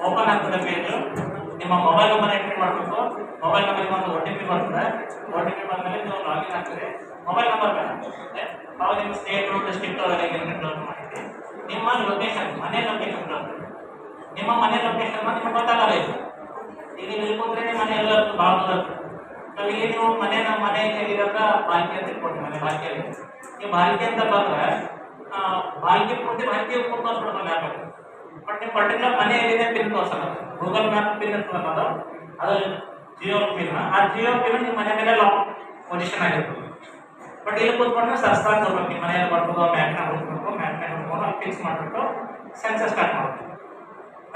ಓಪನ್ ಆಗ್ತದೆ ಪೇಜ್. ನಿಮ್ಮ ಮೊಬೈಲ್ ನಂಬರ್ ಎಂಟ್ರಿ ಮಾಡಬೇಕು. ಮೊಬೈಲ್ ನಂಬರ್ಗೆ ಒಂದು OTP ಬರ್ತದೆ. OTP ಬಂದಮೇಲೆ ನೀವು ಲಾಗಿನ್ ಆಗ್ತದೆ. ಮೊಬೈಲ್ ನಂಬರ್ ಬೇಕಾಗ್ತದೆ. ಅವಾಗ ನಿಮ್ಮ ಸ್ಟೇಟು ಡಿಸ್ಟ್ರಿಕ್ಟ್ ಡೌನ್ ಮಾಡಿದ್ವಿ. ನಿಮ್ಮ ಲೊಕೇಶನ್, ಮನೆ ಲೊಕೇಶನ್ ಬರ್ತದೆ. ನಿಮ್ಮ ಮನೆ ಲೊಕೇಶನ್ ನಿಮ್ಗೆ ಗೊತ್ತಾಗಲ್ಲ. ಇದು ಈಗ ನೀವು ಇಲ್ಲಿ ಕೂತ್ರೆ ನಿಮ್ಮ ಮನೆ ಎಲ್ಲ ಭಾಳ ಬರುತ್ತೆ. ಇಲ್ಲಿ ನೀವು ಮನೆಯಲ್ಲಿರೋದ ಬಾಲ್ಕಿ ಅಂತ ಇಟ್ಕೊಡ್ತೀವಿ. ಮನೆ ಬಾಲ್ಕಿಯಲ್ಲಿ ನೀವು ಬಾಲ್ಕಿ ಅಂತ ಬಂದ್ರೆ ಬಾಲ್ಕಿ ಪೂರ್ತಿ ಬಾಲ್ಕಿ ತೋರಿಸ್ಬಿಡ್ತಲ್ಲ ಯಾಕೆ. ಬಟ್ ನೀವು ಪರ್ಟಿಕ್ಯುಲರ್ ಮನೆಯಲ್ಲಿದೆ ಪಿನ್ ತೋರಿಸಲ್ಲ. ಗೂಗಲ್ ಮ್ಯಾಪ್ ಪಿನ್ ಇರ್ತದಲ್ಲ ಅದು ಜಿಯೋ ಪಿನ್. ಆ ಜಿಯೋ ಪಿನ್ ನಿಮ್ಮ ಮನೆ ಮೇಲೆ ಲಾಕ್ ಪೊಸಿಷನ್ ಆಗಿರ್ತದೆ. ಬಟ್ ಇಲ್ಲಿ ಕೂತ್ಕೊಂಡ್ರೆ ಸರ್ಸ್ತಾ ತಗೋಬೇಕು. ನಿಮ್ಮ ಮನೆಯಲ್ಲಿ ಬರ್ಬೋದು, ಮ್ಯಾಪ್ನ ಹುಡ್ಬೇಕು, ಮ್ಯಾಪ್ನ ಹುಡ್ಕೊಂಡು ಫಿಕ್ಸ್ ಮಾಡಿಬಿಟ್ಟು ಸೆನ್ಸಸ್ ಸ್ಟಾರ್ಟ್ ಮಾಡಬೇಕು.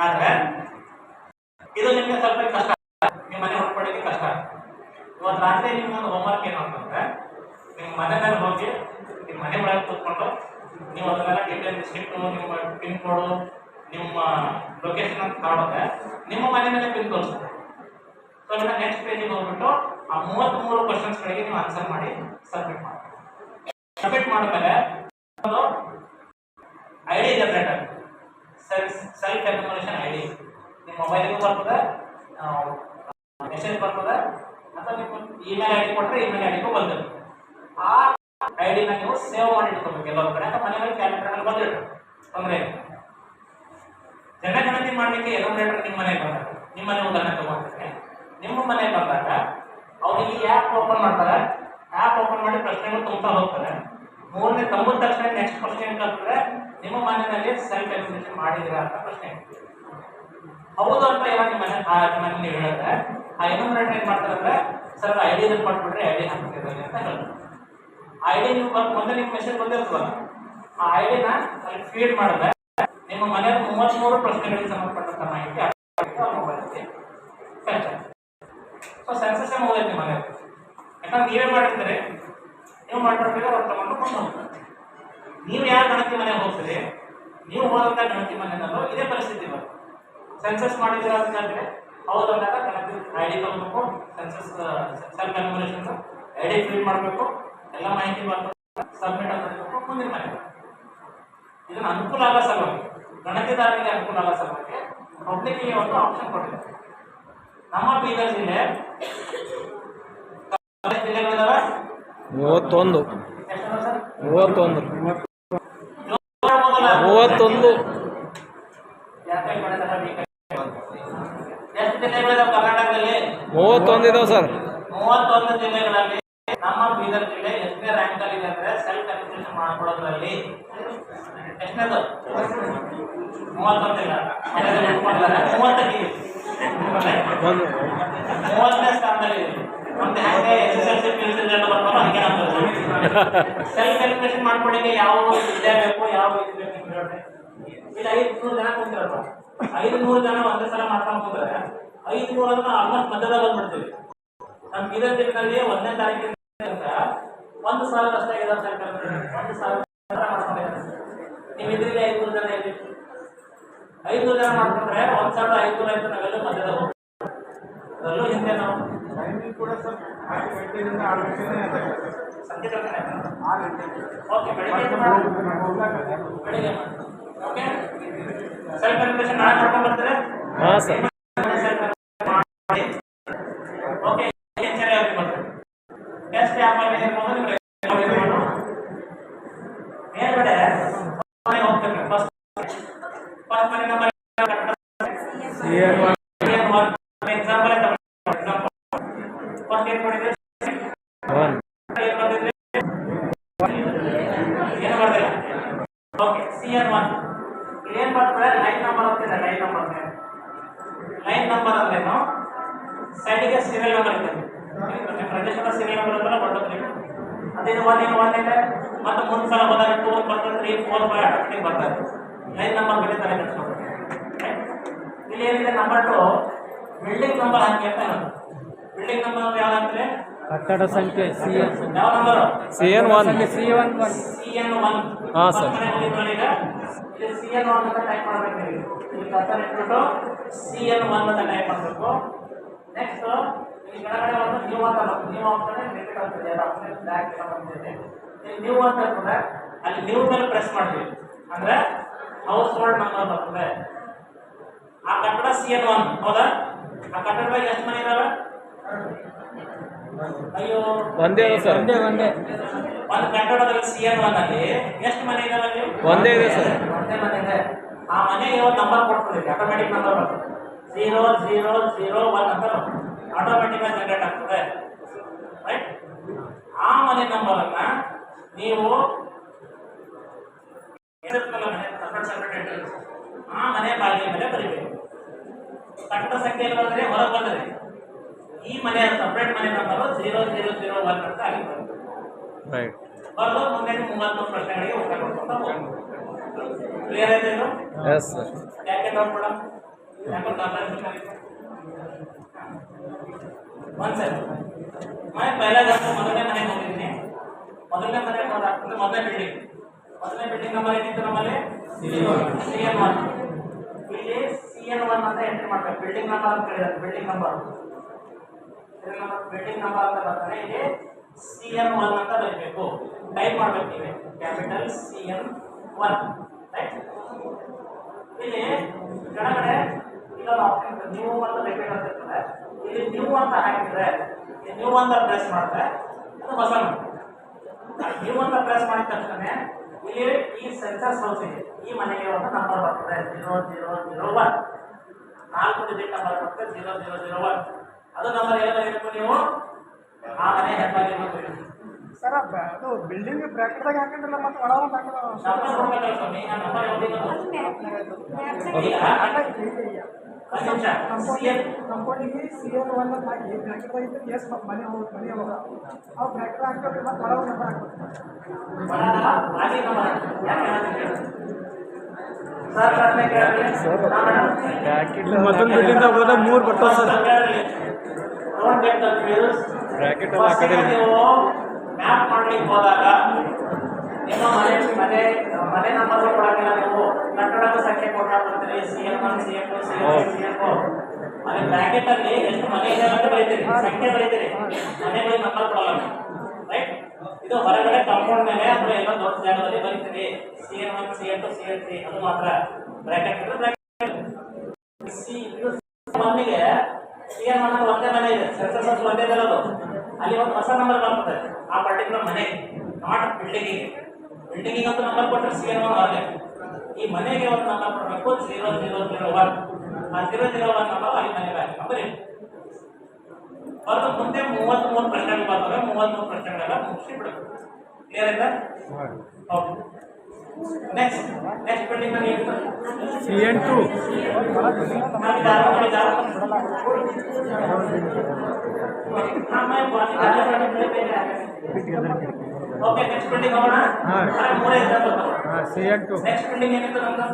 ಆದರೆ ಇದು ನಿಮಗೆ ಸ್ವಲ್ಪ ಕಷ್ಟ, ನಿಮ್ಮ ಮನೆ ಹುಡ್ಕೊಳ್ಳಿಕ್ಕೆ ಕಷ್ಟ. ಇವತ್ತು ರಾತ್ರಿ ನಿಮ್ಮೊಂದು ಹೋಮ್ವರ್ಕ್ ಏನು ಅಂತಂದರೆ ನಿಮ್ಮ ಮನೆ ಮೇಲೆ ಹೋಗಿ ನಿಮ್ಮ ಮನೆ ಒಳಗೆ ಕೂತ್ಕೊಂಡು ನೀವು ಅದನ್ನೆಲ್ಲ ಡೀಟೇಲ್ ಡಿಸ್ಟ್ರಿಕ್ಟು, ನಿಮ್ಮ ಪಿನ್ ಕೋಡು, ನಿಮ್ಮ ಲೊಕೇಶನ್ ಅಂತ ಕಾಣುತ್ತೆ. ನಿಮ್ಮ ಮನೆ ಮೇಲೆ ಪಿನ್ ತೋರಿಸುತ್ತೆ. ಸೊ ನಿಮ್ಮ ನೆಕ್ಸ್ಟ್ ಪೇಜಿಗೆ ಹೋಗ್ಬಿಟ್ಟು ಆ 33 ಕ್ವಶನ್ಸ್ಗಳಿಗೆ ನೀವು ಆನ್ಸರ್ ಮಾಡಿ ಸಬ್ಮಿಟ್ ಮಾಡಿ. ಸಬ್ಮಿಟ್ ಮಾಡಿದ್ಮೇಲೆ ಅದು ID ಜನರೇಟ್ ಆಗುತ್ತೆ. ಸೆಲ್ಫ್ ಎನ್ಯುಮರೇಷನ್ ID ನಿಮ್ಮ ಮೊಬೈಲಿಗೂ ಬರ್ತದೆ, ಮೆಸೇಜ್ ಬರ್ತದೆ, ಅಥವಾ ನಿಮ್ಮ ಇಮೇಲ್ ID ಕೊಟ್ಟರೆ ಇಮೇಲ್ IDಗೂ ಬಂದಿರುತ್ತೆ. ಆ ID ನ ನೀವು ಸೇವ್ ಮಾಡಿ ಇಟ್ಕೋಬೇಕು ಎಲ್ಲೊಂದು ಕಡೆ. ಅಥವಾ ಮನೆಯಲ್ಲಿ ಕ್ಯಾಲೆಂಡರ್ನಲ್ಲಿ ಬಂದಿಟ್ಟು ತೊಂದರೆ ಇಲ್ಲ. ಜನಗಣತಿ ಮಾಡಲಿಕ್ಕೆ ಎನ್ಯುಮರೇಟರ್ ನಿಮ್ಮ ಮನೆಗೆ ಬಂದಾಗ, ನಿಮ್ಮ ಮನೆ ಉದಾಹರಣೆ ತಗೊಂಡ್ರೆ ನಿಮ್ಮ ಮನೆಗೆ ಬಂದಾಗ ಅವ್ರು ಈ ಆ್ಯಪ್ ಓಪನ್ ಮಾಡ್ತಾರೆ. ಆ್ಯಪ್ ಓಪನ್ ಮಾಡಿ ಪ್ರಶ್ನೆಗಳು ತುಂಬ್ತಾ ಹೋಗ್ತಾರೆ. ಮೂರನೇ ತಂಬದ ತಕ್ಷಣ ನೆಕ್ಸ್ಟ್ ಪ್ರಶ್ನೆ ಅಂತಂದ್ರೆ ನಿಮ್ಮ ಮನೆಯಲ್ಲಿ ಸೆಲ್ಫ್ ಎನ್ಯುಮರೇಷನ್ ಮಾಡಿದಿರಾ ಅಂತ ಪ್ರಶ್ನೆ. ಹೌದು ಅಂತ ಏನೋ ನಿಮ್ಮ ಮನೆ ನೀವು ಹೇಳಿದ್ರೆ ಆ ಎನ್ಯುಮರೇಟರ್ ಏನು ಮಾಡ್ತಾರೆ ಅಂದರೆ ಸರ್ ID ಕೊಟ್ಬಿಟ್ರೆ ID ಹಾಕ್ತಿದ್ದಾರೆ ಅಂತ ಹೇಳ್ತಾರೆ. ID ನೀವು ಮೊದಲೇ ನಿಮ್ಮ ಮೆಸೇಜ್ ಬಂದಿರ್ತದಲ್ಲ, ಆ ID ನ ಅಲ್ಲಿ ಫೀಡ್ ಮಾಡಿದ್ರೆ ನಿಮ್ಮ ಮನೆಯ 33 ಪ್ರಶ್ನೆಗಳಿಗೆ ಸಂಬಂಧಪಟ್ಟಂತ ಮಾಹಿತಿ ಮೊಬೈಲಲ್ಲಿ ಫೆಚ್ ಆಗುತ್ತೆ. ಸೊ ಸೆನ್ಸಸ್ ಮುಗಿದೈತೆ ನಿಮ್ಮ ಮನೆಯಲ್ಲಿ. ಯಾಕಂದ್ರೆ ನೀವೇ ಮಾಡಿರ್ತೀರಿ, ನೀವು ಮಾಡಿರ್ತೀರಿ, ಅವ್ರು ತಗೊಂಡು ಹೋಗ್ತಾರೆ. ನೀವು ಯಾರು ಗಣತಿ ಮನೆಗೆ ಹೋಗ್ತೀರಿ, ನೀವು ಹೋದಂಥ ಗಣತಿ ಮನೆಯಲ್ಲೂ ಇದೇ ಪರಿಸ್ಥಿತಿ ಬರುತ್ತೆ. ಸೆನ್ಸಸ್ ಮಾಡಿದ್ದೀರಾ ಅಂತಂದರೆ ಹೌದು ಅಂದಾಗ ಗಣತಿ ID ತಗೋಬೇಕು, census self enumeration ID feed ಮಾಡಬೇಕು, ಎಲ್ಲ ಮಾಹಿತಿ ಬರ್ತದೆ, ಸಬ್ಮಿಟ್ ಅಂತ ಮುಂದಿನ ಮನೆ. ಇದನ್ನು ಅನುಕೂಲ ಆಗೋ ಸಲುವಾಗಿ ಗಣತಿದಾರರಿಗೆ ಅನುಕೂಲ ಅಲ್ಲ ಸಲುವಾಗಿ ಪಬ್ಲಿಕ್ಕಿಗೆ ಒಂದು ಆಪ್ಷನ್ ಕೊಟ್ಟಿದೆ. ನಮ್ಮ ಬೀದರ್ ಜಿಲ್ಲೆ ಜಿಲ್ಲೆಗಳಿದಾವೆ 31 ಎಷ್ಟು ಸರ್? 31 ಎಷ್ಟು ಜಿಲ್ಲೆಗಳಿದಾವೆ ಕರ್ನಾಟಕದಲ್ಲಿ? 31 ಇದಾವೆ ಸರ್. 31 ಜಿಲ್ಲೆಗಳಲ್ಲಿ ನಮ್ಮ ಬೀದರ್ ಜಿಲ್ಲೆ ಎಷ್ಟನೇ ರ್ಯಾಂಕ್ ಅಲ್ಲಿ ಇದೆ ಅಂದ್ರೆ ಸೆಲ್ಫ್ ರಿಜಿಸ್ಟ್ರೇಷನ್ ಮಾಡ್ಕೊಳ್ಳೋದ್ರಲ್ಲಿ ಎಷ್ಟನೇದು? 31 ಇಲ್ಲ 30ಕ್ಕೆ 30ನೇ ಸ್ಥಾನದಲ್ಲಿ ಇದೆ. ನಮ್ದು ಹೆಂಗೆ SSLC PUC ರಿಸಲ್ಟ್ ಬರ್ತಾರೋ ಹಂಗೆ ನಮ್ದು ಸೆಲ್ಫ್ ರಿಜಿಸ್ಟ್ರೇಷನ್ ಮಾಡ್ಕೊಳ್ಳಿಕ್ಕೆ ಯಾವ ವಿದ್ಯೆ ಬೇಕು ಯಾವ ಇದು ಬೇಕು ಅಂತ ಹೇಳ್ರಿ. ಇಲ್ಲಿ 500 ಜನ ಕುಂತಿರಲ್ಲ, 500 ಜನ ಒಂದೇ ಸಲ ಮಾಡ್ಕೊಂಡು ಕುಂತ್ರೆ 500 ಅದನ್ನ ಆಲ್ಮೋಸ್ಟ್ ಮಧ್ಯದಾಗ ಬಂದ್ಬಿಡ್ತೀವಿ. ನಮ್ಮ ಬೀದರ್ ಜಿಲ್ಲೆಯಲ್ಲಿ 1ನೇ ತಾರೀಕಿನ 1,000 ಅಷ್ಟೇ ಇದೆ ಸೆಲ್ಫ್ ರಿಜಿಸ್ಟ್ರೇಷನ್. 1,000 ಮಾಡ್ಕೊಂಡಿದ್ದಾರೆ. ನೀವು ಇದ್ರಿಗೆ 500 ಜನ ಇದೆ, 500 ಜನ ಮಾಡ್ಕೊಂಡ್ರೆ 1,500 ಆಯ್ತು. ನಾವೆಲ್ಲ ಮಧ್ಯದಾಗ ಹೋಗ್ತೀವಿ. ಅದರಲ್ಲೂ ಹಿಂದೆ ನಾವು ಟೈಮಿಂಗ್ ಕೂಡ ಸರ್ 6 ಗಂಟೆಯಿಂದ 6 ಗಂಟೆನೇ ಇದೆ ಸಂಜೆ ತನಕ 6 ಗಂಟೆ. ಓಕೆ ಬೆಳಿಗ್ಗೆ ಬೆಳಿಗ್ಗೆ ಓಕೆ ಸೆಲ್ಫ್ ರಿಜಿಸ್ಟ್ರೇಷನ್ ನಾಳೆ ಮಾಡ್ಕೊಂಡು ಬರ್ತಾರೆ. ಹಾಂ ಸರ್. ಓಕೆ ಏನು ಸರಿ ಆಗಿ ಬರ್ತಾರೆ. ಎಷ್ಟು ಆಮೇಲೆ ಇರ್ಬೋದು ನಿಮ್ಗೆ ಮೇಲ್ಗಡೆ ಹೋಗ್ತಾರೆ. ಫಸ್ಟ್ ಮನೆ ನಂಬರ್ ಎಕ್ಸಾಂಪಲ್ ಫಸ್ಟ್ ಏನು ಮಾಡಿದ್ರೆ ಏನು ಮಾಡಿದ್ರೆ ಓಕೆ CN1 ಏನ್ ಮಾಡ್ತಾರೆ? ಲೈನ್ ನಂಬರ್ ಅಂತಿದೆ. ಲೈನ್ ನಂಬರ್ ಅಂದ್ರೇನು? ಸೈಡಿಗೆ ಸೀರಿಯಲ್ ನಂಬರ್ ಇದೆ. ಪ್ರದೇಶದ ಸೀರಿಯಲ್ ನಂಬರ್ ಅಂತ ಬರ್ತದೆ. ಅದೇನು 1 ಇದೆ. ಮತ್ತೆ ಮುಂದೆ ಸಲ ಹೋದಾಗ 2 ಬರ್ತದೆ, 3 4 5 ಆಟೋಮೆಟಿಕ್ ಬರ್ತದೆ. ಲೈನ್ ನಂಬರ್ ಬಗ್ಗೆ ತಲೆ ಕೆಡಿಸ್ಕೊಬೇಕು. ಇಲ್ಲಿ ಏನಿದೆ ನಂಬರ್ 2 ಬಿಲ್ಡಿಂಗ್ ನಂಬರ್ ಹಾಕಿ ಅಂತ ಹೇಳೋದು. ಬಿಲ್ಡಿಂಗ್ ನಂಬರ್ ಯಾವ್ದಂದ್ರೆ ಕಟ್ಟಡ ಸಂಖ್ಯೆ ಯಾವ ನಂಬರ್? CN1. CN1. ಹಾಂ ಸರ್. ಇಲ್ಲಿ CN1 ಅಂತ ಟೈಪ್ ಮಾಡಬೇಕು. ಇಲ್ಲಿ ಕರ್ಸರ್ ಇಟ್ಬಿಟ್ಟು CN1 ಅಂತ ಟೈಪ್ ಮಾಡಬೇಕು. ನೆಕ್ಸ್ಟ್ ಈ ಕೆಳಗಡೆ ಒಂದು ನ್ಯೂ ಅಂತ ಬರ್ತದೆ. ನ್ಯೂ ಅಂತಾನೆ ರಿಪೀಟ್ ಆಗ್ತದೆ. ಅದು ಆಪ್ಷನ್ ಬ್ಯಾಕ್ ಎಲ್ಲ ಬಂದಿದೆ. ಇಲ್ಲಿ ನ್ಯೂ ಅಂತ ಇರ್ತದೆ. ಅಲ್ಲಿ ನ್ಯೂ ಮೇಲೆ ಪ್ರೆಸ್ ಮಾಡ್ತೀವಿ ಅಂದ್ರೆ ಹೌಸ್ ಹೋಲ್ಡ್ ನಂಬರ್ ಬರ್ತದೆ. ಆ ಕಟ್ಟಡ CN1 ಹೌದಾ? ಆ ಕಟ್ಟಡದಾಗ ಎಷ್ಟು ಮನೆ ಇದಾವೆ? ಅಯ್ಯೋ ಒಂದೇ ಇದೆ ಸರ್. ಒಂದು ಕಟ್ಟಡದಲ್ಲಿ CN1 ಅಲ್ಲಿ ಎಷ್ಟು ಮನೆ ಇದಾವೆ ಅಲ್ಲಿ? ಒಂದೇ ಇದೆ ಸರ್. ಒಂದೇ ಮನೆ ಇದೆ. ಆ ಮನೆಗೆ ಒಂದು ನಂಬರ್ ಕೊಡ್ತದೆ, ಆಟೋಮೆಟಿಕ್ ನಂಬರ್ ಬರ್ತದೆ. 0001 ಅಂತ ಆಟೋಮೆಟಿಕ್ ಆಗಿ ಜನರೇಟ್ ಆಗ್ತದೆ. ರೈಟ್? ಆ ಮನೆ ನಂಬರ್ ಅನ್ನ ನೀವು ಆ ಮನೆ ಬಾಗಿಲ ಮೇಲೆ ಬರೀಬೇಕು. ಕಟ್ಟಡ ಸಂಖ್ಯೆಯಲ್ಲಿ ಬಂದರೆ ಹೊರಗೆ ಬಂದರೆ ಈ ಮನೆ ಸಪ್ರೇಟ್ ಮನೆ ನಂಬರ್ 0001 ಅಂತ ಆಗಿರ್ತದೆ. ರೈಟ್. ಬರೆದು ಮುಂದೆ 33 ಪ್ರಶ್ನೆಗಳಿಗೆ ಉತ್ತರ ಕೊಡ್ಕೊಂತ ಹೋಗ್ಬೇಕು. ಕ್ಲಿಯರ್ ಆಯ್ತು ಇದು? Yes sir. ಯಾಕೆ ಡೌಟ್ ಮೇಡಮ್? ಒಂದು ಸರಿ मैं पहला जाकर ಮೊದಲನೇ ಮನೆಗೆ ಹೋಗಿದ್ದೀನಿ. ಮೊದಲನೇ ಮನೆಗೆ ಹೋದಾಗ್ತದೆ ಮೊದಲನೇ ಬಿಲ್ಡಿಂಗ್ ನಂಬರ್ ಏನಿತ್ತು ನಮ್ಮಲ್ಲಿ? CN1. ಇಲ್ಲಿ CN1 ಅಂತ ಎಂಟ್ರಿ ಮಾಡ್ಬೇಕು. ಬಿಲ್ಡಿಂಗ್ ನಂಬರ್ ಅಂತ ಹೇಳಿದ್ರೆ ಬಿಲ್ಡಿಂಗ್ ನಂಬರ್ ಅಂತ ಬರ್ತಾನೆ. ಇಲ್ಲಿ CN1 ಅಂತ ಬರೀಬೇಕು. ಟೈಪ್ ಮಾಡ್ಬೇಕು ನೀವೇ ಕ್ಯಾಪಿಟಲ್ CN1. ರೈಟ್? ಇಲ್ಲಿ ಕೆಳಗಡೆ ಇಲ್ಲೊಂದು ಆಪ್ಷನ್ ನ್ಯೂ ಅಂತ ರಿಪೀಟ್ ಅಂತ ಇರ್ತದೆ. ಇಲ್ಲಿ ನ್ಯೂ ಅಂತ ಹಾಕಿದ್ರೆ ನ್ಯೂ ಅಂತ ಪ್ರೆಸ್ ಮಾಡಿದ್ರೆ ಅದು ಹೊಸ ನ್ಯೂ ಅಂತ ಪ್ರೆಸ್ ಮಾಡಿದ ತಕ್ಷಣ ಇಲ್ಲಿ ಈ ಸೆನ್ಸಸ್ ಹೌಸಿಗೆ ಈ ಮನೆಗೆ ಒಂದು ನಂಬರ್ ಬರ್ತದೆ 0001. 4 ಡಿಜಿಟ್ ನಂಬರ್ ಬರ್ತದೆ 0001. ಅದು ನಂಬರ್ ಏನು ಬರೀಬೇಕು ನೀವು? ಆ ಮನೆ ಹೆಬ್ಬಾಗಿ ಸರ್ ಅದು ಬಿಲ್ಡಿಂಗ್ ಬ್ರಾಕೆಟ್ದಾಗ ಹಾಕಿದ್ರಲ್ಲ ಮತ್ತೆ ಒಳ ಒಂದು ಕಂಪೌಂಡಿಗೆ CN1 ಅಂತ ಹಾಕಿ ಬ್ರಾಕೆಟ್ದಾಗ ಇದ್ರೆ ಎಸ್ ಮನೆ ಹೋಗ ಆ ಬ್ರಾಕೆಟ್ ಹಾಕಿದ್ರೆ ಮತ್ತೆ ಒಳ ಒಂದು ನಂಬರ್ ಮೊದಲು ಬಿಲ್ಡಿಂಗ್ ಹೋದ 3 ಬರ್ತಾವ ಸರ್. ಬ್ರಾಕೆಟ್ ಎಲ್ಲ ಹಾಕಿದ್ರೆ ಮ್ಯಾಪ್ ಮಾಡ್ಲಿಕ್ಕೆ ಹೋದಾಗ ನಿಮ್ಮ ಮನೆ ನಂಬರ್ ಕೊಡೋದಿಲ್ಲ. ನೀವು ಕಟ್ಟಡದ ಸಂಖ್ಯೆ ಕೊಟ್ಟಾಗ್ಬಿಡ್ತೀರಿ CN1 CN2 CN4. ಅಲ್ಲಿ ಬ್ರಾಕೆಟ್ ಅಲ್ಲಿ ಎಷ್ಟು ಮನೆ ಇದೆ ಅಂತ ಬರೀತೀರಿ, ಸಂಖ್ಯೆ ಬರೀತೀರಿ, ಮನೆಗಳಿಗೆ ನಂಬರ್ ಕೊಡಲ್ಲ. ರೈಟ್? ಇದು ಹೊರಗಡೆ ಕಾಂಪೌಂಡ್ ಮೇಲೆ ಅಥವಾ ಎಲ್ಲ ದೊಡ್ಡ ಜಾಗದಲ್ಲಿ ಬರೀತೀರಿ CN1 CN2 CN3 ಅದು ಮಾತ್ರ. ಬ್ರಾಕೆಟ್ ಇದ್ರೆ ಬ್ರಾಕೆಟ್ ಸಿ ಇದು ಒನ್ನಿಗೆ CN ಅನ್ನೋದು ಒಂದೇ ಮನೆ ಇದೆ, ಸೆನ್ಸಸ್ ಒಂದೇ ಇರೋದು, ಅಲ್ಲಿ ಒಂದು ಹೊಸ ನಂಬರ್ ಬರ್ತದೆ ಆ ಪರ್ಟಿಕ್ಯುಲರ್ ಮನೆಗೆ, ನಾಟ್ ಬಿಲ್ಡಿಂಗಿಗೆ. ಬಿಲ್ಡಿಂಗಿಗೆ ಒಂದು ನಂಬರ್ ಕೊಟ್ಟರೆ CN1 ಆಗಲಿ, ಈ ಮನೆಗೆ ಒಂದು ನಂಬರ್ ಕೊಡಬೇಕು 0001. ಆ 001 ನಂಬರ್ ಅಲ್ಲಿ ಮನೆಗೆ ಹಾಕಿ ನಂಬರ್ ಬರೆದು ಮುಂದೆ 33 ಪ್ರಶ್ನೆಗಳು ಬರ್ತವೆ. 33 ಪ್ರಶ್ನೆಗಳೆಲ್ಲ ಮುಗಿಸಿ ಬಿಡಬೇಕು. ಕ್ಲಿಯರ್ ಆಯ್ತಾ? ಓಕೆ. ನೆಕ್ಸ್ಟ್ ಬಿಲ್ಡಿಂಗ್ ನಲ್ಲಿ CN2 ಓಕೆ. ನೆಕ್ಸ್ಟ್ ಬಿಲ್ಡಿಂಗ್ ಹೋಗೋಣ. ಮೂರೇ ಎಕ್ಸಾಂಪಲ್. CN2 ನೆಕ್ಸ್ಟ್ ಬಿಲ್ಡಿಂಗ್ ಏನಿತ್ತು ನಮ್ದು?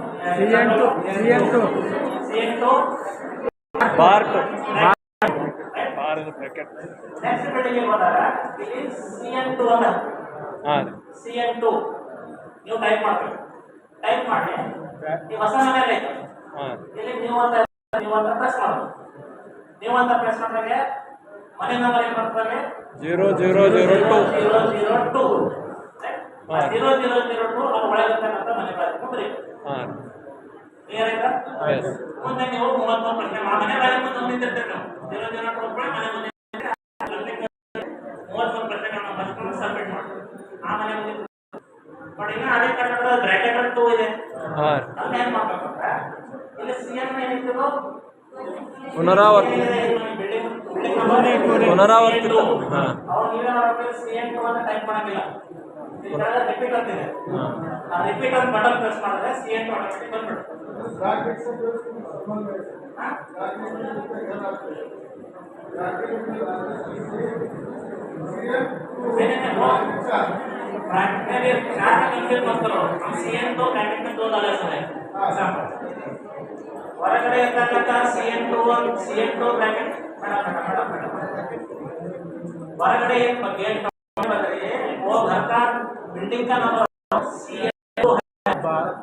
CN2 ಬಾರ್ಟ್ ನೆಕ್ಸ್ಟ್ ಬಿಲ್ಡಿಂಗ್ ಹೋದಾಗ ಇಲ್ಲಿ CN2 ಅಲ್ಲ, CN2 ನೀವು ಟೈಪ್ ಮಾಡ್ತೀವಿ. ಟೈಪ್ ಮಾಡಿ ಈ ಹೊಸ ಮನೆಯಲ್ಲಿ ಇಲ್ಲಿ ನೀವು ಅಂತ ಪ್ರೆಸ್ ಮಾಡೋದು. ನೀವು ಅಂತ ಪ್ರೆಸ್ ಮಾಡಿದಾಗ ಮನೆ ನಂಬರ್ ಏನು ಬರ್ತದೆ? 0002. 002. 0002 ಅದು ಒಳಗಿರ್ತಕ್ಕಂಥ ಮನೆ ಬಾಗಿಲು ಬರೀಬೇಕು. ಕ್ಲಿಯರ್ ಆಯ್ತಾ? ಮುಂದೆ ನೀವು 33 ಪ್ರಶ್ನೆ ಆ ಮನೆ ಬಾಗಿಲು ಮುಂದೆ ನಿಂತಿರ್ತೀರಿ ನೀವು. 002 ಮನೆ ಮುಂದೆ 33 ಪ್ರಶ್ನೆಗಳನ್ನ ಬರ್ಕೊಂಡು ಸಬ್ಮಿಟ್ ಮಾಡಿ ಆ ಮನೆ ಮುಂದೆ ನೋಡಿ. ಇನ್ನು ಅದೇ ಕಟ್ಟಡದ ಬ್ರಾಕೆಟ್ 2 ಇದೆ, ಅದನ್ನ ಏನ್ ಮಾಡ್ಬೇಕು ಅಂದ್ರೆ ಇಲ್ಲಿ CN ಏನಿತ್ತು ಪುನರಾವರ್ತಿತ ಅವ್ರು ನೀವೇ ಮಾಡಬೇಕು. CN2 ಅಂತ ಟೈಪ್ ಮಾಡಂಗಿಲ್ಲ, ರಿಪೀಟ್ ಅಂತಿದೆ. ಆ ರಿಪೀಟ್ ಅಂತ ಬಟನ್ ಪ್ರೆಸ್ ಮಾಡಿದ್ರೆ CN2 ಆಟೋಮೆಟಿಕ್ ಬಂದ್ಬಿಡುತ್ತೆ. ಹೊರಗಡೆ ಇರ್ತಕ್ಕಂಥ CN2 ಬ್ರಾಕೆಟ್ ಹೊರಗಡೆ गेट वो घर का बिल्डिंग का नंबर CN2 है,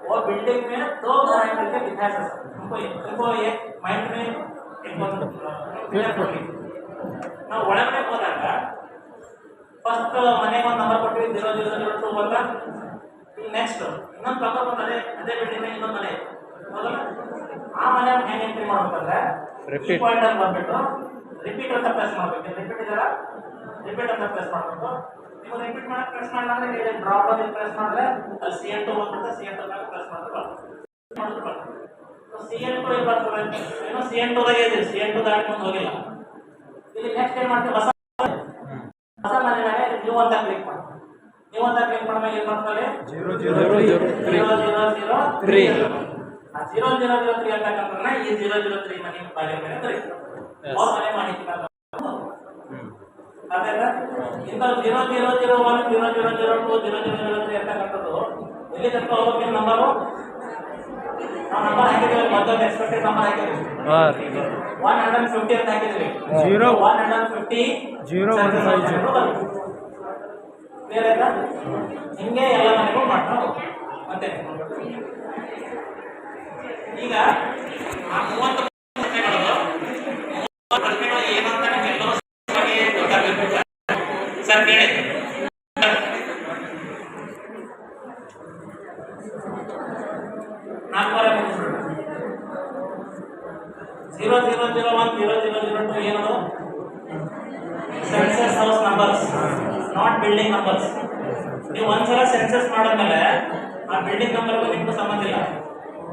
वो बिल्डिंग में 2 घर है करके लिखा है। तुमको एक माइंड में एक ನಾವು ಒಳಗಡೆ ಹೋದಾಗ ಫಸ್ಟ್ ಮನೆಗೆ ಒಂದು ನಂಬರ್ ಕೊಟ್ಟಿವಿ 0002 ಅಂತ. ನೆಕ್ಸ್ಟ್ ಇನ್ನೊಂದು ಪಕ್ಕ ಬಂದರೆ ಅದೇ ಬಿಲ್ಡಿಂಗ್ ಇನ್ನೊಂದು ಮನೆ ಹೌದಲ್ಲ, ಆ ಮನೆ ಹೆಂಗೆ ಎಂಟ್ರಿ ಮಾಡ್ಬೇಕಂದ್ರೆ ಪಾಯಿಂಟ್ ಅಲ್ಲಿ ಬಂದ್ಬಿಟ್ಟು ರಿಪೀಟ್ ಅಂತ ಪ್ರೆಸ್ ಮಾಡ್ಬೇಕು. ರಿಪೀಟ್ ಇದೆಲ್ಲ ರಿಪೀಟ್ ಅಂತ ಪ್ರೆಸ್ ಮಾಡ್ಬೇಕು. ನೀವು ರಿಪೀಟ್ ಮಾಡಕ್ಕೆ ಪ್ರೆಸ್ ಮಾಡಿದ್ರೆ ಇಲ್ಲಿ ಡ್ರಾಪ್ ಅಲ್ಲಿ ಪ್ರೆಸ್ ಮಾಡಿದ್ರೆ ಅಲ್ಲಿ CN2 ಬಂದ್ಬಿಟ್ಟು CN2 ಪ್ರೆಸ್ ಮಾಡಿದ್ರೆ CN2 ಇಲ್ಲಿ ಬರ್ತದೆ. ಏನೋ CN2 ದಾಗೆ ಇದೆ, CN2 ದಾಟಿ ಮುಂದೆ ಹೋಗಿಲ್ಲ. ಇಲ್ಲಿ ನೆಕ್ಸ್ಟ್ ಏನು ಮಾಡ್ತೀವಿ, ಹೊಸ ಮನೆ ಮೇಲೆ ನೀವು ಅಂತ ಕ್ಲಿಕ್ ಮಾಡಿ. ನೀವು ಅಂತ ಕ್ಲಿಕ್ ಮಾಡಿದಾಗ ಏನು ಮಾಡ್ತಾರೆ 0003. ಆ 0003 ಅಂತಕ್ಕಂಥದ್ದನ್ನ ಈ 003 ಮನೆ ಬಾಗಿಲ ಮೇಲೆ ಬರೀತಾರೆ. ಅವ್ರ ಮನೆ ಮಾಹಿತಿ ಅದೇನಾ ಇಂಥ 0001 0002 0003 ಅಂತಕ್ಕಂಥದ್ದು ಎಲ್ಲಿ ತನಕ ಹೋಗೋಕೆ ನಂಬರು ನಾವು ನಂಬರ್ ಹಾಕಿದ್ದೀವಿ. ಮೊದಲು ಎಕ್ಸ್ಪೆಕ್ಟೆಡ್ ನಂಬರ್ ಹಾಕಿದ್ದೀವಿ 150 ಅಂತ ಹಾಕಿದ್ದೀವಿ. 150 ಕ್ಲಿಯರ್ ಆಯ್ತಾ? ಹಿಂಗೆ ಎಲ್ಲ ಮನೆಗೂ ಮಾಡ್ಕೊಂಡು ಮತ್ತೆ ಈಗ ಆ 30 ಪ್ರಶ್ನೆಗಳು ಏನು ಅಂತ ನಿಮಗೆಲ್ಲರೂ ಗೊತ್ತಾಗಬೇಕು. ಸರ್ ಕೇಳಿ. ನಾಲ್ಕುವರೆ ಮುಗಿಸ್ಬಿಡೋಣ. 0001 0002 ಏನದು? Census house numbers, not building numbers. ನೀವು ಒಂದ್ಸಲ ಸೆನ್ಸಸ್ ಮಾಡಿದ್ಮೇಲೆ ಆ ಬಿಲ್ಡಿಂಗ್ ನಂಬರ್ಗೂ ನಿಮಗೂ ಸಂಬಂಧ ಇಲ್ಲ.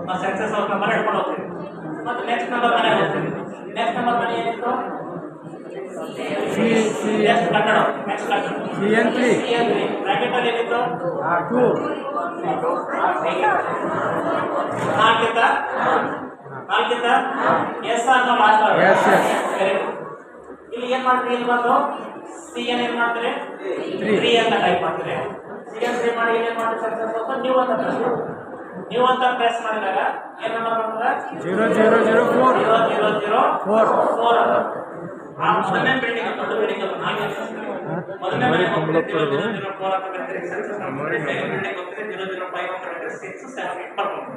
ನಾವು ಸೆನ್ಸಸ್ ಹೌಸ್ ನಂಬರ್ ಹಿಡ್ಕೊಂಡು ಹೋಗ್ತೀವಿ. ಮತ್ತು ನೆಕ್ಸ್ಟ್ ನಂಬರ್ ಮನೆ ಹೋಗ್ತೀವಿ. ನೆಕ್ಸ್ಟ್ ನಂಬರ್ ಮನೆ ಏನಿತ್ತು? ನೆಕ್ಸ್ಟ್ ಕಟ್ಟಡ. ನೆಕ್ಸ್ಟ್ ಕಟ್ಟಡ CN3 ಬ್ರಾಕೆಟ್ ಅಲ್ಲಿ ಏನಿತ್ತು? 2 ನಾಲ್ಕಿಂದ ಎಸ್ ಅನ್ನೋ ಲಾಸ್ಟ್ ಇಲ್ಲಿ ಏನ್ ಮಾಡ್ತೀರಿ? ಇಲ್ಲಿ ಬಂದು CN ಏನ್ ಮಾಡ್ತೀರಿ? 3 ಅಂತ ಟೈಪ್ ಮಾಡ್ತೀರಿ. CN3 ಮಾಡಿ ಏನ್ ಮಾಡ್ತೀರಿ? ಸಕ್ಸಸ್ ಅಂತ ನೀವು ಅಂತ ಪ್ರೆಸ್ ಮಾಡಿ. ನೀವು ಅಂತ ಪ್ರೆಸ್ ಮಾಡಿದಾಗ ಏನ್ ನಂಬರ್ ಬರ್ತದೆ? 0004 ಅಂತ. ಆ ಮೊದಲನೇ ಬಿಲ್ಡಿಂಗ್ ದೊಡ್ಡ ಬಿಲ್ಡಿಂಗ್ ಅದು ಮೊದಲನೇ ಬಿಲ್ಡಿಂಗ್ ಹೋಗ್ತೀರಿ 004 ಅಂತ ಬರ್ತೀರಿ. ಸಕ್ಸಸ್ ಮಾಡ್ತೀರಿ. ಸೆಕೆಂಡ್ ಬಿಲ್ಡಿಂಗ್ ಹೋಗ್ತೀರಿ 005 ಅಂತ ಬರ್ತೀರಿ. 6 7 8 ಬರ್ಬೋದು.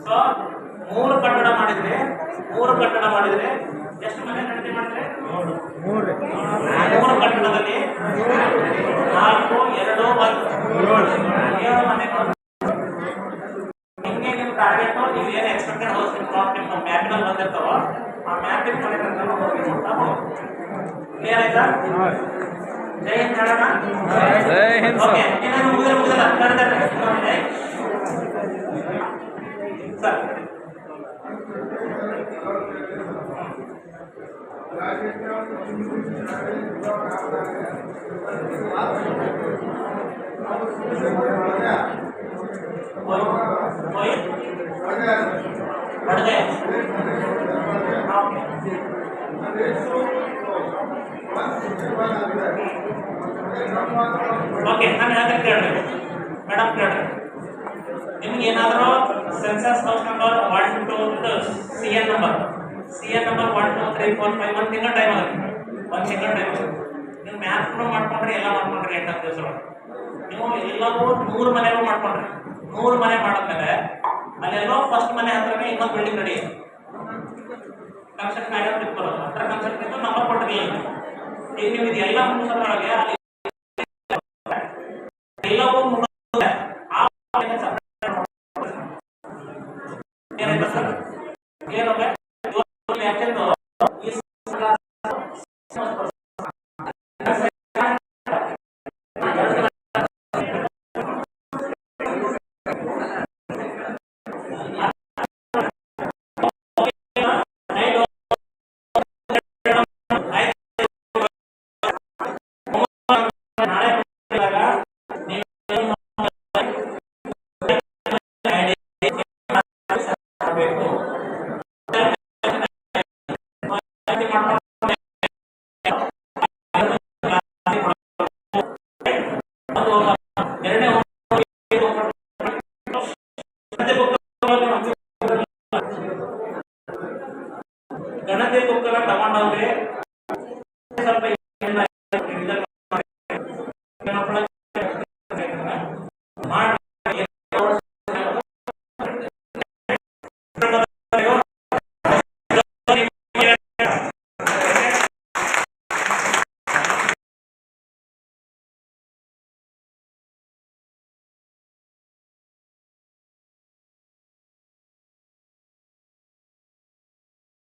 ಸೊ 3 ಕಟ್ಟಡ ಮಾಡಿದ್ರೆ ಎಷ್ಟು ಮನೆ ಗಣತಿ ಮಾಡಿದ್ರೆ? 3 ಕಟ್ಟಡದಲ್ಲಿ 4 2 1 7 ಮನೆ. ಹಿಂಗೆ ನೀವು ಟಾರ್ಗೆಟ್ ನೀವು ಏನು ಎಕ್ಸ್ಪೆಕ್ಟೆಡ್ ಹೌಸ್ ನಿಮ್ಮ ಮ್ಯಾಪಿನಲ್ಲಿ ಬಂದಿರ್ತಾವೋ ಆ ಮ್ಯಾಪಿನ ಕಡೆಗೆ ಕ್ಲಿಯರ್ ಆಯ್ತಾ? ಜೈ ಹಿಂದ್ ಹೇಳೋಣ. ಜೈ ಹಿಂದ್ ಓಕೆ, ಏನಾದ್ರು ಮುಗಿದಿಲ್ಲ ಸರ್. ಓಕೆ, ನಾನು ಹೇಳ್ತೀನಿ ಕೇಳ್ರಿ ಮೇಡಮ್, ಕೇಳ್ರಿ. ನಿಮ್ಗೆ ಏನಾದರೂ census house number 1 2 CN number 1 2 3 4 5 1 ತಿಂಗಳ ಟೈಮ್ ಆಗುತ್ತೆ. 1 ತಿಂಗಳ ಟೈಮ್ ಆಗುತ್ತೆ. ನೀವು ಮ್ಯಾಥ್ ಮಾಡ್ಕೊಂಡ್ರೆ ಎಲ್ಲ ಮಾಡ್ಕೊಂಡ್ರಿ 8 ದಿವಸ ಒಳಗೆ. ನೀವು ಎಲ್ಲವೂ 100 ಮನೆಗೂ ಮಾಡ್ಕೊಂಡ್ರಿ. 100 ಮನೆ ಮಾಡಿದ್ಮೇಲೆ ಅಲ್ಲೆಲ್ಲೋ ಫಸ್ಟ್ ಮನೆ ಹತ್ರನೇ ಇನ್ನೊಂದು ಬಿಲ್ಡಿಂಗ್ ರೆಡಿ ಕನ್ಸ್ಟ್ರಕ್ಷನ್ ಆಗಿರೋದು ಬರೋದು. ಹತ್ರ ಕನ್ಸ್ಟ್ರಕ್ಷನ್ ನಂಬರ್ ಕೊಟ್ಟಿರಲಿಲ್ಲ. ಈಗ ನೀವು ಇದೆಲ್ಲ ಮುಗಿಸೋದ್ರೊಳಗೆ ಅಲ್ಲಿ ಎಲ್ಲವೂ ಗಣತಿ ಬುಕ್ನ ತಗೊಂಡವ್ರೆ ಸ್ವಲ್ಪ